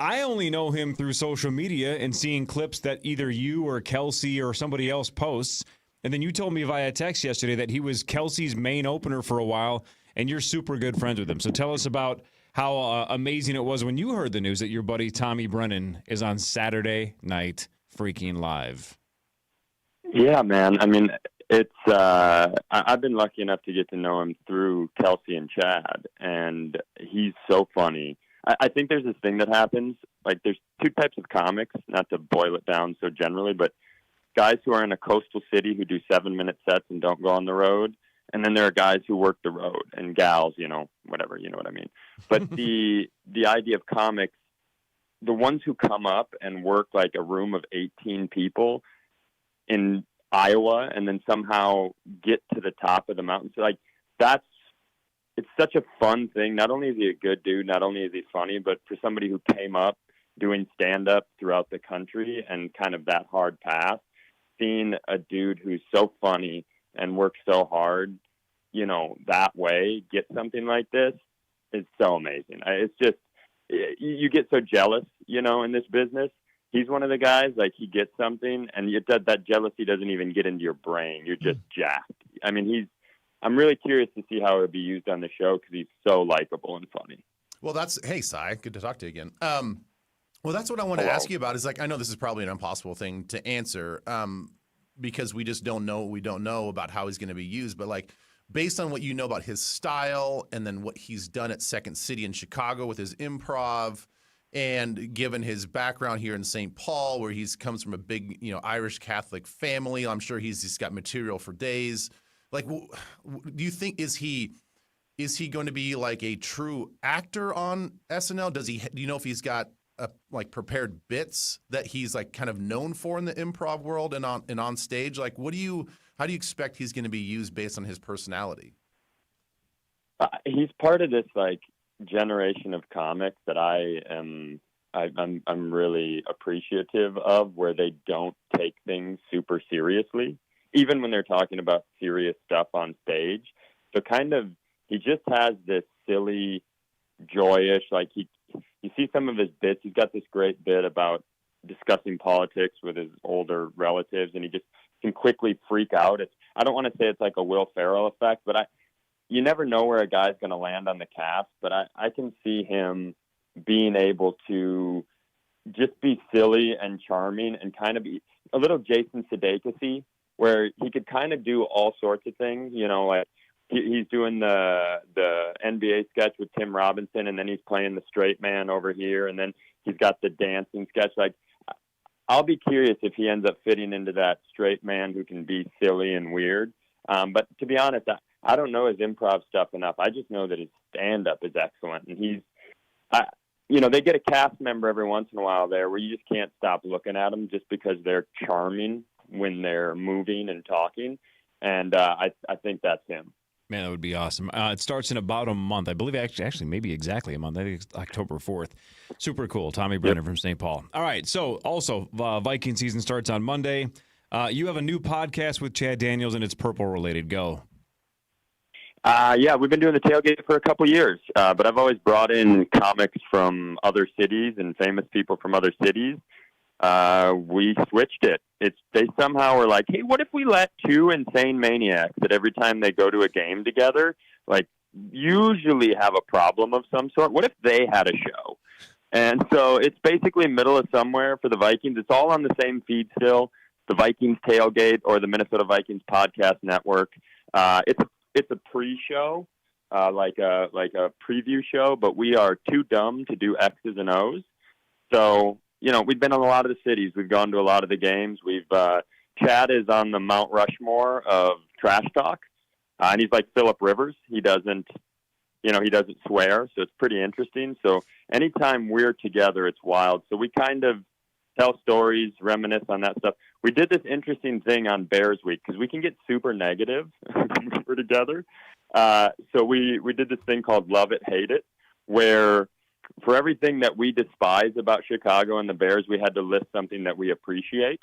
I only know him through social media and seeing clips that either you or Kelsey or somebody else posts. And then you told me via text yesterday that he was Kelsey's main opener for a while, and you're super good friends with him. So tell us about how amazing it was when you heard the news that your buddy Tommy Brennan is on Saturday Night Freaking Live. Yeah, man. I mean, it's I've been lucky enough to get to know him through Kelsey and Chad, and he's so funny. I think there's this thing that happens, like there's 2 types of comics, not to boil it down so generally, but guys who are in a coastal city who do 7-minute sets and don't go on the road, and then there are guys who work the road, and gals, whatever, you know what I mean. But the idea of comics, the ones who come up and work like a room of 18 people in Iowa and then somehow get to the top of the mountain. So like it's such a fun thing. Not only is he a good dude, not only is he funny, but for somebody who came up doing stand-up throughout the country and kind of that hard path, seeing a dude who's so funny and works so hard, that way, get something like this, is so amazing. It's just, you get so jealous, in this business. He's one of the guys, like, he gets something, and that jealousy doesn't even get into your brain. You're just jacked. I mean, I'm really curious to see how it would be used on the show because he's so likable and funny. Well, hey, Cy, good to talk to you again. Well, that's what I want to ask you about is, like, I know this is probably an impossible thing to answer because we just don't know what we don't know about how he's going to be used. But, like, based on what you know about his style and then what he's done at Second City in Chicago with his improv, and given his background here in St. Paul, where he comes from a big, Irish Catholic family, I'm sure he's got material for days. Like, do you think is he going to be like a true actor on SNL? Do you know if he's got prepared bits that he's like kind of known for in the improv world and on stage? Like, how do you expect he's going to be used based on his personality? He's part of this like generation of comics that I'm really appreciative of, where they don't take things super seriously, even when they're talking about serious stuff on stage. So he just has this silly, joyous, like you see some of his bits. He's got this great bit about discussing politics with his older relatives, and he just can quickly freak out. I don't want to say it's like a Will Ferrell effect, but you never know where a guy's going to land on the cast, but I can see him being able to just be silly and charming and kind of be a little Jason Sudeikis-y, where he could kind of do all sorts of things, like he's doing the NBA sketch with Tim Robinson, and then he's playing the straight man over here, and then he's got the dancing sketch. Like, I'll be curious if he ends up fitting into that straight man who can be silly and weird. But to be honest, I don't know his improv stuff enough. I just know that his stand-up is excellent. And they get a cast member every once in a while there where you just can't stop looking at them just because they're charming when they're moving and talking. And I think that's him. Man, that would be awesome. It starts in about a month. I believe actually maybe exactly a month. I think it's October 4th. Super cool. Tommy Brennan from St. Paul. All right. So also Viking season starts on Monday. You have a new podcast with Chad Daniels, and it's Purple related. Go. Yeah, we've been doing the tailgate for a couple years, but I've always brought in comics from other cities and famous people from other cities. We switched it. They somehow were like, hey, what if we let two insane maniacs that every time they go to a game together, like, usually have a problem of some sort? What if they had a show? And so it's basically middle of somewhere for the Vikings. It's all on the same feed still, the Vikings Tailgate or the Minnesota Vikings Podcast Network. It's a pre-show, like a preview show, but we are too dumb to do X's and O's. So, we've been in a lot of the cities. We've gone to a lot of the games. Chad is on the Mount Rushmore of trash talk, and he's like Phillip Rivers. He doesn't swear, so it's pretty interesting. So anytime we're together, it's wild. So we kind of tell stories, reminisce on that stuff. We did this interesting thing on Bears Week because we can get super negative when we're together. So we did this thing called Love It, Hate It, where for everything that we despise about Chicago and the Bears, we had to list something that we appreciate.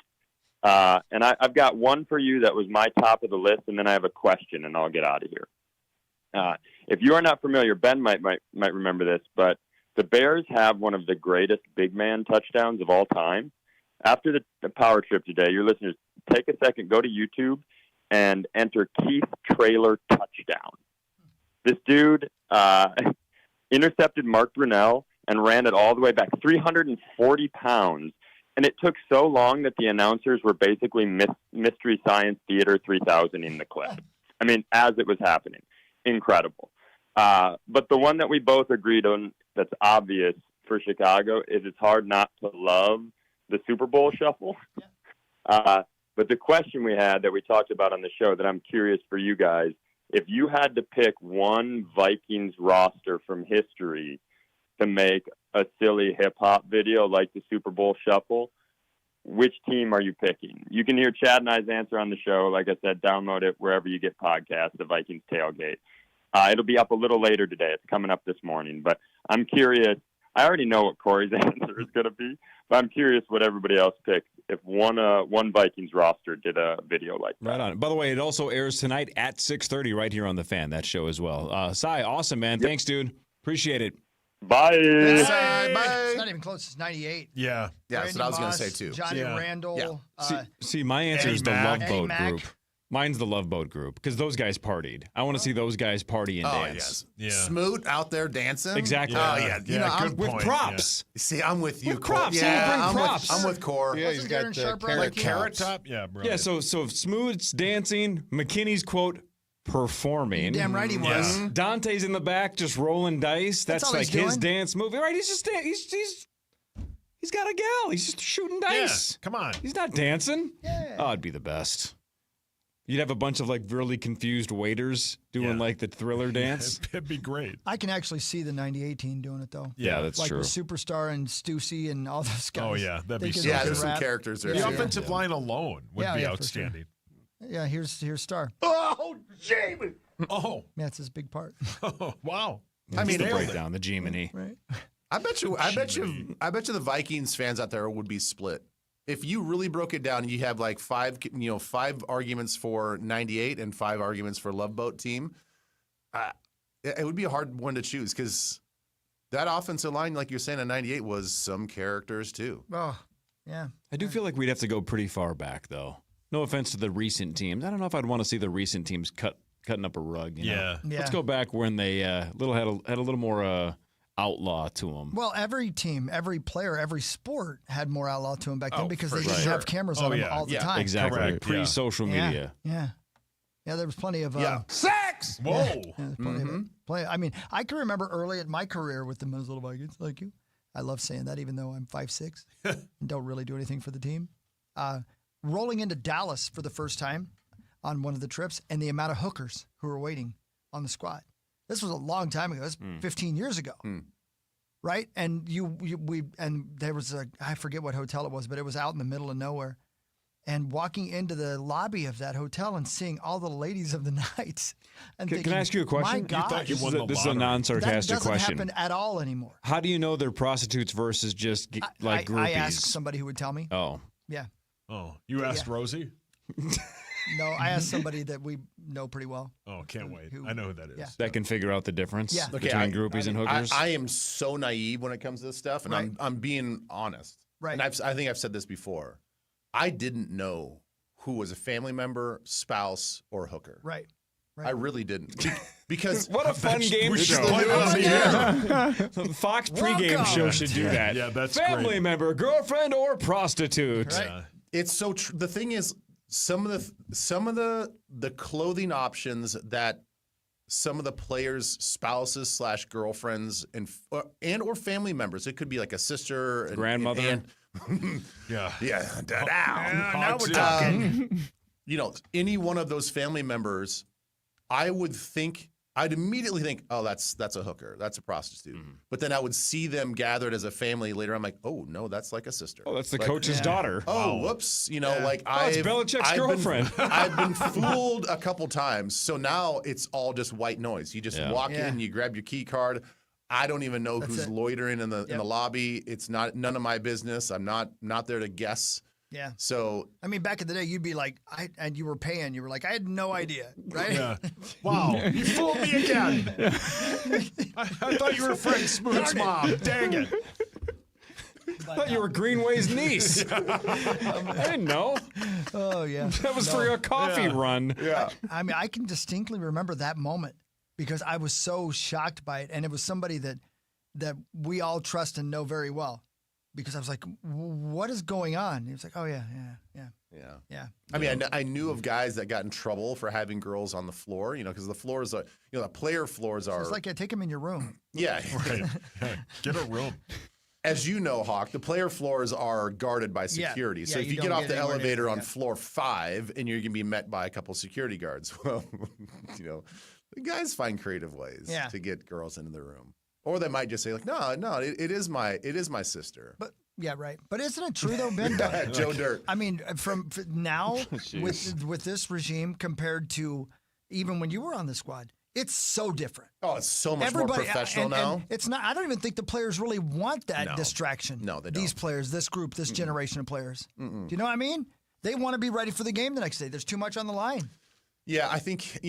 And I've got one for you that was my top of the list, and then I have a question, and I'll get out of here. If you are not familiar, Ben might remember this, but the Bears have one of the greatest big man touchdowns of all time. After the power trip today, your listeners, take a second, go to YouTube, and enter Keith Trailer touchdown. This dude intercepted Mark Brunell and ran it all the way back, 340 pounds. And it took so long that the announcers were basically Mystery Science Theater 3000 in the clip. I mean, as it was happening. Incredible. But the one that we both agreed on that's obvious for Chicago is it's hard not to love the Super Bowl shuffle. But the question we had that we talked about on the show that I'm curious for you guys, if you had to pick one Vikings roster from history to make a silly hip-hop video like the Super Bowl shuffle, which team are you picking? You can hear Chad and I's answer on the show. Like I said, download it wherever you get podcasts, the Vikings Tailgate. It'll be up a little later today. It's coming up this morning. But I'm curious. I already know what Corey's answer is going to be, but I'm curious what everybody else picks if one Vikings roster did a video like that. Right on. By the way, it also airs tonight at 6:30 right here on The Fan, that show as well. Cy, awesome, man. Yep. Thanks, dude. Appreciate it. Bye. Bye. It's not even close. It's 98. Yeah. Yeah, that's what I was going to say, too. Johnny Randall. See, my answer Eddie is the Mack. Love Boat Mack. group. Mine's the Love Boat group because those guys partied. I want to see those guys party and dance. Yes. Smoot out there dancing. Exactly. Oh, yeah. You know, good with point. props. See, I'm with you, With Cor. props. Yeah, Bring I'm props. I'm with Core. Yeah, he's got Darren Sharp the right carrot Carrot tops. top? Yeah, bro. Yeah, so Smoot's dancing, McKinney's, quote, performing. Damn right he was. Yeah. Dante's in the back just rolling dice. That's That's all like he's his doing. dance movie. Right, he's just he's got a gal. He's just shooting dice. Come on. He's not dancing. Yeah. Oh, it'd be the best. You'd have a bunch of like really confused waiters doing like the Thriller dance. It'd be great. I can actually see the 98 team doing it, though. Yeah, that's like true. with Superstar and Stussy and all those guys. Oh, yeah. That'd They be could so make Yeah, a there's some rap. characters there. The too. offensive line alone would Yeah, be yeah, for outstanding. Yeah, here's Star. Oh, Jamie. Oh. Yeah, it's his big part. Wow. I mean, the breakdown, the Gemini. Right. I bet you the Vikings fans out there would be split. If you really broke it down, you have like five arguments for 98 and 5 arguments for Love Boat team. It would be a hard one to choose because that offensive line, like you're saying, in 98 was some characters too. Oh, yeah. I do feel like we'd have to go pretty far back, though. No offense to the recent teams. I don't know if I'd want to see the recent teams cutting up a rug. You know? Yeah. Let's go back when they had a little more outlaw to them. Well, every team, every player, every sport had more outlaw to them back then because they didn't sure. have cameras on them all the time. Exactly. Correct. Pre-social media. Yeah. Yeah, there was plenty of sex. Whoa. Yeah, there's plenty of it. I mean, I can remember early in my career with the Minnesota Vikings, like you. I love saying that, even though I'm 5'6" and don't really do anything for the team. Rolling into Dallas for the first time on one of the trips, and the amount of hookers who were waiting on the squad. This was a long time ago. This was 15 years ago. Right? And there was I forget what hotel it was, but it was out in the middle of nowhere. And walking into the lobby of that hotel and seeing all the ladies of the night. And Can I ask you a question? My God, This is a non-sarcastic that doesn't question. happen at all anymore. How do you know they're prostitutes versus just like groupies? I asked somebody who would tell me. Oh. Yeah. Oh, you asked Rosie? No, I asked somebody that we know pretty well. Oh, can't wait. I know who that is. Yeah. That can figure out the difference Yeah. between groupies and hookers? I am so naive when it comes to this stuff, and I'm being honest. Right. And I think I've said this before. I didn't know who was a family member, spouse, or hooker. Right. I really didn't. Because what a fun game show. The Fox pregame show should do that. Yeah, that's family great. member, girlfriend, or prostitute. Right. It's so true. The thing is, some of the clothing options that some of the players' spouses / girlfriends and or family members. It could be like a sister, grandmother. And yeah. Now we're talking. Any one of those family members, I'd immediately think, oh, that's a hooker, that's a prostitute. But then I would see them gathered as a family later. I'm like, oh no, that's like a sister. Oh, that's the coach's daughter. Oh, whoops. it's Belichick's girlfriend. I've been fooled a couple times. So now it's all just white noise. You just walk in, you grab your key card. I don't even know who's loitering in the lobby. It's none of my business. I'm not there to guess. Yeah. So I mean, back in the day, you'd be like, and you were paying. You were like, I had no idea, right? Yeah. Wow, you fooled me again. I thought you were Frank Smoot's mom. Dang it. I thought you were Greenway's niece. I didn't know. Oh yeah. That was for a coffee run. Yeah. I mean, I can distinctly remember that moment because I was so shocked by it, and it was somebody that we all trust and know very well. Because I was like, what is going on? He was like, oh, yeah. I mean, I knew of guys that got in trouble for having girls on the floor, because the floors are, the player floors are. So it's like, take them in your room. Yeah. Right. Get a room. As you know, Hawk, the player floors are guarded by security. Yeah, So if you get off the elevator on floor 5 and you're going to be met by a couple security guards, well, the guys find creative ways to get girls into the room. Or they might just say, like, no, it is my sister. But yeah, right. But isn't it true though, Ben? Joe Dirt. I mean, from now with this regime compared to even when you were on the squad, it's so different. Oh, it's so much more professional now. And it's not. I don't even think the players really want that distraction. No, they don't. These players, this group, this generation of players. Do you know what I mean? They want to be ready for the game the next day. There's too much on the line. Yeah, I think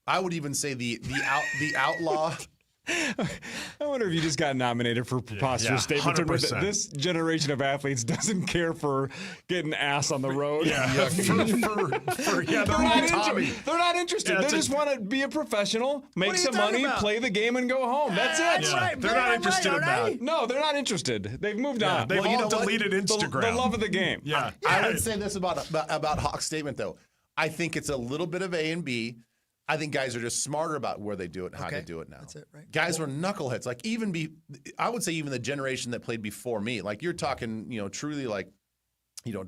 I would even say the outlaw. I wonder if you just got nominated for preposterous statements. 100%. This generation of athletes doesn't care for getting ass on the road. Yeah, they're not interested. They just want to be a professional, make some money, play the game, and go home. That's it. Yeah. They're not interested in that. No, they're not interested. They've moved on. They've all deleted Instagram. The love of the game. Yeah. I would say this about Hawk's statement, though. I think it's a little bit of A and B. I think guys are just smarter about where they do it and how to do it now. That's it, right? Guys were knuckleheads. Like I would say even the generation that played before me. Like you're talking, truly like,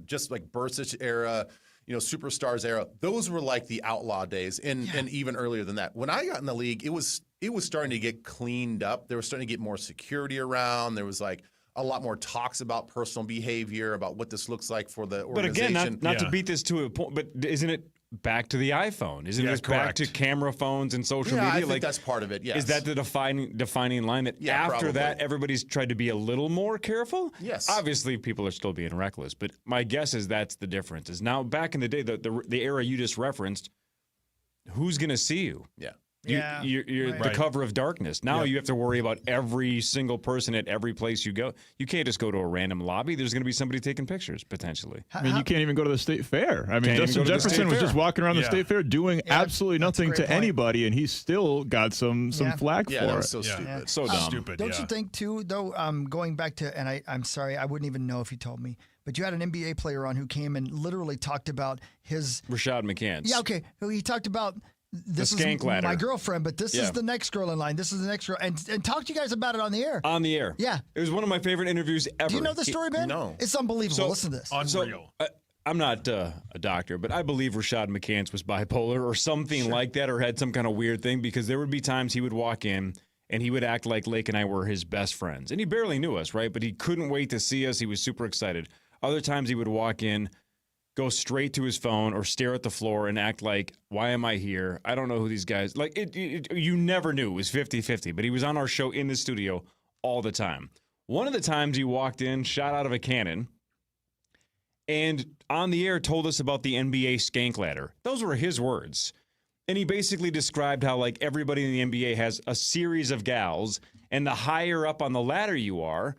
just like Bursic era, Superstars era. Those were like the outlaw days, and even earlier than that. When I got in the league, it was starting to get cleaned up. There was starting to get more security around. There was like a lot more talks about personal behavior, about what this looks like for the organization. But again, not to beat this to a point, but isn't it back to the iPhone? Isn't it back to camera phones and social media? I think that's part of it, yes. Is that the defining line that after that everybody's tried to be a little more careful? Yes. Obviously, people are still being reckless, but my guess is that's the difference. Is now back in the day, the era you just referenced, who's going to see you? Yeah. You're the cover of darkness. Now you have to worry about every single person at every place you go. You can't just go to a random lobby. There's going to be somebody taking pictures, potentially. I mean, you can't even go to the state fair. I mean, Justin Jefferson was just walking around the state fair doing absolutely nothing to anybody, and he still got some flack for it. That was so stupid. So dumb. Stupid, Don't you think, too, though, going back to, and I'm sorry, I wouldn't even know if you told me, but you had an NBA player on who came and literally talked about his... Rashad McCants. Yeah, okay. He talked about... This the skank is ladder. my girlfriend, but this is the next girl in line. This is the next girl. And talk to you guys about it on the air. On the air. Yeah. It was one of my favorite interviews ever. Do you know the story, Ben? No. It's unbelievable. Listen to this. Unreal. So, I'm not a doctor, but I believe Rashad McCants was bipolar or something like that, or had some kind of weird thing, because there would be times he would walk in and he would act like Lake and I were his best friends. And he barely knew us, right? But he couldn't wait to see us. He was super excited. Other times he would walk in, go straight to his phone or stare at the floor and act like, why am I here? I don't know who these guys... Like, you never knew. It was 50-50. But he was on our show in the studio all the time. One of the times he walked in, shot out of a cannon, and on the air told us about the NBA skank ladder. Those were his words. And he basically described how, like, everybody in the NBA has a series of gals, and the higher up on the ladder you are,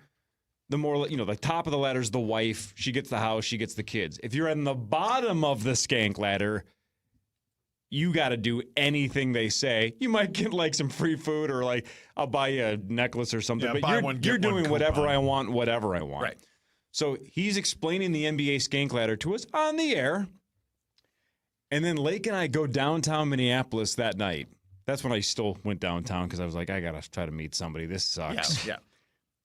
the more, the top of the ladder is the wife. She gets the house. She gets the kids. If you're on the bottom of the skank ladder, you got to do anything they say. You might get like some free food, or like I'll buy you a necklace or something. But you're doing whatever I want, whatever I want. Right. So he's explaining the NBA skank ladder to us on the air. And then Lake and I go downtown Minneapolis that night. That's when I still went downtown, because I was like, I got to try to meet somebody. This sucks. Yeah.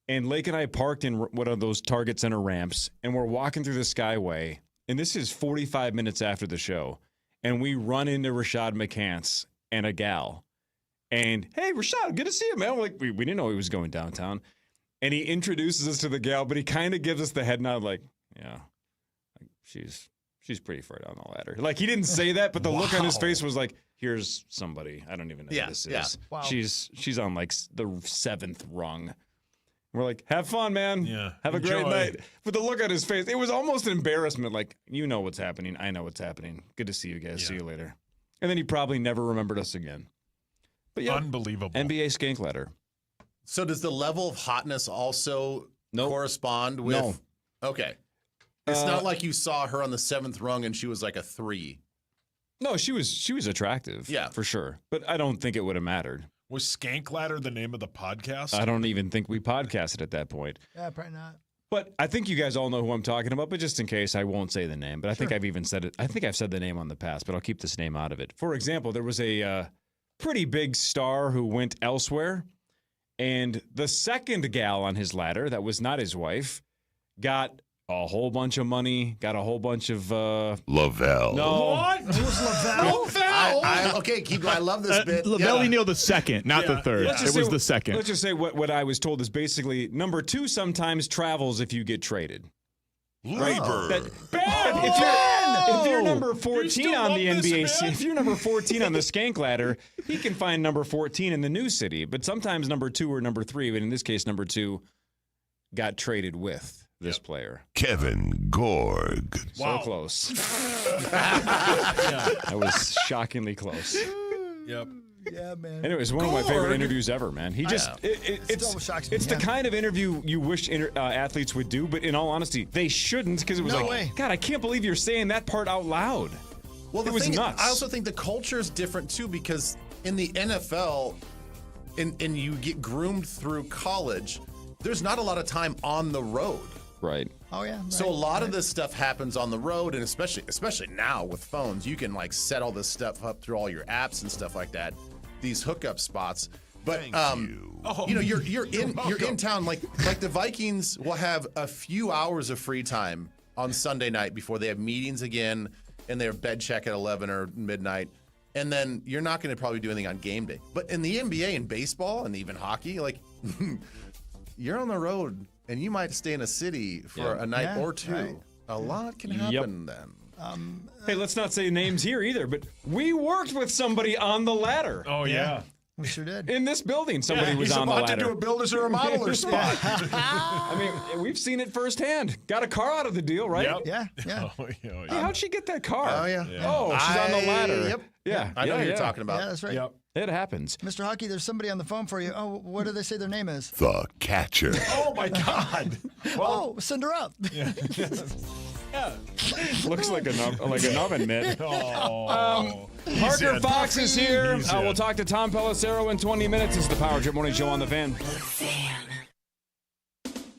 And Lake and I parked in one of those Target Center ramps, and we're walking through the Skyway, and this is 45 minutes after the show, and we run into Rashad McCants and a gal. And, hey, Rashad, good to see you, man. We're like, we didn't know he was going downtown. And he introduces us to the gal, but he kind of gives us the head nod like, yeah, like she's pretty far down the ladder. Like, he didn't say that, but the look on his face was like, here's somebody. I don't even know who this is. Yeah. Wow. She's on, like, the 7th rung. We're like, have fun, man. Yeah. Have a Enjoy. great night. But the look on his face, it was almost an embarrassment. Like, you know what's happening. I know what's happening. Good to see you guys. See you later. And then he probably never remembered us again. But yeah, unbelievable. NBA skank ladder. So does the level of hotness also correspond with? No. Okay. It's not like you saw her on the 7th rung and she was like a 3. No, she was attractive. Yeah, for sure. But I don't think it would have mattered. Was Skank Ladder the name of the podcast? I don't even think we podcasted at that point. Yeah, probably not. But I think you guys all know who I'm talking about, but just in case, I won't say the name. But I think I've even said it. I think I've said the name on the past, but I'll keep this name out of it. For example, there was a pretty big star who went elsewhere, and the second gal on his ladder that was not his wife got a whole bunch of money, got a whole bunch of... Lavelle. No. What? It was Lavelle? I love this bit. Lavelle Neal the second, not the third. It was the second. Let's just say what I was told is basically number 2 sometimes travels if you get traded. Right? If you're number 14 on the NBA, if you're number 14 on the skank ladder, he can find number 14 in the new city. But sometimes number 2 or number 3, but in this case, number 2 got traded with this player. Kevin Gorg. So close. I was shockingly close. Yep. Yeah, man. Anyway, it's one of my favorite interviews ever, man. He just, it's the kind of interview you wish athletes would do, but in all honesty, they shouldn't, because it was God, I can't believe you're saying that part out loud. Well, it was nuts. I also think the culture is different, too, because in the NFL, and you get groomed through college, there's not a lot of time on the road. Right. Oh, yeah. So a lot of this stuff happens on the road, and especially now with phones, you can set all this stuff up through all your apps and stuff like that. These hookup spots, but you're in town. Like the Vikings will have a few hours of free time on Sunday night before they have meetings again, and they have bed check at 11 or midnight, and then you're not going to probably do anything on game day. But in the NBA and baseball and even hockey, you're on the road. And you might stay in a city for a night or two. Right. A lot can happen then. Hey, let's not say names here either, but we worked with somebody on the ladder. Oh, yeah. We sure did. In this building, somebody was on the ladder. He's about to do a builders or a modeler spot. I mean, we've seen it firsthand. Got a car out of the deal, right? Yep. Yeah. Hey, how'd she get that car? Oh, yeah. Oh, she's on the ladder. Yep. Yeah. I know who you're talking about. Yeah, that's right. Yep. It happens. Mr. Hockey, there's somebody on the phone for you. Oh, what do they say their name is? The catcher. Oh, my God. Well, send her up. Yeah. Looks like an oven mitt. Parker Fox is here. We'll talk to Tom Pelisero in 20 minutes. It's the Power Trip Morning Show on the Fan.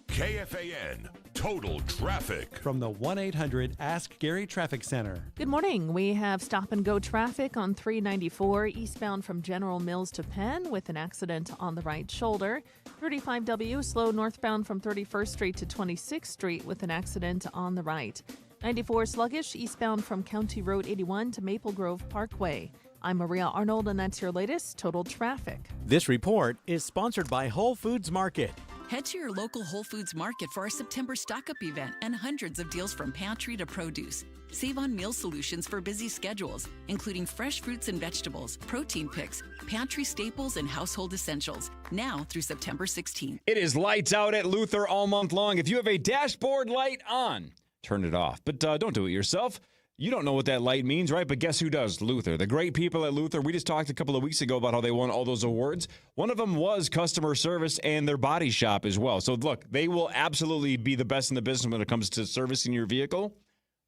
KFAN Total Traffic. From the 1-800-ASK-GARY Traffic Center. Good morning. We have stop-and-go traffic on 394 eastbound from General Mills to Penn with an accident on the right shoulder. 35W slow northbound from 31st Street to 26th Street with an accident on the right. 94 sluggish eastbound from County Road 81 to Maple Grove Parkway. I'm Maria Arnold, and that's your latest Total Traffic. This report is sponsored by Whole Foods Market. Head to your local Whole Foods Market for our September stock-up event and hundreds of deals from pantry to produce. Save on meal solutions for busy schedules, including fresh fruits and vegetables, protein picks, pantry staples, and household essentials. Now through September 16th. It is lights out at Luther all month long. If you have a dashboard light on, turn it off. But don't do it yourself. You don't know what that light means, right? But guess who does? Luther. The great people at Luther. We just talked a couple of weeks ago about how they won all those awards. One of them was customer service and their body shop as well. So look, they will absolutely be the best in the business when it comes to servicing your vehicle.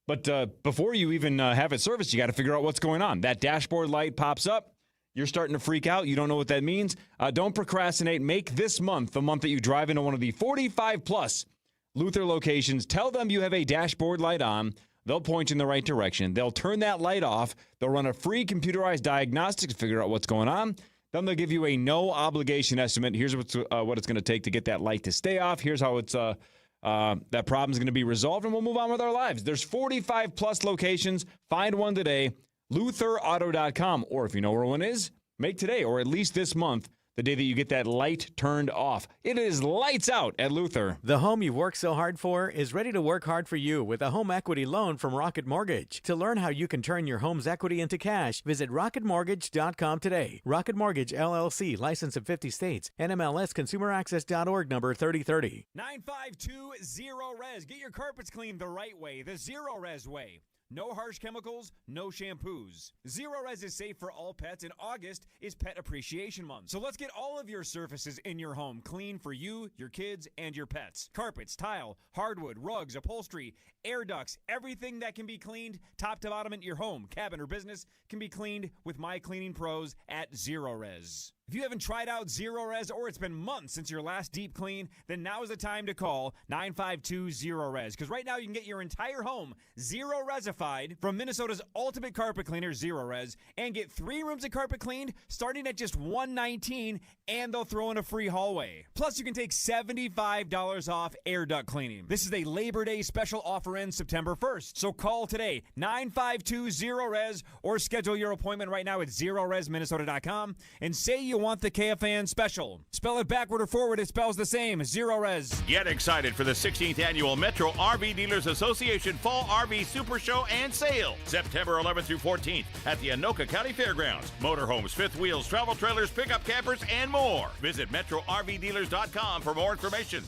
But before you even have it serviced, you got to figure out what's going on. That dashboard light pops up. You're starting to freak out. You don't know what that means. Don't procrastinate. Make this month the month that you drive into one of the 45-plus Luther locations. Tell them you have a dashboard light on. They'll point you in the right direction. They'll turn that light off. They'll run a free computerized diagnostic to figure out what's going on. Then they'll give you a no-obligation estimate. Here's what it's going to take to get that light to stay off. Here's how that problem's going to be resolved, and we'll move on with our lives. There's 45-plus locations. Find one today, lutherauto.com. Or if you know where one is, make today, or at least this month, the day that you get that light turned off. It is lights out at Luther. The home you've worked so hard for is ready to work hard for you with a home equity loan from Rocket Mortgage. To learn how you can turn your home's equity into cash, visit rocketmortgage.com today. Rocket Mortgage, LLC, license in 50 states. NMLS ConsumerAccess.org, number 3030. 9520-RES. Get your carpets cleaned the right way, the Zero-Res way. No harsh chemicals, no shampoos. Zero-Res is safe for all pets, and August is Pet Appreciation Month. So let's get all of your surfaces in your home clean for you, your kids, and your pets. Carpets, tile, hardwood, rugs, upholstery, air ducts, everything that can be cleaned top to bottom in your home, cabin, or business can be cleaned with my cleaning pros at Zero-Res. If you haven't tried out Zero-Res or it's been months since your last deep clean, then now is the time to call 952-0-RES. Because right now you can get your entire home Zero-Resified from Minnesota's ultimate carpet cleaner, Zero-Res, and get 3 rooms of carpet cleaned starting at just $119, and they'll throw in a free hallway. Plus, you can take $75 off air duct cleaning. This is a Labor Day special offer ends September 1st. So call today, 952-0-RES, or schedule your appointment right now at ZeroResMinnesota.com and say you want the KFAN special. Spell it backward or forward, it spells the same. Zero-Res. Get excited for the 16th annual Metro RV Dealers Association Fall RV Super Show and Sale, September 11th through 14th at the Anoka County Fairgrounds. Motorhomes, fifth wheels, travel trailers, pickup campers, and more. Visit MetroRVDealers.com for more information.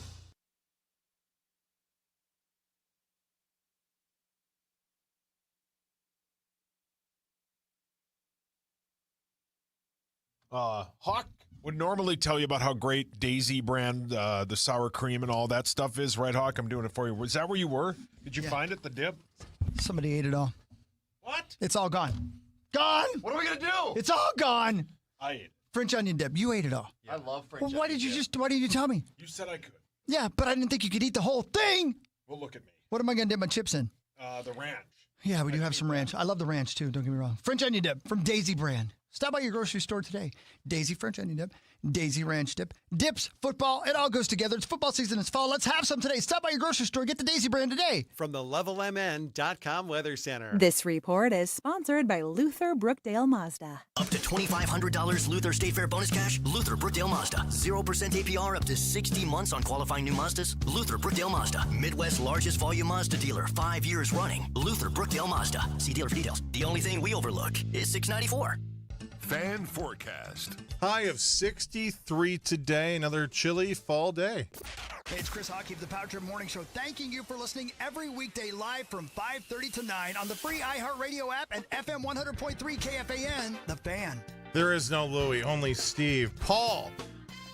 Hawk would normally tell you about how great Daisy brand, the sour cream and all that stuff is, right, Hawk? I'm doing it for you. Was that where you were? Did you find it, the dip? Somebody ate it all. What? It's all gone. Gone. What are we gonna do? It's all gone. I ate it. French onion dip. You ate it all. I love French Well, why didn't you tell me? You said I could. Yeah, but I didn't think you could eat the whole thing. Well, look at me. What am I going to dip my chips in? The ranch. Yeah, we do have some ranch. I love the ranch, too. Don't get me wrong. French onion dip from Daisy brand. Stop by your grocery store today. Daisy French onion dip, Daisy ranch dip, dips, football, it all goes together. It's football season. It's fall. Let's have some today. Stop by your grocery store. Get the Daisy brand today. From the LevelMN.com Weather Center. This report is sponsored by Luther Brookdale Mazda. Up to $2,500 Luther State Fair bonus cash. Luther Brookdale Mazda. 0% APR up to 60 months on qualifying new Mazdas. Luther Brookdale Mazda. Midwest's largest volume Mazda dealer. 5 years running. Luther Brookdale Mazda. See dealer for details. The only thing we overlook is $694. Fan forecast. High of 63 today. Another chilly fall day. Hey, it's Chris Hockey of the Power Trip Morning Show. Thanking you for listening every weekday live from 5:30 to 9 on the free iHeartRadio app and FM 100.3 KFAN, The Fan. There is no Louie, only Steve. Paul,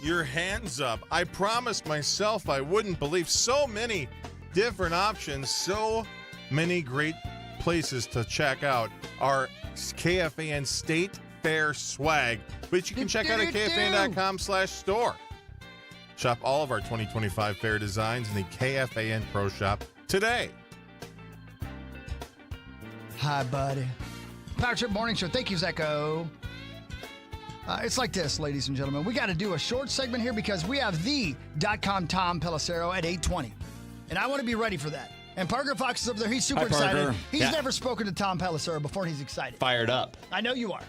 your hands up. I promised myself I wouldn't believe so many different options, so many great places to check out our KFAN State Fair swag, which you can check out at KFAN.com/store. Shop all of our 2025 fair designs in the KFAN Pro Shop today. Hi, buddy. Power Trip Morning Show. Thank you, Zecco. It's like this, ladies and gentlemen. We got to do a short segment here because we have the .com Tom Pelisero at 8:20. And I want to be ready for that. And Parker Fox is over there. He's super excited. He's never spoken to Tom Pelisero before, and he's excited. Fired up. I know you are.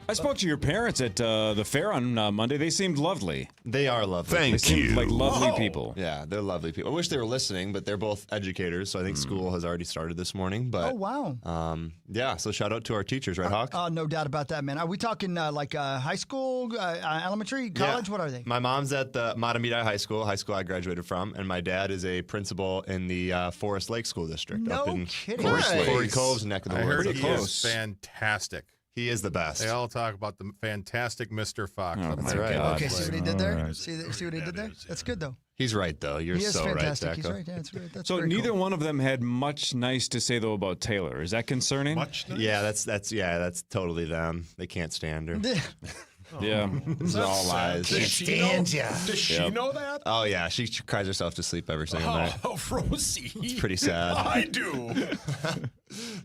I spoke to your parents at the fair on Monday. They seemed lovely. They are lovely. They seemed like lovely people. Yeah, they're lovely people. I wish they were listening, but they're both educators, so I think school has already started this morning. But wow. Yeah, so shout out to our teachers, right, Hawk? No doubt about that, man. Are we talking like high school, elementary, college? Yeah. What are they? My mom's at the Matamidi High School I graduated from, and my dad is a principal in the Forest Lake School District up in Corey Cove's neck of the woods. I heard he is fantastic. He is the best. They all talk about the fantastic Mr. Fox. Oh, that's right. Okay, see what he did there? Right. See what he did there? That's good, though. He's right, though. You're so fantastic. right, He's right. Yeah, that's right. That's so very neither cool. one of them had much nice to say, though, about Taylor. Is that concerning? Much nice? Yeah, that's totally them. They can't stand her. Yeah. It's all lies. Does she know that? Oh, yeah. She cries herself to sleep every single night. Oh, Rosie. It's pretty sad. I do.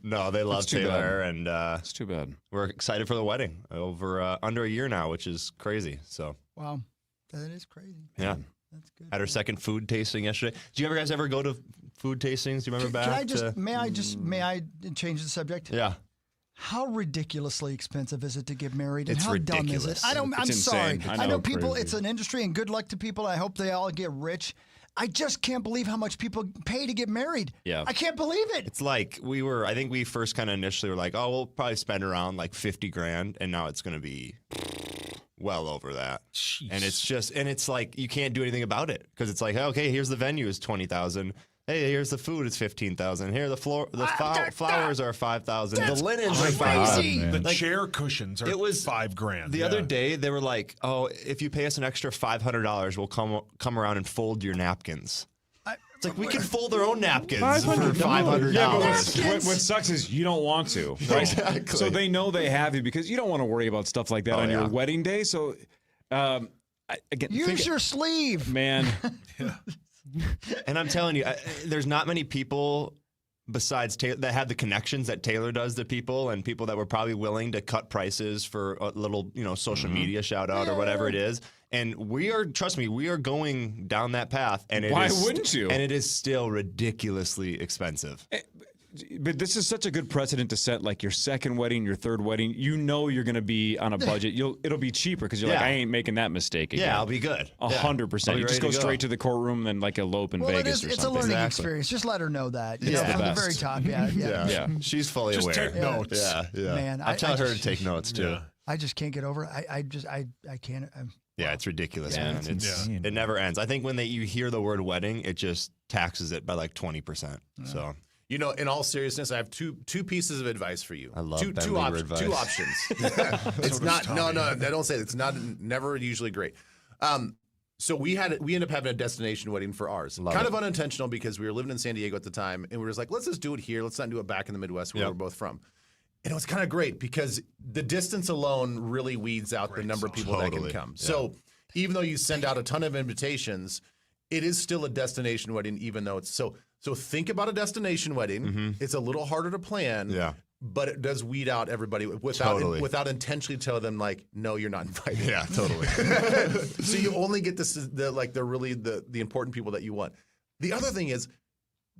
No, they love Taylor, and it's too bad. We're excited for the wedding. Over under a year now, which is crazy. So wow, that is crazy. Yeah, that's good. Had our second food tasting yesterday. Do you guys ever go to food tastings? Do you remember back? May I change the subject? Yeah. How ridiculously expensive is it to get married, and It's how dumb is it? ridiculous. I'm sorry. Insane. I know people. It's an industry, and good luck to people. I hope they all get rich. I just can't believe how much people pay to get married. Yeah. I can't believe it. It's like I think we first kind of initially were like, oh, we'll probably spend around like $50,000, and now it's going to be well over that. Jeez. And it's like you can't do anything about it because it's like, okay, here's the venue is $20,000. Hey, here's the food. It's $15,000. Here, the flowers are $5,000. The linens are $5,000. The chair cushions are $5,000. The other day, they were like, "Oh, if you pay us an extra $500, we'll come around and fold your napkins." It's like we can fold our own napkins for $500. Yeah, but what sucks is you don't want to, right? Exactly. So they know they have you because you don't want to worry about stuff like that on your wedding day. So, use your sleeve, man. And I'm telling you, there's not many people besides Taylor that have the connections that Taylor does to people, and people that were probably willing to cut prices for a little, social media shout out or whatever it is. And trust me, we are going down that path. And Why wouldn't you? And it is still ridiculously expensive. But this is such a good precedent to set, like your second wedding, your third wedding. You know you're going to be on a budget. It'll be cheaper because you're like, I ain't making that mistake again. Yeah, I'll be good. 100%. You just go straight to the courtroom and like elope in Vegas or something. It's a learning experience. Just let her know that. You know, from the very top. Yeah. She's fully just aware. Take notes. Yeah. Man, I'm telling her to take notes too. I just can't get over it. I can't. Yeah, it's ridiculous, man. It never ends. I think when you hear the word wedding, it just taxes it by like 20%. So. You know, in all seriousness, I have two pieces of advice for you. I love two advice. Two options. It's not. No. I don't say it. It's not. Never usually great. So we ended up having a destination wedding for ours. Kind of unintentional because we were living in San Diego at the time, and we were just like, let's just do it here. Let's not do it back in the Midwest where we're both from. And it was kind of great because the distance alone really weeds out the number of people that can come. Yeah. So even though you send out a ton of invitations, it is still a destination wedding, even though it's so think about a destination wedding. Mm-hmm. It's a little harder to plan, but it does weed out everybody without intentionally telling them like, no, you're not invited. Yeah, totally. So you only get the important people that you want. The other thing is,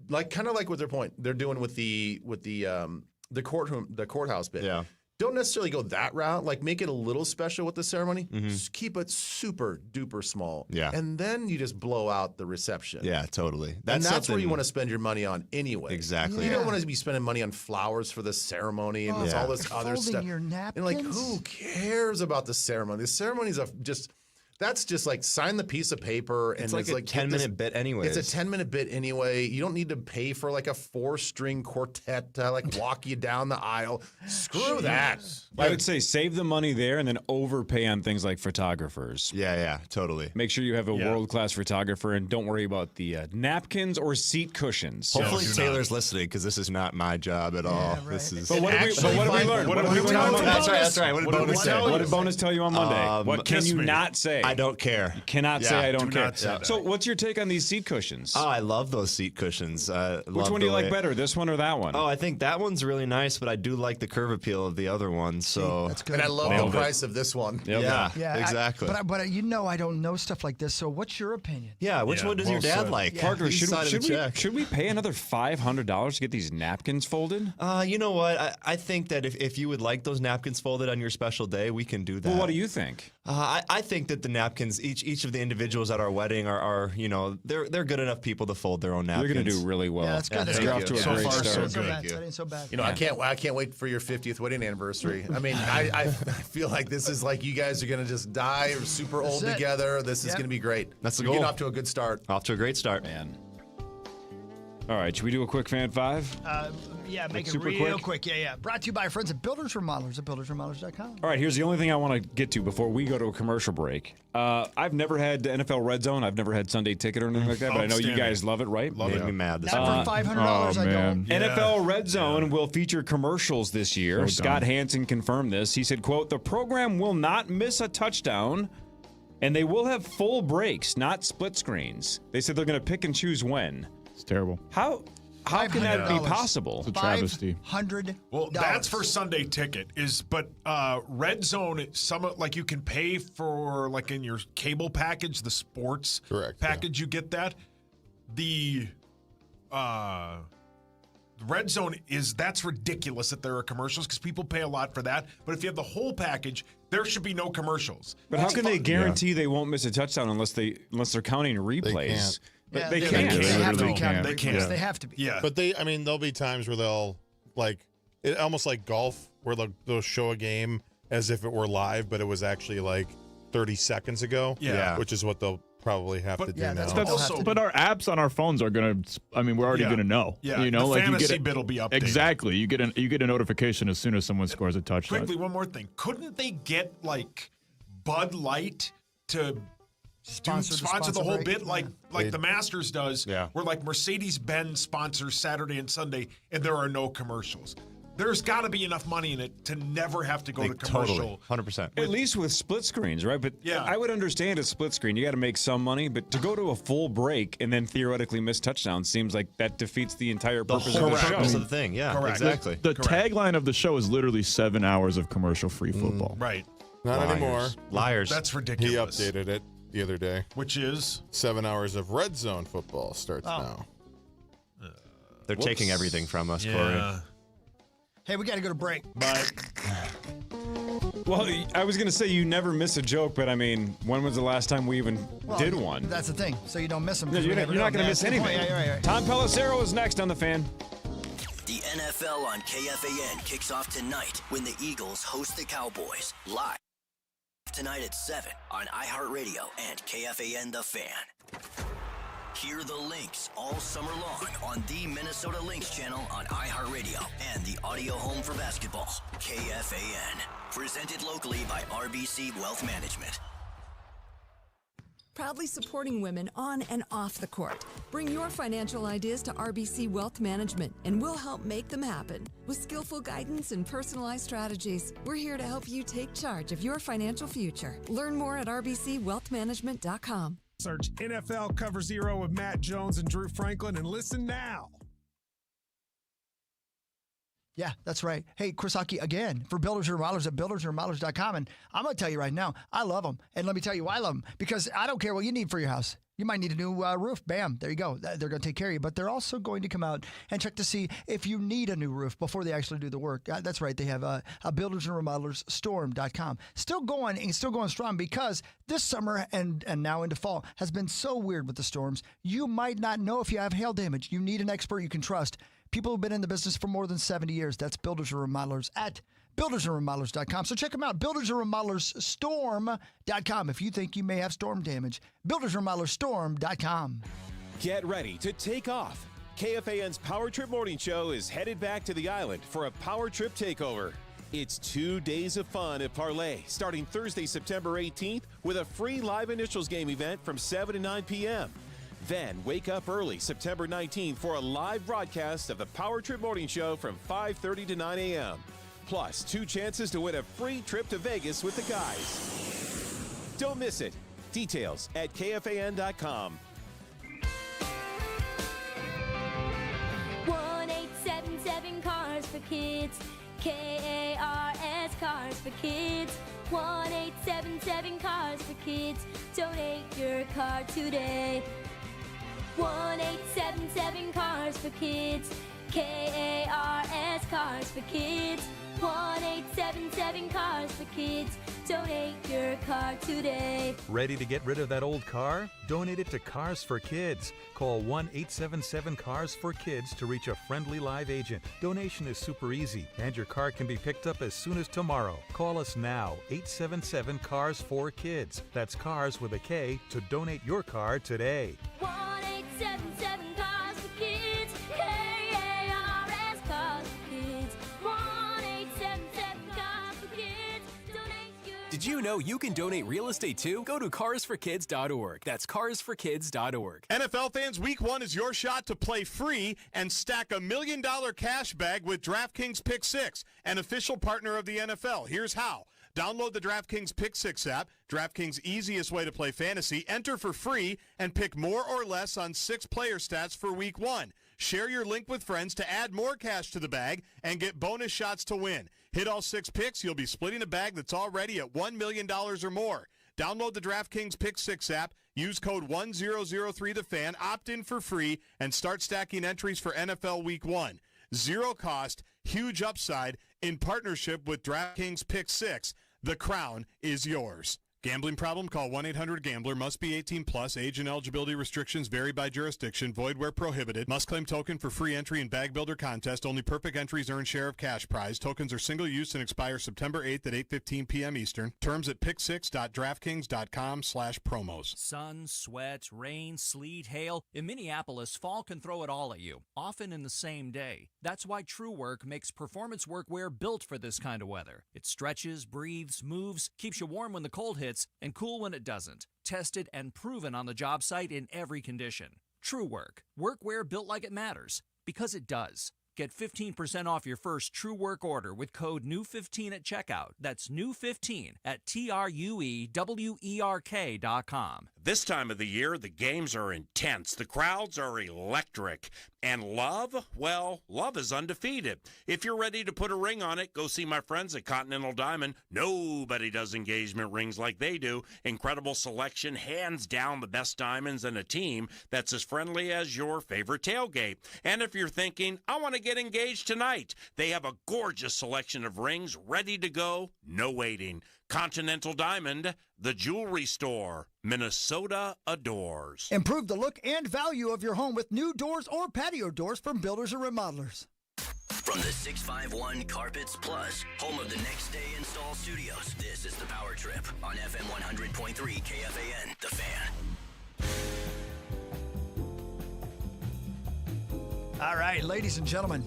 kind of like with their point, they're doing with the courthouse bit. Yeah. Don't necessarily go that route. Like, make it a little special with the ceremony. Mm-hmm. Just keep it super duper small. Yeah. And then you just blow out the reception. Yeah, totally. That's where you want to spend your money on anyway. Exactly. You don't want to be spending money on flowers for the ceremony and all this other stuff. Your napkins. And like, who cares about the ceremony? The ceremonies are just. That's just like sign the piece of paper and it's like a 10-minute bit anyway. It's a 10-minute bit anyway. You don't need to pay for like a 4-string quartet to like walk you down the aisle. Screw that. I would say save the money there and then overpay on things like photographers. Yeah, totally. Make sure you have a world-class photographer and don't worry about the napkins or seat cushions. Hopefully Taylor's listening because this is not my job at all. Right. This is. But what did we learn? What did we learn on Monday? That's right. What did Bonus say? What did Bonus tell you on Monday? What can you not say? I don't care. You cannot say I don't care. Yeah. So what's your take on these seat cushions? Oh, I love those seat cushions. Which one do you like better, this one or that one? Oh, I think that one's really nice, but I do like the curve appeal of the other one. So that's good. And I love the price of this one. Yep. Yeah, exactly. But I don't know stuff like this. So what's your opinion? Yeah, which one does your dad like? Parker, should we pay another $500 to get these napkins folded? You know what? I think that if you would like those napkins folded on your special day, we can do that. Well, what do you think? I think that the napkins, each of the individuals at our wedding are they're good enough people to fold their own napkins. You're going to do really well. Yeah, that's good. You're off to a great start. That ain't so bad. You know, I can't wait for your 50th wedding anniversary. I mean, I feel like this is like you guys are going to just die super old together. This is going to be great. That's the goal. Getting off to a good start. Off to a great start, man. All right, should we do a quick fan five? Yeah, make it real quick. Yeah. Brought to you by our friends at Builders Remodelers at buildersremodelers.com. All right, here's the only thing I want to get to before we go to a commercial break. I've never had NFL Red Zone. I've never had Sunday Ticket or anything like that, but I know you guys love it, right? Made me mad. Not for $500, I don't. NFL Red Zone will feature commercials this year. Scott Hansen confirmed this. He said, quote, "The program will not miss a touchdown, and they will have full breaks, not split screens." They said they're going to pick and choose when. It's terrible. How can that be possible? It's a travesty. $500. Well, that's for Sunday Ticket. But Red Zone, like you can pay for like in your cable package, the sports package, you get that. The Red Zone that's ridiculous that there are commercials because people pay a lot for that. But if you have the whole package, there should be no commercials. But how can they guarantee they won't miss a touchdown unless they're counting replays? They can't. They have to be counted. They can't. They have to be. Yeah. But there'll be times where they'll almost like golf, where they'll show a game as if it were live, but it was actually like 30 seconds ago. Yeah. Which is what they'll probably have to do now. But our apps on our phones are going to, we're already going to know. Yeah. You know, the like fantasy you get bit will be updated. Exactly. You get a notification as soon as someone scores a touchdown. Quickly, one more thing. Couldn't they get like Bud Light to sponsor the whole bit like the Masters does, where like Mercedes-Benz sponsors Saturday and Sunday and there are no commercials? There's got to be enough money in it to never have to go to commercial. Totally, 100%. At least with split screens, right? But I would understand a split screen. You got to make some money, but to go to a full break and then theoretically miss touchdowns seems like that defeats the entire purpose of the show. Purpose of the thing, exactly. The tagline of the show is literally 7 hours of commercial-free football. Right. Not anymore. Liars. That's ridiculous. He updated it the other day. Which is? 7 hours of Red Zone football starts now. They're taking everything from us, Corey. Hey, we got to go to break. But well, I was going to say you never miss a joke, but when was the last time we even did one? That's the thing. So you don't miss them. No, you're not going to miss anything. Right. Tom Pelisero is next on The Fan. The NFL on KFAN kicks off tonight when the Eagles host the Cowboys live tonight at 7 on iHeartRadio and KFAN The Fan. Hear the Lynx all summer long on the Minnesota Lynx channel on iHeartRadio and the audio home for basketball, KFAN. Presented locally by RBC Wealth Management. Proudly supporting women on and off the court. Bring your financial ideas to RBC Wealth Management, and we'll help make them happen. With skillful guidance and personalized strategies, we're here to help you take charge of your financial future. Learn more at rbcwealthmanagement.com. Search NFL Cover Zero with Matt Jones and Drew Franklin and listen now. Yeah, that's right. Hey, Chris Hockey again for Builders and Remodelers at buildersandremodelers.com. And I'm going to tell you right now, I love them. And let me tell you why I love them. Because I don't care what you need for your house. You might need a new roof. Bam, there you go. They're going to take care of you. But they're also going to come out and check to see if you need a new roof before they actually do the work. That's right. They have a Builders and Remodelers Storm.com. Still going strong because this summer and now into fall has been so weird with the storms. You might not know if you have hail damage. You need an expert you can trust. People who've been in the business for more than 70 years. That's Builders and Remodelers at buildersandremodelers.com. So check them out, buildersandremodelers.storm.com. If you think you may have storm damage, buildersandremodelers.storm.com. Get ready to take off. KFAN's Power Trip Morning Show is headed back to the island for a Power Trip takeover. It's 2 days of fun at Parlay, starting Thursday, September 18th, with a free live initials game event from 7 to 9 p.m. Then wake up early September 19th for a live broadcast of the Power Trip Morning Show from 5:30 to 9 a.m. Plus 2 chances to win a free trip to Vegas with the guys. Don't miss it. Details at KFAN.com. 1877 Cars for Kids. KARS Cars for Kids. 1877 Cars for Kids. Donate your car today. 1877 Cars for Kids. KARS Cars for Kids. 1877 Cars for Kids. Donate your car today. Ready to get rid of that old car? Donate it to Cars for Kids. Call 1-877-CARS-FOR-KIDS to reach a friendly live agent. Donation is super easy, and your car can be picked up as soon as tomorrow. Call us now, 877-CARS-FOR-KIDS. That's Cars with a K to donate your car today. 1877 Cars for Kids. KARS Cars for Kids. 1877 Cars for Kids. Donate your... Did you know you can donate real estate too? Go to carsforkids.org. That's carsforkids.org. NFL fans, Week 1 is your shot to play free and stack $1 million cash bag with DraftKings Pick 6, an official partner of the NFL. Here's how. Download the DraftKings Pick 6 app, DraftKings' easiest way to play fantasy. Enter for free and pick more or less on 6 player stats for Week 1. Share your link with friends to add more cash to the bag and get bonus shots to win. Hit all 6 picks, you'll be splitting a bag that's already at $1 million or more. Download the DraftKings Pick 6 app, use code 1003TheFan, opt in for free, and start stacking entries for NFL Week 1. Zero cost, huge upside in partnership with DraftKings Pick 6. The crown is yours. Gambling problem? Call 1-800-GAMBLER. Must be 18 plus. Age and eligibility restrictions vary by jurisdiction. Void where prohibited. Must claim token for free entry in bag builder contest. Only perfect entries earn share of cash prize. Tokens are single use and expire September 8th at 8:15 p.m. Eastern. Terms at pick6.draftkings.com/promos. Sun, sweat, rain, sleet, hail. In Minneapolis, fall can throw it all at you, often in the same day. That's why True Work makes performance workwear built for this kind of weather. It stretches, breathes, moves, keeps you warm when the cold hits, and cool when it doesn't. Tested and proven on the job site in every condition. True Work. Workwear built like it matters. Because it does. Get 15% off your first True Work order with code NEW15 at checkout. That's NEW15 at TRUEWERK.com. This time of the year, the games are intense. The crowds are electric. And love? Well, love is undefeated. If you're ready to put a ring on it, go see my friends at Continental Diamond. Nobody does engagement rings like they do. Incredible selection, hands down the best diamonds, and a team that's as friendly as your favorite tailgate. And if you're thinking, I want to get engaged tonight, they have a gorgeous selection of rings ready to go. No waiting. Continental Diamond, the jewelry store. Minnesota adores. Improve the look and value of your home with new doors or patio doors from Builders and Remodelers. From the 651 Carpets Plus, home of the Next Day Install Studios, this is the Power Trip on FM 100.3 KFAN, The Fan. All right, ladies and gentlemen,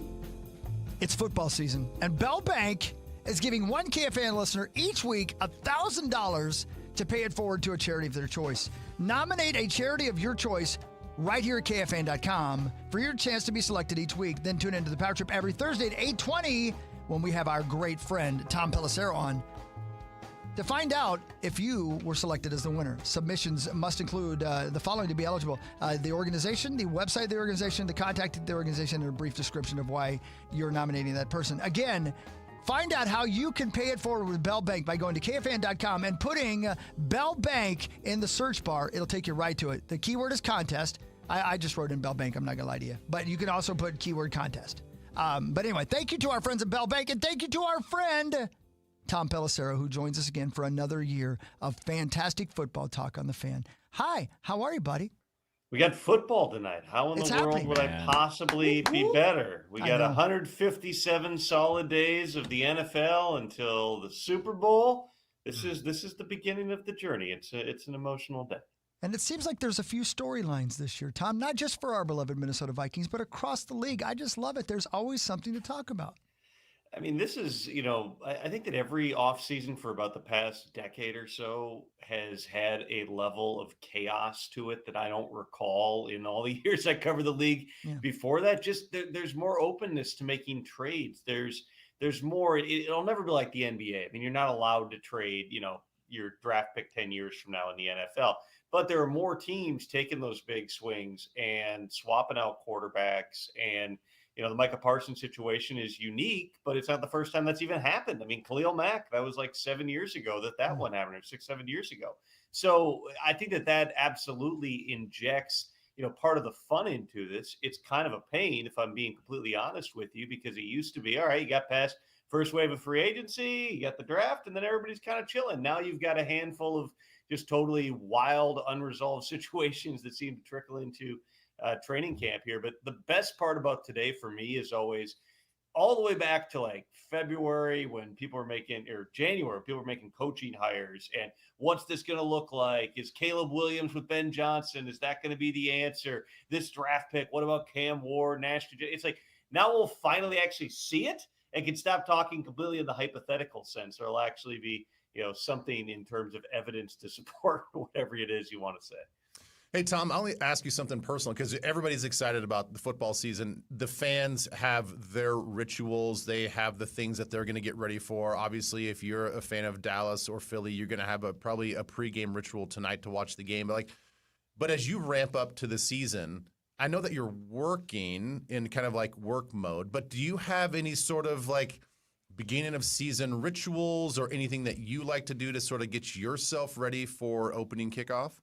it's football season, and Bell Bank is giving one KFAN listener each week $1,000 to pay it forward to a charity of their choice. Nominate a charity of your choice right here at KFAN.com for your chance to be selected each week. Then tune into the Power Trip every Thursday at 8:20 when we have our great friend Tom Pelisero on to find out if you were selected as the winner. Submissions must include the following to be eligible: the organization, the website of the organization, the contact of the organization, and a brief description of why you're nominating that person. Again, find out how you can pay it forward with Bell Bank by going to KFAN.com and putting Bell Bank in the search bar. It'll take you right to it. The keyword is contest. I just wrote in Bell Bank. I'm not going to lie to you. But you can also put keyword contest. But anyway, thank you to our friends at Bell Bank, and thank you to our friend Tom Pelisero, who joins us again for another year of fantastic football talk on The Fan. Hi, how are you, buddy? We got football tonight. How in the world would I possibly be better? We got 157 solid days of the NFL until the Super Bowl. This is the beginning of the journey. It's an emotional day. And it seems like there's a few storylines this year, Tom, not just for our beloved Minnesota Vikings, but across the league. I just love it. There's always something to talk about. I mean, this is, I think that every offseason for about the past decade or so has had a level of chaos to it that I don't recall in all the years I covered the league. Yeah. Before that. Just there's more openness to making trades. There's more. It'll never be like the NBA. I mean, you're not allowed to trade, your draft pick 10 years from now in the NFL. But there are more teams taking those big swings and swapping out quarterbacks. And the Micah Parsons situation is unique, but it's not the first time that's even happened. I mean, Khalil Mack, that was like 7 years ago that one happened, or 6-7 years ago. So I think that absolutely injects, part of the fun into this. It's kind of a pain, if I'm being completely honest with you, because it used to be, all right, you got past first wave of free agency, you got the draft, and then everybody's kind of chilling. Now you've got a handful of just totally wild, unresolved situations that seem to trickle into training camp here. But the best part about today for me is always all the way back to like February when people were making, or January, people were making coaching hires. And what's this going to look like? Is Caleb Williams with Ben Johnson? Is that going to be the answer? This draft pick, what about Cam Ward, Nash? It's like, now we'll finally actually see it and can stop talking completely in the hypothetical sense. There'll actually be, something in terms of evidence to support whatever it is you want to say. Hey, Tom, I'll ask you something personal because everybody's excited about the football season. The fans have their rituals. They have the things that they're going to get ready for. Obviously, if you're a fan of Dallas or Philly, you're going to have probably a pregame ritual tonight to watch the game. But as you ramp up to the season, I know that you're working in kind of like work mode, but do you have any sort of like beginning of season rituals or anything that you like to do to sort of get yourself ready for opening kickoff?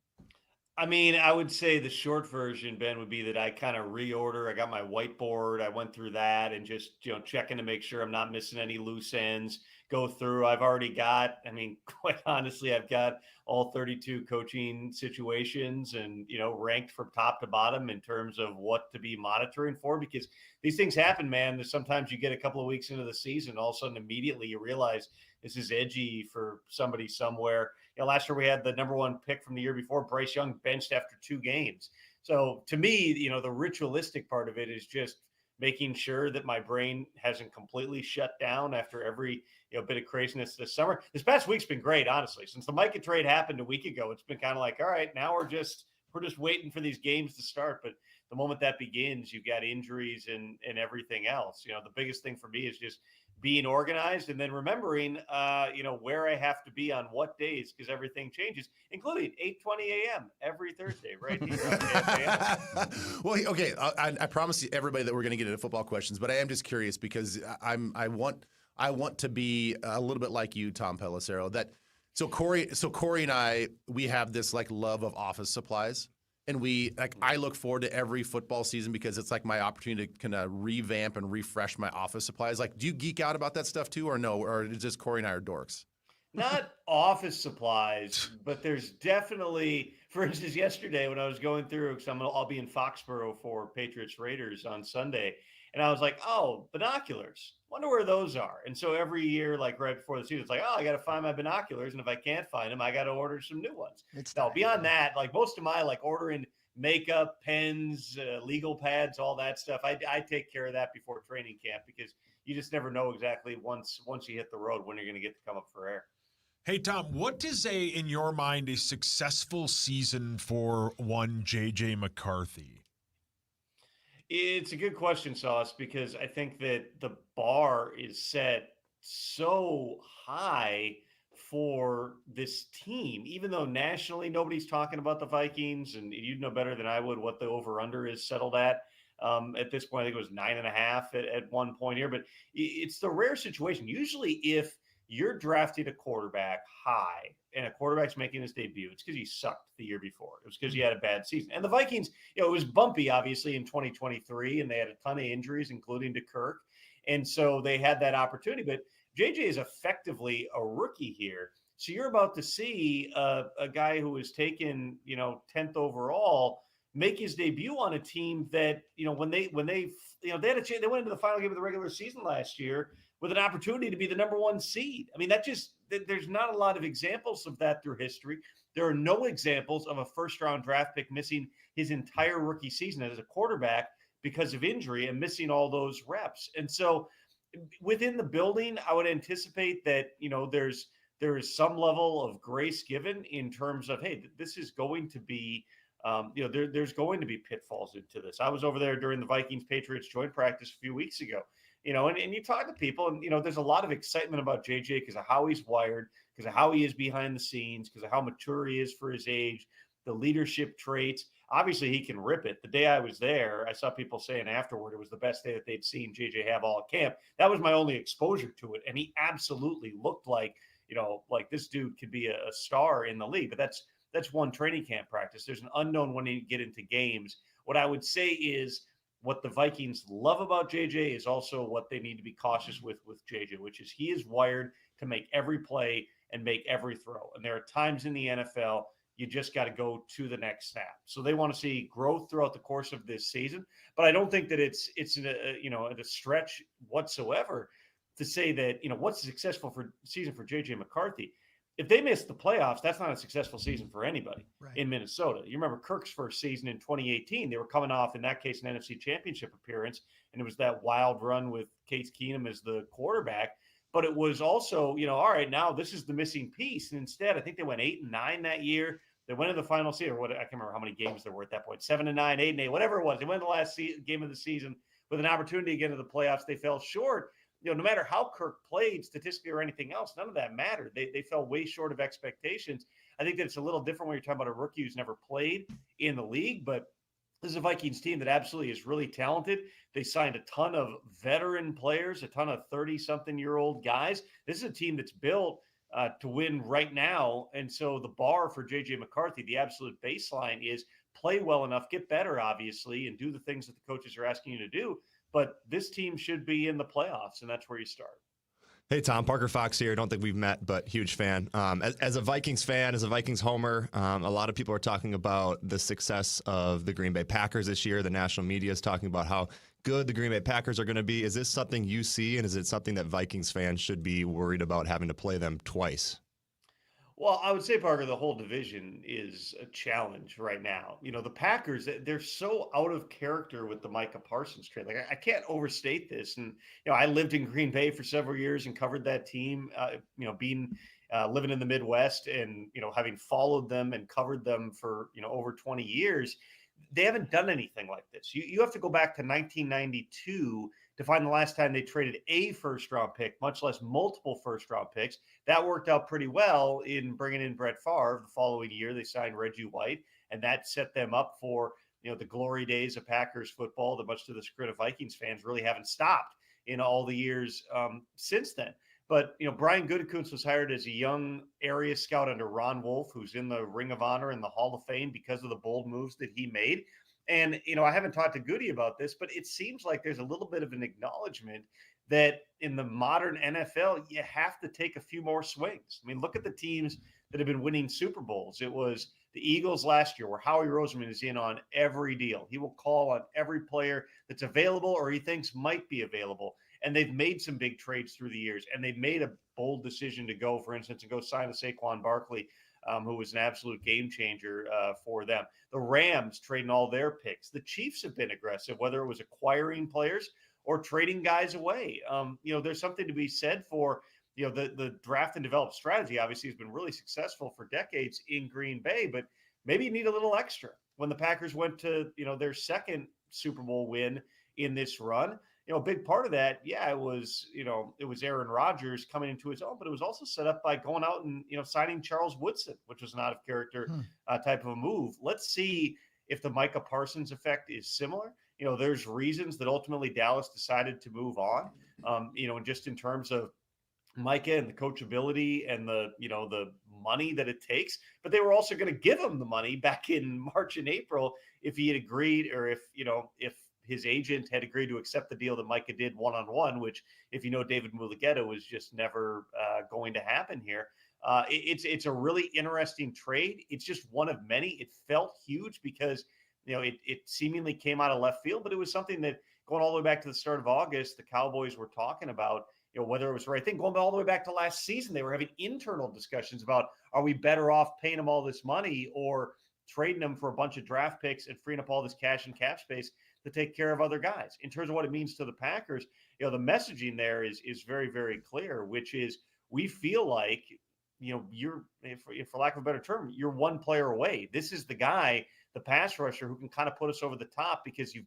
I mean, I would say the short version, Ben, would be that I kind of reorder. I got my whiteboard. I went through that and just, checking to make sure I'm not missing any loose ends. Go through. I've already got, quite honestly, I've got all 32 coaching situations and, ranked from top to bottom in terms of what to be monitoring for, because these things happen, man. There's sometimes you get a couple of weeks into the season, all of a sudden immediately you realize this is edgy for somebody somewhere. Last year we had the number one pick from the year before, Bryce Young, benched after 2 games. So to me, the ritualistic part of it is just making sure that my brain hasn't completely shut down after every bit of craziness this summer. This past week's been great, honestly. Since the Micah trade happened a week ago, it's been kind of like, all right, now we're just waiting for these games to start. But the moment that begins, you've got injuries and everything else. The biggest thing for me is just being organized and then remembering, where I have to be on what days, because everything changes, including 8:20 a.m. every Thursday, right here on KFAN. Well, okay, I promise you, everybody, that we're going to get into football questions, but I am just curious because I want to be a little bit like you, Tom Pelisero. So Corey and I, we have this like love of office supplies. And I look forward to every football season because it's like my opportunity to kind of revamp and refresh my office supplies. Like, do you geek out about that stuff too, or no? Or is just Corey and I are dorks? Not office supplies, but there's definitely, for instance, yesterday when I was going through, because I'll be in Foxborough for Patriots Raiders on Sunday, And I was like, oh, binoculars. Wonder where those are. And so every year, like right before the season, it's like, oh, I got to find my binoculars. And if I can't find them, I got to order some new ones. Now, beyond that, like most of my like ordering makeup, pens, legal pads, all that stuff, I take care of that before training camp because you just never know exactly once you hit the road when you're going to get to come up for air. Hey, Tom, what is in your mind, a successful season for one J.J. McCarthy? It's a good question, Sauce, because I think that the bar is set so high for this team, even though nationally nobody's talking about the Vikings, and you'd know better than I would what the over-under is settled at. At this point, I think it was 9.5 at one point here, but it's the rare situation. Usually if you're drafting a quarterback high and a quarterback's making his debut, it's because he sucked the year before. It was because he had a bad season. And the Vikings, it was bumpy, obviously, in 2023, and they had a ton of injuries, including to Kirk. And so they had that opportunity. But JJ is effectively a rookie here. So you're about to see a guy who was taken, 10th overall make his debut on a team that, when they had a chance, they went into the final game of the regular season last year with an opportunity to be the number one seed. I mean, there's not a lot of examples of that through history. There are no examples of a first-round draft pick missing his entire rookie season as a quarterback because of injury and missing all those reps. And so within the building, I would anticipate that, there is some level of grace given in terms of, hey, this is going to be, there's going to be pitfalls into this. I was over there during the Vikings-Patriots joint practice a few weeks ago. And you talk to people and, there's a lot of excitement about JJ because of how he's wired, because of how he is behind the scenes, because of how mature he is for his age, the leadership traits. Obviously, he can rip it. The day I was there, I saw people saying afterward it was the best day that they'd seen JJ have all camp. That was my only exposure to it. And he absolutely looked like, like this dude could be a star in the league. But that's one training camp practice. There's an unknown when you get into games. What I would say is, what the Vikings love about JJ is also what they need to be cautious with JJ, which is he is wired to make every play and make every throw. And there are times in the NFL you just got to go to the next snap. So they want to see growth throughout the course of this season. But I don't think that it's a stretch whatsoever to say that, what's a successful season for JJ McCarthy. If they miss the playoffs, that's not a successful season for anybody in Minnesota. You remember Kirk's first season in 2018. They were coming off, in that case, an NFC Championship appearance, and it was that wild run with Case Keenum as the quarterback. But it was also, all right, now this is the missing piece. And instead, I think they went 8-9 that year. They went to the final season, I can't remember how many games there were at that point, 7-9, 8-8, whatever it was. They went to the last game of the season with an opportunity to get into the playoffs. They fell short. No matter how Kirk played statistically or anything else, none of that mattered. They fell way short of expectations. I think that it's a little different when you're talking about a rookie who's never played in the league, but this is a Vikings team that absolutely is really talented. They signed a ton of veteran players, a ton of 30-something-year-old guys. This is a team that's built to win right now. And so the bar for J.J. McCarthy, the absolute baseline is play well enough, get better, obviously, and do the things that the coaches are asking you to do. But this team should be in the playoffs, and that's where you start. Hey, Tom, Parker Fox here. I don't think we've met, but huge fan. As a Vikings fan, as a Vikings homer, a lot of people are talking about the success of the Green Bay Packers this year. The national media is talking about how good the Green Bay Packers are going to be. Is this something you see, and is it something that Vikings fans should be worried about having to play them twice? Well, I would say, Parker, the whole division is a challenge right now. The Packers, they're so out of character with the Micah Parsons trade. Like, I can't overstate this. And, I lived in Green Bay for several years and covered that team, living in the Midwest and, having followed them and covered them for, over 20 years. They haven't done anything like this. You have to go back to 1992 to find the last time they traded a first-round pick, much less multiple first-round picks. That worked out pretty well in bringing in Brett Favre. The following year, they signed Reggie White, and that set them up for the glory days of Packers football that, much to the chagrin of Vikings fans, really haven't stopped in all the years since then. But, Brian Gutekunst was hired as a young area scout under Ron Wolf, who's in the Ring of Honor and the Hall of Fame because of the bold moves that he made. And, I haven't talked to Goody about this, but it seems like there's a little bit of an acknowledgement that in the modern NFL, you have to take a few more swings. I mean, look at the teams that have been winning Super Bowls. It was The Eagles last year, where Howie Roseman is in on every deal. He will call on every player that's available or he thinks might be available. And they've made some big trades through the years, and they've made a bold decision to go, for instance, and go sign a Saquon Barkley, who was an absolute game changer for them. The Rams trading all their picks. The Chiefs have been aggressive, whether it was acquiring players or trading guys away. There's something to be said for, the draft and develop strategy obviously has been really successful for decades in Green Bay, but maybe you need a little extra. When the Packers went to, their second Super Bowl win in this run, a big part of that, it was Aaron Rodgers coming into his own, but it was also set up by going out and, signing Charles Woodson, which was an out of character type of a move. Let's see if the Micah Parsons effect is similar. There's reasons that ultimately Dallas decided to move on, just in terms of Micah and the coachability and the money that it takes, but they were also going to give him the money back in March and April if he had agreed, or if his agent had agreed to accept the deal that Micah did one-on-one, which, if David Mulugheta, was just never going to happen here. It's a really interesting trade. It's just one of many. It felt huge because, it seemingly came out of left field, but it was something that, going all the way back to the start of August, the Cowboys were talking about, whether it was the right thing. Going all the way back to last season, they were having internal discussions about, are we better off paying them all this money or trading them for a bunch of draft picks and freeing up all this cash and cap space to take care of other guys. In terms of what it means to the Packers, the messaging there is very, very clear, which is, we feel like, you're, for lack of a better term, you're one player away. This is the guy, the pass rusher, who can kind of put us over the top, because you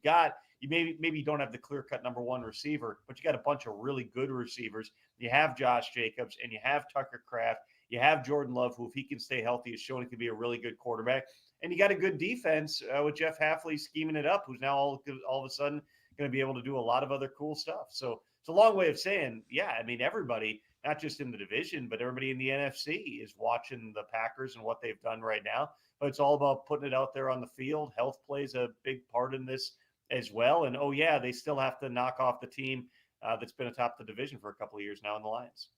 maybe you don't have the clear-cut number one receiver, but you got a bunch of really good receivers. You have Josh Jacobs and you have Tucker Kraft. You have Jordan Love, who, if he can stay healthy, has shown he can be a really good quarterback. And you got a good defense with Jeff Hafley scheming it up, who's now all of a sudden going to be able to do a lot of other cool stuff. So it's a long way of saying, everybody, not just in the division, but everybody in the NFC is watching the Packers and what they've done right now. But it's all about putting it out there on the field. Health plays a big part in this as well. And, they still have to knock off the team that's been atop the division for a couple of years now in the Lions.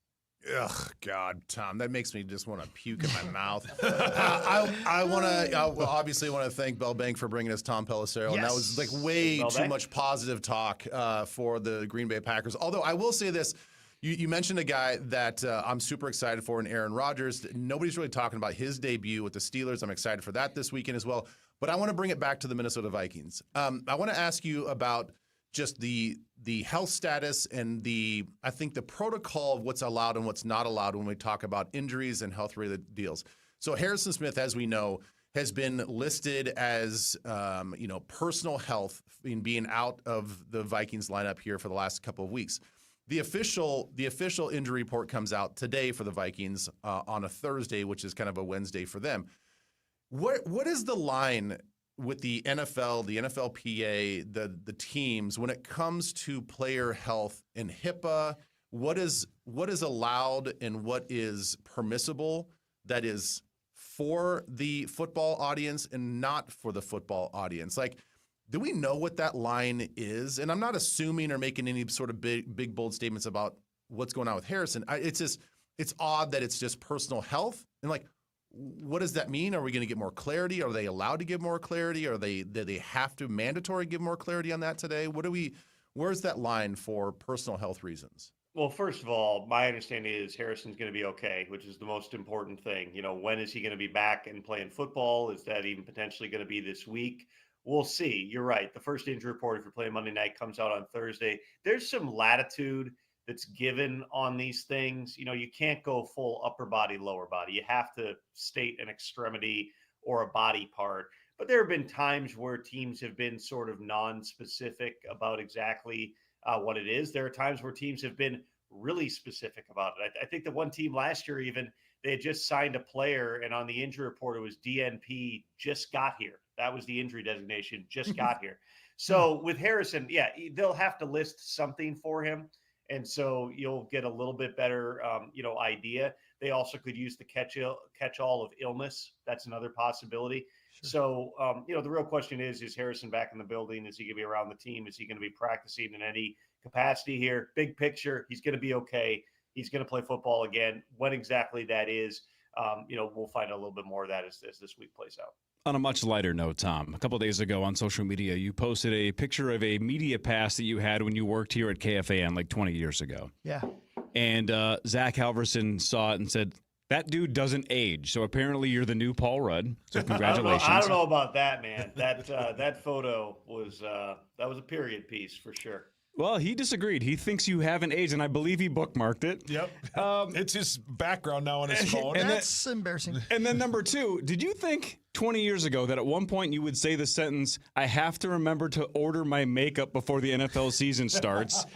Ugh, God, Tom, that makes me just want to puke in my mouth. I obviously want to thank Bell Bank for bringing us Tom Pelisero. Yes. And that was like way too much positive talk for the Green Bay Packers. Although I will say this, you mentioned a guy that I'm super excited for in Aaron Rodgers. Nobody's really talking about his debut with the Steelers. I'm excited for that this weekend as well. But I want to bring it back to the Minnesota Vikings. I want to ask you about just the health status and I think the protocol of what's allowed and what's not allowed when we talk about injuries and health-related deals. So Harrison Smith, as we know, has been listed as personal health in being out of the Vikings lineup here for the last couple of weeks. The official injury report comes out today for the Vikings on a Thursday, which is kind of a Wednesday for them. What is the line with the NFL, the NFLPA, the teams when it comes to player health and HIPAA? What is allowed and what is permissible that is for the football audience and not for the football audience? Like, do we know what that line is? And I'm not assuming or making any sort of big bold statements about what's going on with Harrison. It's odd that it's just personal health. And like, what does that mean? Are we going to get more clarity? Are they allowed to give more clarity? Do they have to mandatory give more clarity on that today? Where's that line for personal health reasons? Well, first of all, my understanding is Harrison's going to be okay, which is the most important thing. When is he going to be back and playing football? Is that even potentially going to be this week? We'll see. You're right. The first injury report, if you're playing Monday night, comes out on Thursday. There's some latitude that's given on these things. You can't go full upper body, lower body. You have to state an extremity or a body part. But there have been times where teams have been sort of non-specific about exactly what it is. There are times where teams have been really specific about it. I think the one team last year, even, they had just signed a player, and on the injury report, it was DNP, just got here. That was the injury designation, just got here. So with Harrison, they'll have to list something for him. And so you'll get a little bit better, idea. They also could use the catch-all of illness. That's another possibility. Sure. So, the real question is Harrison back in the building? Is he going to be around the team? Is he going to be practicing in any capacity here? Big picture, he's going to be okay. He's going to play football again. When exactly that is, we'll find a little bit more of that as this week plays out. On a much lighter note, Tom, a couple of days ago on social media, you posted a picture of a media pass that you had when you worked here at KFAN like 20 years ago. Yeah. And Zach Halverson saw it and said, that dude doesn't age. So apparently you're the new Paul Rudd. So congratulations. I don't know about that, man. That photo was that was a period piece for sure. Well, he disagreed. He thinks you haven't aged, and I believe he bookmarked it. Yep. It's his background now on his phone. And that's embarrassing. And then number two, did you think 20 years ago that at one point you would say the sentence, I have to remember to order my makeup before the NFL season starts?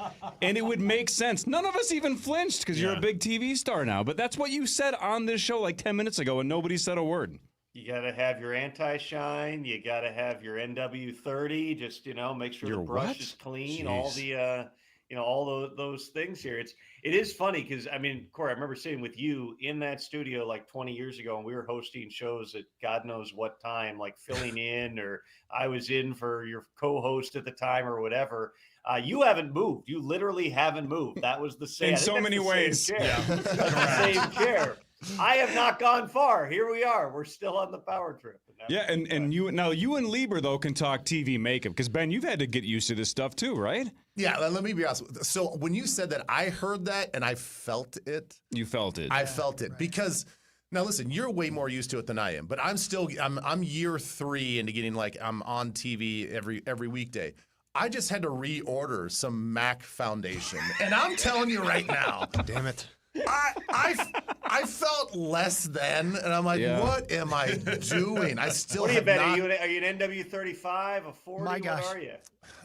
And it would make sense. None of us even flinched because you're a big TV star now. But that's what you said on this show like 10 minutes ago, and nobody said a word. You got to have your anti-shine. You got to have your NW30. Just, make sure the brush is clean. Jeez. All the, all those things here. It is funny because, Corey, I remember sitting with you in that studio like 20 years ago, and we were hosting shows at God knows what time, like filling in, or I was in for your co-host at the time or whatever. You haven't moved. You literally haven't moved. That was the same. In so many ways. The same chair. I have not gone far. Here we are. We're still on the power trip. And you and Lieber, though, can talk TV makeup because, Ben, you've had to get used to this stuff too, right? Yeah, let me be honest. So when you said that, I heard that and I felt it. You felt it. I felt it because now listen, you're way more used to it than I am, but I'm year 3 into getting I'm on TV every weekday. I just had to reorder some MAC foundation, and I'm telling you right now, damn it. I felt less than, and I'm like, what am I doing? I still. What are you, Ben? Are you an NW35, a 40? My gosh. What are you?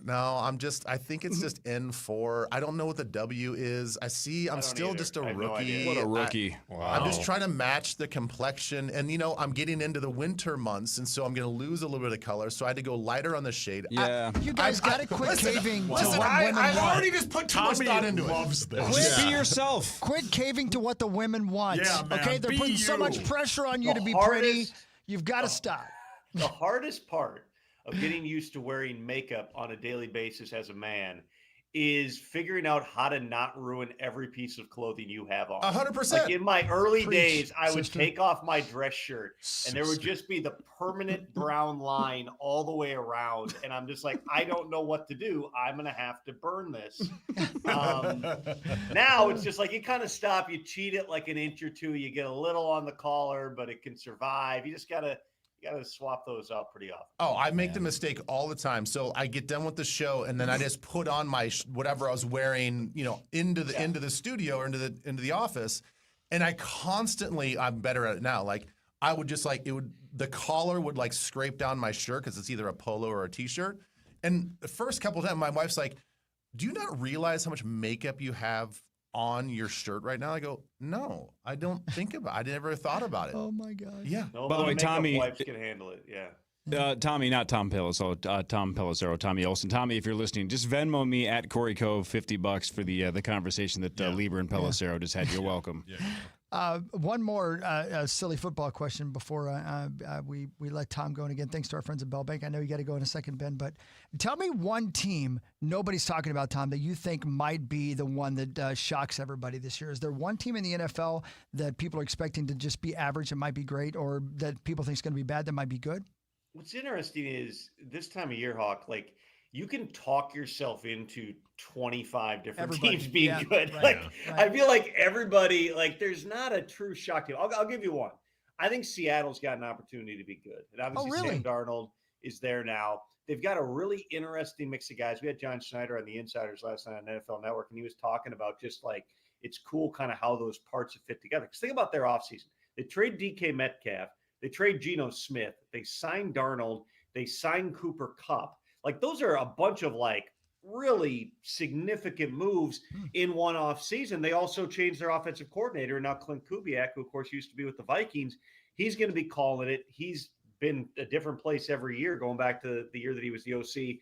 No, I think it's just N4. I don't know what the W is. I'm still either. just a rookie. No idea. What a rookie. Wow. I'm just trying to match the complexion. And, I'm getting into the winter months, and so I'm going to lose a little bit of color. So I had to go lighter on the shade. Yeah. You guys got to quit caving to what women want. I've already just put too much thought into loves it. This. Be yourself. Quit caving to what the women want. Yeah, man. Okay, they're putting so much pressure on you to be pretty. You've got to stop. The hardest part of getting used to wearing makeup on a daily basis as a man is figuring out how to not ruin every piece of clothing you have on. 100%. Like in my early days, I would take off my dress shirt and there would just be the permanent brown line all the way around. And I'm just like, I don't know what to do. I'm going to have to burn this. Now it's just like, you kind of stop, you cheat it like an inch or two, you get a little on the collar, but it can survive. You just got to swap those out pretty often. Oh, I make the mistake all the time. So I get done with the show, and then I just put on my whatever I was wearing, into the studio or into the office, and I'm better at it now. Like I would just the collar would scrape down my shirt because it's either a polo or a t-shirt. And the first couple of times, my wife's like, "Do you not realize how much makeup you have on your shirt right now?" I go, "No, I don't think about it. I never thought about it." Oh my God. Yeah. By the way, Tommy, wipes can handle it. Yeah. Tommy, not Tom Pelisero, Tom Pelisero, Tommy Olsen. Tommy, if you're listening, just Venmo me at Corey Cove $50 for the conversation that Lieber and Pelisero just had. You're welcome. One more silly football question before we let Tom go. And again, thanks to our friends at Bell Bank. I know you got to go in a second, Ben, but tell me one team nobody's talking about, Tom, that you think might be the one that shocks everybody this year. Is there one team in the NFL that people are expecting to just be average and might be great, or that people think is going to be bad that might be good? What's interesting is this time of year, Hawk, you can talk yourself into 25 different teams being good. Right, I feel like everybody, there's not a true shock team. I'll give you one. I think Seattle's got an opportunity to be good. And obviously Sam Darnold is there now. They've got a really interesting mix of guys. We had John Schneider on the Insiders last night on NFL Network, and he was talking about just it's cool kind of how those parts have fit together. Because think about their offseason. They trade DK Metcalf. They trade Geno Smith. They sign Darnold. They sign Cooper Kupp. Those are a bunch of really significant moves in one off season. They also changed their offensive coordinator. And now Clint Kubiak, who of course used to be with the Vikings, he's going to be calling it. He's been a different place every year, going back to the year that he was the OC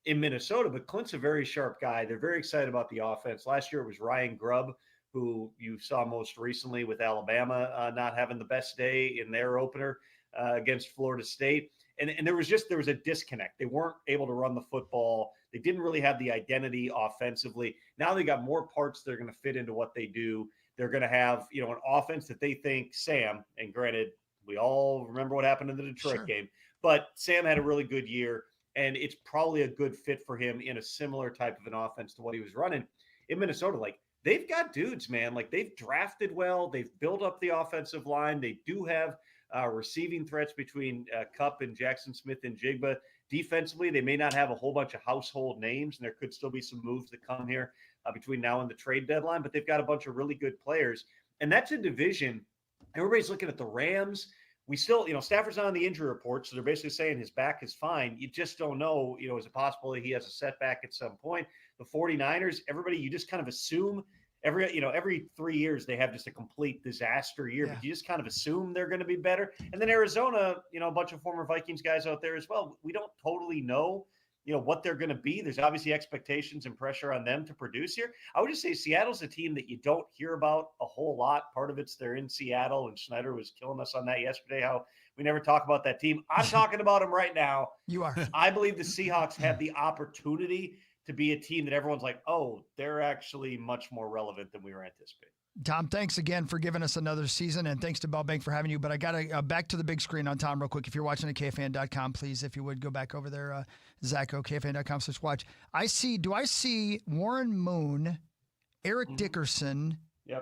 in Minnesota. But Clint's a very sharp guy. They're very excited about the offense. Last year it was Ryan Grubb, who you saw most recently with Alabama not having the best day in their opener against Florida State. And there was a disconnect. They weren't able to run the football. They didn't really have the identity offensively. Now they got more parts that are going to fit into what they do. They're going to have, an offense that they think Sam, and granted, we all remember what happened in the Detroit game, but Sam had a really good year, and it's probably a good fit for him in a similar type of an offense to what he was running in Minnesota. Like, they've got dudes, man. Like, they've drafted well. They've built up the offensive line. They do have receiving threats between Kupp and Jackson Smith and Jigba. Defensively, they may not have a whole bunch of household names, and there could still be some moves that come here between now and the trade deadline, but they've got a bunch of really good players. And that's a division. Everybody's looking at the Rams. We still, Stafford's not on the injury report, so they're basically saying his back is fine. You just don't know, is it possible that he has a setback at some point? The 49ers, everybody, you just kind of assume every 3 years they have just a complete disaster year, but you just kind of assume they're going to be better. And then Arizona, a bunch of former Vikings guys out there as well. We don't totally know, what they're going to be. There's obviously expectations and pressure on them to produce here. I would just say Seattle's a team that you don't hear about a whole lot. Part of it's they're in Seattle, and Schneider was killing us on that yesterday, how we never talk about that team. I'm talking about them right now. You are. I believe the Seahawks have the opportunity to be a team that everyone's like, oh, they're actually much more relevant than we were anticipating. Tom, thanks again for giving us another season, and thanks to Bell Bank for having you. But I got to back to the big screen on Tom real quick. If you're watching at KFAN.com, please, if you would, go back over there, Zacho, KFAN.com/watch. Do I see Warren Moon, Eric Dickerson,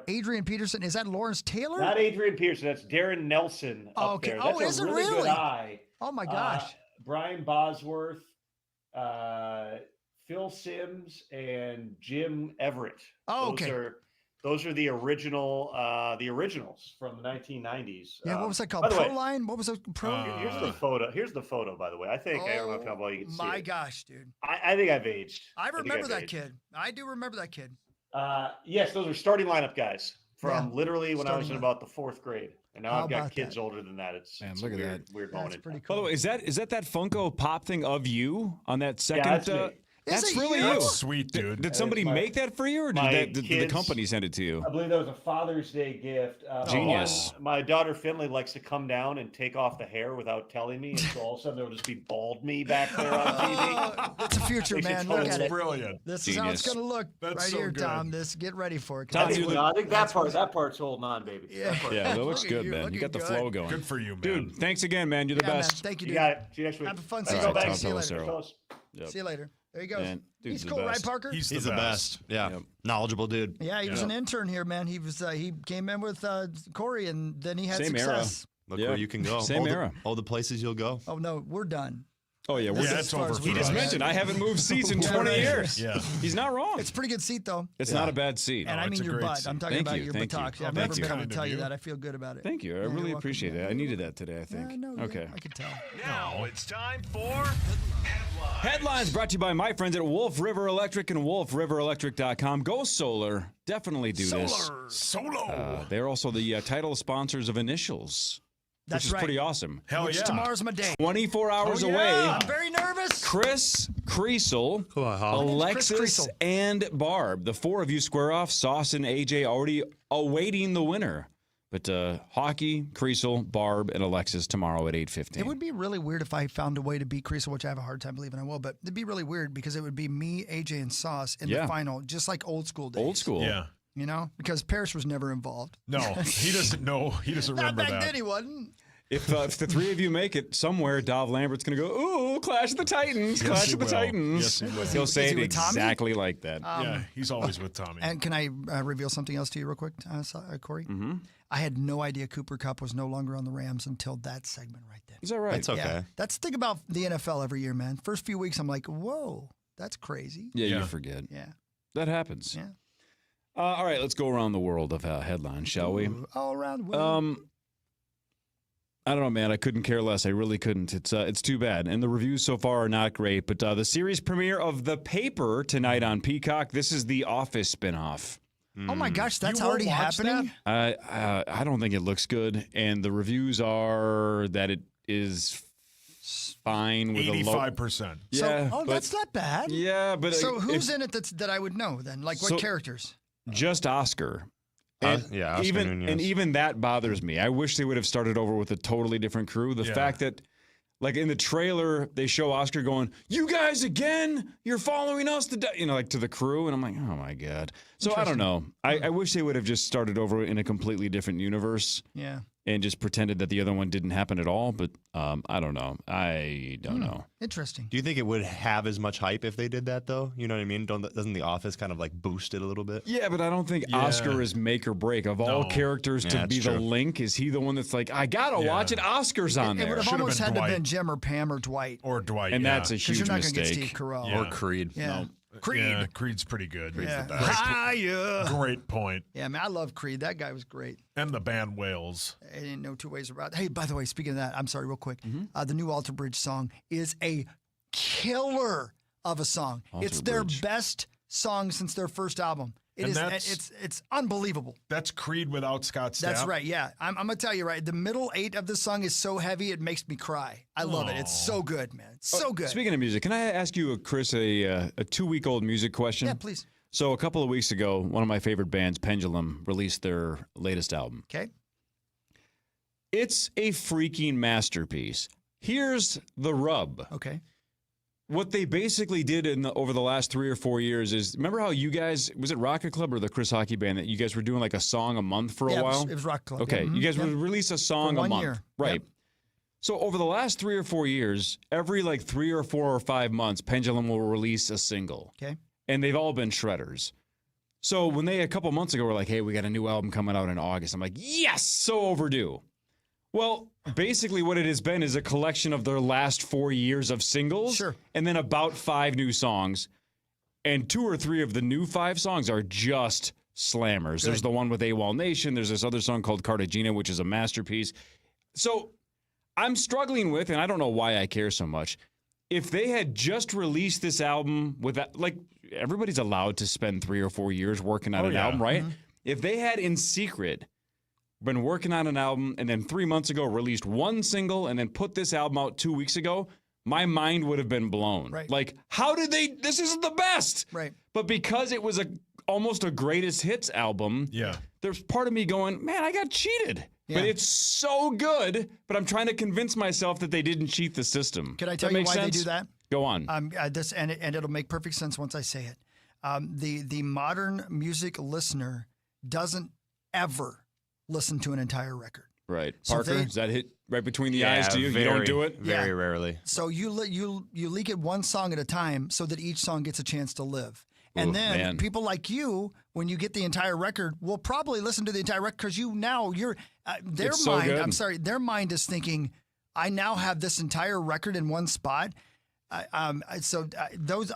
Adrian Peterson? Is that Lawrence Taylor? Not Adrian Peterson. That's Darren Nelson up there. That's is it really? Good eye. Oh, my gosh. Brian Bosworth, Phil Simms, and Jim Everett. Oh, okay. Those are the originals from the 1990s. Yeah, what was that called? Proline? What was it? Here's the photo. Here's the photo, by the way. I think I don't know how well you can see it. My gosh, dude! I think I've aged. I remember that kid. I do remember that kid. Yes, those are starting lineup guys from literally when I was in about the 4th grade, and now I've got kids older than that. It's look at that weird moment. That's pretty cool. By the way, is that Funko Pop thing of you on that second? Yeah, that's really you. That's sweet, dude. Did somebody make that for you, or did the company send it to you? I believe that was a Father's Day gift. Genius. My daughter Finley likes to come down and take off the hair without telling me, and so all of a sudden there will just be bald me back there on TV. That's a future, man. Look at it. Brilliant. This is how it's going to look right here, good. Tom. Get ready for it. I think that part's holding on, baby. Yeah, that looks good, man. You got the flow going. Good for you, man. Dude, thanks again, man. You're the best. Man. Thank you, dude. You got it. See you next week. Have a fun season. See you later. Yep. See you later. There he goes. Man, he's cool, right, Parker? He's the best. Yeah. Yep. Knowledgeable dude. Yeah, he was an intern here, man. He came in with Corey, and then he had Same success. Era. Look where you can go. Same era. All the places you'll go. Oh, no, we're done. Oh, yeah. It's over. He just mentioned I haven't moved seats in 20 years. Yeah. He's not wrong. It's a pretty good seat, though. It's not a bad seat. And I mean your butt. I'm talking about your buttocks. I've never been able to tell you that. I feel good about it. Thank you. I really appreciate it. I needed that today, I think. Okay. I could tell. Now it's time for Headlines brought to you by my friends at Wolf River Electric and WolfRiverElectric.com. Go solar. Definitely do this. Solo. They're also the title sponsors of Initials. That's which is right. pretty awesome. Hell yeah. Tomorrow's my day. 24 hours away. I'm very nervous. Chris Creasel, Alexis, and Barb. The four of you square off. Sauce and AJ already awaiting the winner. But Hockey, Creasel, Barb, and Alexis tomorrow at 8:15. It would be really weird if I found a way to beat Creasel, which I have a hard time believing I will. But it'd be really weird because it would be me, AJ, and Sauce in the final, just like old school days. Old school. Yeah. You know, because Parrish was never involved. No, he doesn't know. He doesn't remember that. Not back that. then he wasn't. If the three of you make it somewhere, Dov Lambert's going to go, ooh, Clash of the Titans, Clash of the Titans. Yes, He'll say it exactly like that. Yeah, he's always with Tommy. And can I reveal something else to you real quick, Corey? Mm-hmm. I had no idea Cooper Kupp was no longer on the Rams until that segment right there. Is that right? That's okay. Yeah. That's the thing about the NFL every year, man. First few weeks, I'm like, whoa, that's crazy. Yeah, you forget. Yeah. That happens. Yeah. All right, let's go around the world of headlines, shall we? All around the world. I don't know, man. I couldn't care less. I really couldn't. It's too bad. And the reviews so far are not great. But the series premiere of The Paper tonight on Peacock. This is the Office spinoff. Oh my gosh, that's already happening? I don't think it looks good. And the reviews are that it is fine with 85%. Yeah. So, that's not bad. Yeah, but so who's in it that I would know then? Like what characters? Just Oscar. And Oscar Nunez. even that bothers me. I wish they would have started over with a totally different crew. The fact that Like in the trailer, they show Oscar going, "You guys again? You're following us to like to the crew." And I'm like, oh my God. So I don't know. I wish they would have just started over in a completely different universe. Yeah. And just pretended that the other one didn't happen at all. But I don't know. I don't know. Interesting. Do you think it would have as much hype if they did that, though? You know what I mean? Doesn't The Office kind of like boost it a little bit? Yeah, but I don't think Oscar is make or break. Of all characters to be the link, is he the one that's like, I got to watch it? Oscar's on there. It would have almost had to have been Jim or Pam or Dwight. Or Dwight, and that's a huge you're not mistake. Gonna get Steve Carell. Or Creed. Yeah. No. Creed. Yeah, Creed's pretty good. Yeah. Great point. Yeah, man, I love Creed. That guy was great. And the band Wales. I didn't know two ways about it. Hey, by the way, speaking of that, I'm sorry, real quick. The new Alter Bridge song is a killer of a song. It's their best song since their first album. It's unbelievable. That's Creed without Scott Stapp. That's right, yeah. I'm going to tell you, right, the middle 8 of this song is so heavy, it makes me cry. I love it. It's so good, man. It's so good. Speaking of music, can I ask you, Chris, a 2-week-old music question? Yeah, please. So a couple of weeks ago, one of my favorite bands, Pendulum, released their latest album. Okay. It's a freaking masterpiece. Here's the rub. Okay. What they basically did over the last 3 or 4 years is, remember how you guys, was it Rocket Club or the Chris Hockey Band, that you guys were doing like a song a month for a while? It was Rocket Club. Okay, yeah. you guys would release a song for a month. Year. Right. Yep. So over the last 3 or 4 years, every like 3 or 4 or 5 months, Pendulum will release a single. Okay. And they've all been shredders. So when they, a couple months ago, were like, hey, we got a new album coming out in August, I'm like, yes, so overdue. Well, basically what it has been is a collection of their last 4 years of singles. Sure. And then about 5 new songs. And 2 or 3 of the new 5 songs are just slammers. Good. There's the one with AWOL Nation. There's this other song called Cartagena, which is a masterpiece. So I'm struggling with, and I don't know why I care so much, if they had just released this album with that, like, everybody's allowed to spend 3 or 4 years working on an album, right? Mm-hmm. If they had in secret been working on an album and then 3 months ago released one single and then put this album out 2 weeks ago, my mind would have been blown. Right. Like, how did they, this isn't the best. Right. But because it was almost a greatest hits album, there's part of me going, man, I got cheated. Yeah. But it's so good, but I'm trying to convince myself that they didn't cheat the system. Can I tell you why they do that? Go on. And it'll make perfect sense once I say it. The modern music listener doesn't ever listen to an entire record. Right. Parker, does that hit right between the eyes to you? You don't do it? Very rarely. So you leak it one song at a time so that each song gets a chance to live. And then people like you, when you get the entire record, will probably listen to the entire record because their mind is thinking, I now have this entire record in one spot. A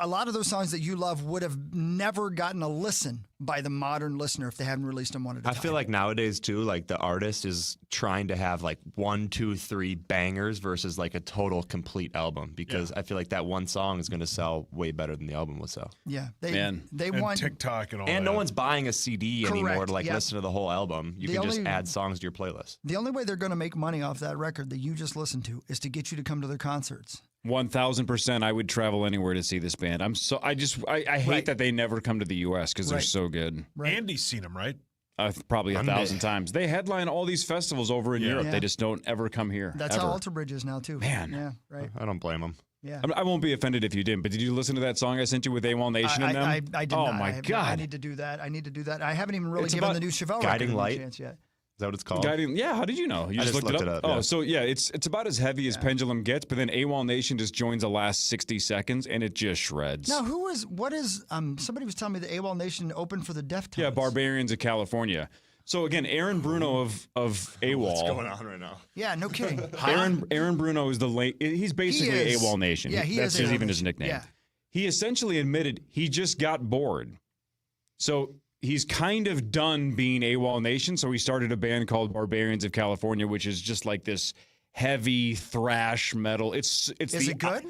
lot of those songs that you love would have never gotten a listen by the modern listener if they hadn't released them one at a time. I feel like nowadays too, like the artist is trying to have like 1, 2, 3 bangers versus like a total complete album because I feel like that one song is going to sell way better than the album will sell. Yeah, they want TikTok and all. And that. no one's buying a CD anymore to like listen to the whole album. You can just add songs to your playlist. The only way they're going to make money off that record that you just listened to is to get you to come to their concerts. 1,000%. I would travel anywhere to see this band. I hate that they never come to the U.S. because they're so good. Right. Andy's seen them, right? Probably 1,000 times. They headline all these festivals over in Europe. Yeah. They just don't ever come here. That's ever. how Alter Bridge is now too. Man. Yeah, right. I don't blame them. Yeah. I won't be offended if you didn't, but did you listen to that song I sent you with AWOL Nation and them? I did oh not. my God. I need to do that. I haven't even really given the new Chevelle Guiding record Light. a chance yet. Is that what it's called? How did you know? You I just looked it up. Oh, so yeah, it's about as heavy as Pendulum gets, but then AWOL Nation just joins the last 60 seconds and it just shreds. Now, somebody was telling me the AWOL Nation opened for the Deftones. Yeah, Barbarians of California. So again, Aaron Bruno of AWOL. What's going on right now? Yeah, no kidding. Aaron Bruno is he's basically AWOL Nation. Yeah, he That's is even his nickname. Yeah. He essentially admitted he just got bored. So he's kind of done being AWOL Nation, so he started a band called Barbarians of California, which is just like this heavy thrash metal. Is it good?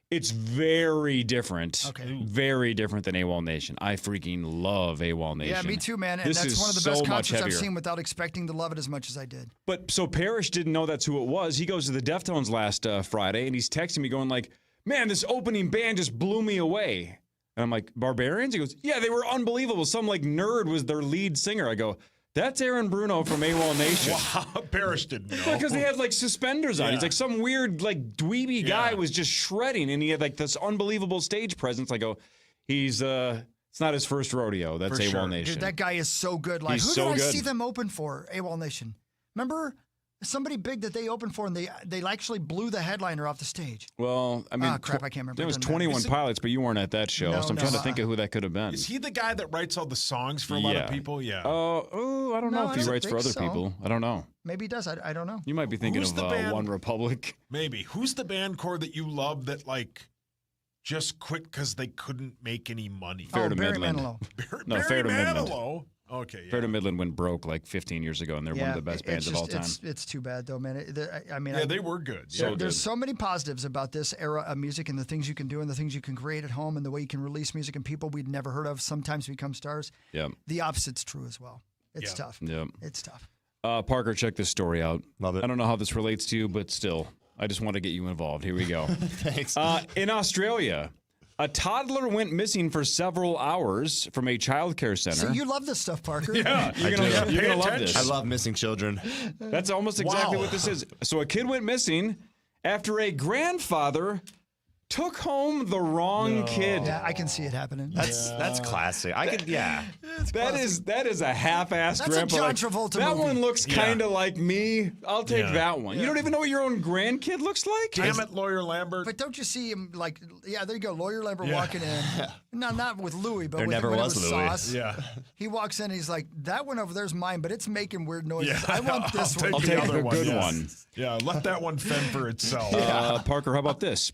It's very different. Okay. Very different than AWOL Nation. I freaking love AWOL Nation. Yeah, me too, man. And that's one of the best concerts I've seen without expecting to love it as much as I did. But so Parrish didn't know that's who it was. He goes to the Deftones last Friday, and he's texting me going like, man, this opening band just blew me away. And I'm like, Barbarians? He goes, yeah, they were unbelievable. Some like nerd was their lead singer. I go, That's Aaron Bruno from AWOL Nation. Wow, Parrish didn't know. Because he had like suspenders on. Yeah. He's like some weird like dweeby guy was just shredding, and he had like this unbelievable stage presence. I go, he's it's not his first rodeo. That's AWOL Nation. Dude, that guy is so good. Like, He's who so did I good. see them open for? AWOL Nation. Remember somebody big that they opened for, and they actually blew the headliner off the stage. Well, I mean, crap, I can't remember. There was Doesn't matter. 21 pilots, but you weren't at that show, No, so I'm no, trying to think of who that could have been. Is he the guy that writes all the songs for a lot of people? Yeah. Oh, I don't know if he writes for other people. I don't know. Maybe he does. I don't know. You might be thinking Who's of the band? One Republic. Maybe. Who's the band core that you love that like just quit because they couldn't make any money? Fair to Barry Midland. Manilow. No, Barry Fair to Midland. Manilow. Okay. Yeah. Fair to Midland went broke like 15 years ago, and they're one of the best bands of all time. It's too bad, though, man. I mean, they were good. There's so many positives about this era of music and the things you can do and the things you can create at home and the way you can release music and people we'd never heard of sometimes become stars. Yep. The opposite's true as well. It's tough. Yep. It's tough. Parker, check this story out. Love it. I don't know how this relates to you, but still, I just want to get you involved. Here we go. Thanks. In Australia, a toddler went missing for several hours from a child care center. So you love this stuff, Parker. Yeah, you're gonna love this. I love missing children. That's almost exactly what this is. So a kid went missing after a grandfather took home the wrong kid. Yeah, I can see it happening. That's classic. I could, yeah. That is a half-assed That's grandpa. a John Like, Travolta that movie. one looks kind of like me. I'll take that one. You don't even know what your own grandkid looks like? Damn it, Lawyer Lambert. But don't you see him like, there you go, Lawyer Lambert walking in. No, not with Louis, but There with never when it was Louis. Sauce. Yeah. He walks in, he's like, that one over there's mine, but it's making weird noises. Yeah, I want this one. I'll take the good one. Yeah, let that one fend for itself. Parker, how about this?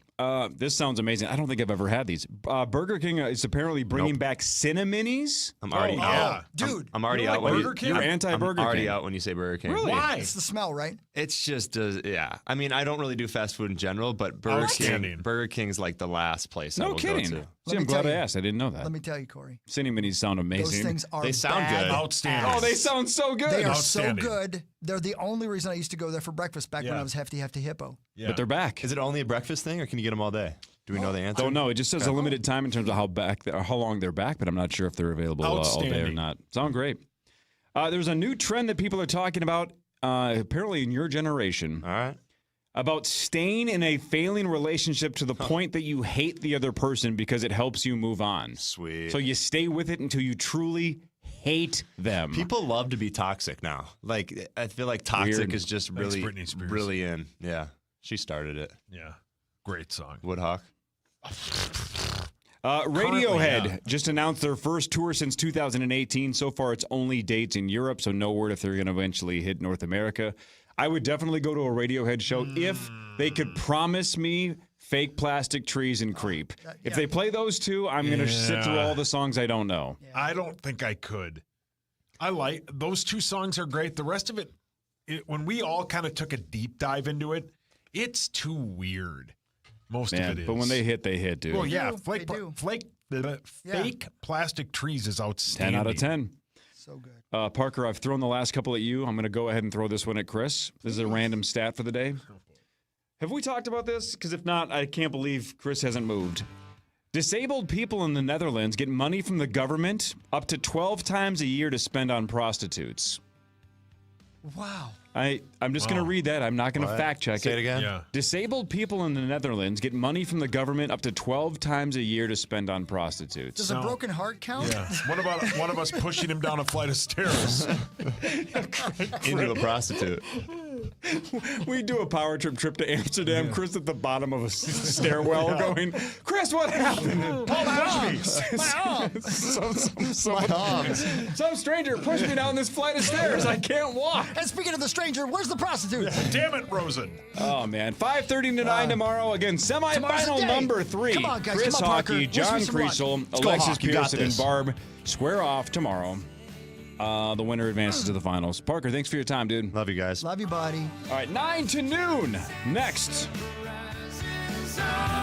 This sounds amazing. I don't think I've ever had these. Burger King is apparently bringing back Cinnaminnies. I'm already out. Dude. I'm already You're out. like when Burger King? You're anti-Burger I'm already King. out when you say Burger King. Really? Why? It's the smell, right? It's just, yeah. I mean, I don't really do fast food in general, but Burger King's like the last place I No will kidding. go to. See, I'm glad I asked. I didn't know that. Let me tell you, Corey. Cinnaminnies sound amazing. Those things are They sound bad. good. Outstanding. Oh, they sound so good. They are so Outstanding. good. They're the only reason I used to go there for breakfast back when I was Hefty Hippo. Yeah. But they're back. Is it only a breakfast thing, or can you get them all day? Do we know the answer? Don't know. It just says a limited time in terms of how long they're back, but I'm not sure if they're available all day or Outstanding. not. Sound great. There's a new trend that people are talking about, apparently in your generation. All right. About staying in a failing relationship to the point that you hate the other person because it helps you move on. Sweet. So you stay with it until you truly hate them. People love to be toxic now. Like, I feel like toxic Weird. is just Thanks, really, Britney Spears. really in. Yeah. She started it. Yeah. Great song. Woodhawk. Radiohead just announced their first tour since 2018. So far, it's only dates in Europe, so no word if they're going to eventually hit North America. I would definitely go to a Radiohead show if they could promise me Fake Plastic Trees and Creep. If they play those two, I'm going to sit through all the songs I don't know. I don't think I could. I like those two songs are great. The rest of it, when we all kind of took a deep dive into it, it's too weird. Most of it is. But when they hit, dude. Well, yeah, They fake plastic trees is outstanding. 10 out of 10. So good. Parker, I've thrown the last couple at you. I'm going to go ahead and throw this one at Chris. This is a random stat for the day. Have we talked about this? Because if not, I can't believe Chris hasn't moved. Disabled people in the Netherlands get money from the government up to 12 times a year to spend on prostitutes. Wow. I'm just going to read that. I'm not going to fact check Say it again. Yeah. Disabled people in the Netherlands get money from the government up to 12 times a year to spend on prostitutes. Does a broken heart count? Yeah. What about one of us pushing him down a flight of stairs? Into a prostitute. We do a power trip to Amsterdam. Chris at the bottom of a stairwell going, Chris, what happened? Paul Ashby. Some stranger pushed me down this flight of stairs. I can't walk. And speaking of the stranger, where's the prostitute? Damn it, Rosen. Oh, man. 5:30 to 9 tomorrow. Again, semifinal number 3. Come on, guys. Chris Come on, Parker. Hockey, Wish John me some luck. Kriesel, go, Alexis Hawk. You got Pearson, and this. Barb square off tomorrow. The winner advances to the finals. Parker, thanks for your time, dude. Love you guys. Love you, buddy. All right, 9 to noon. Next. Rise.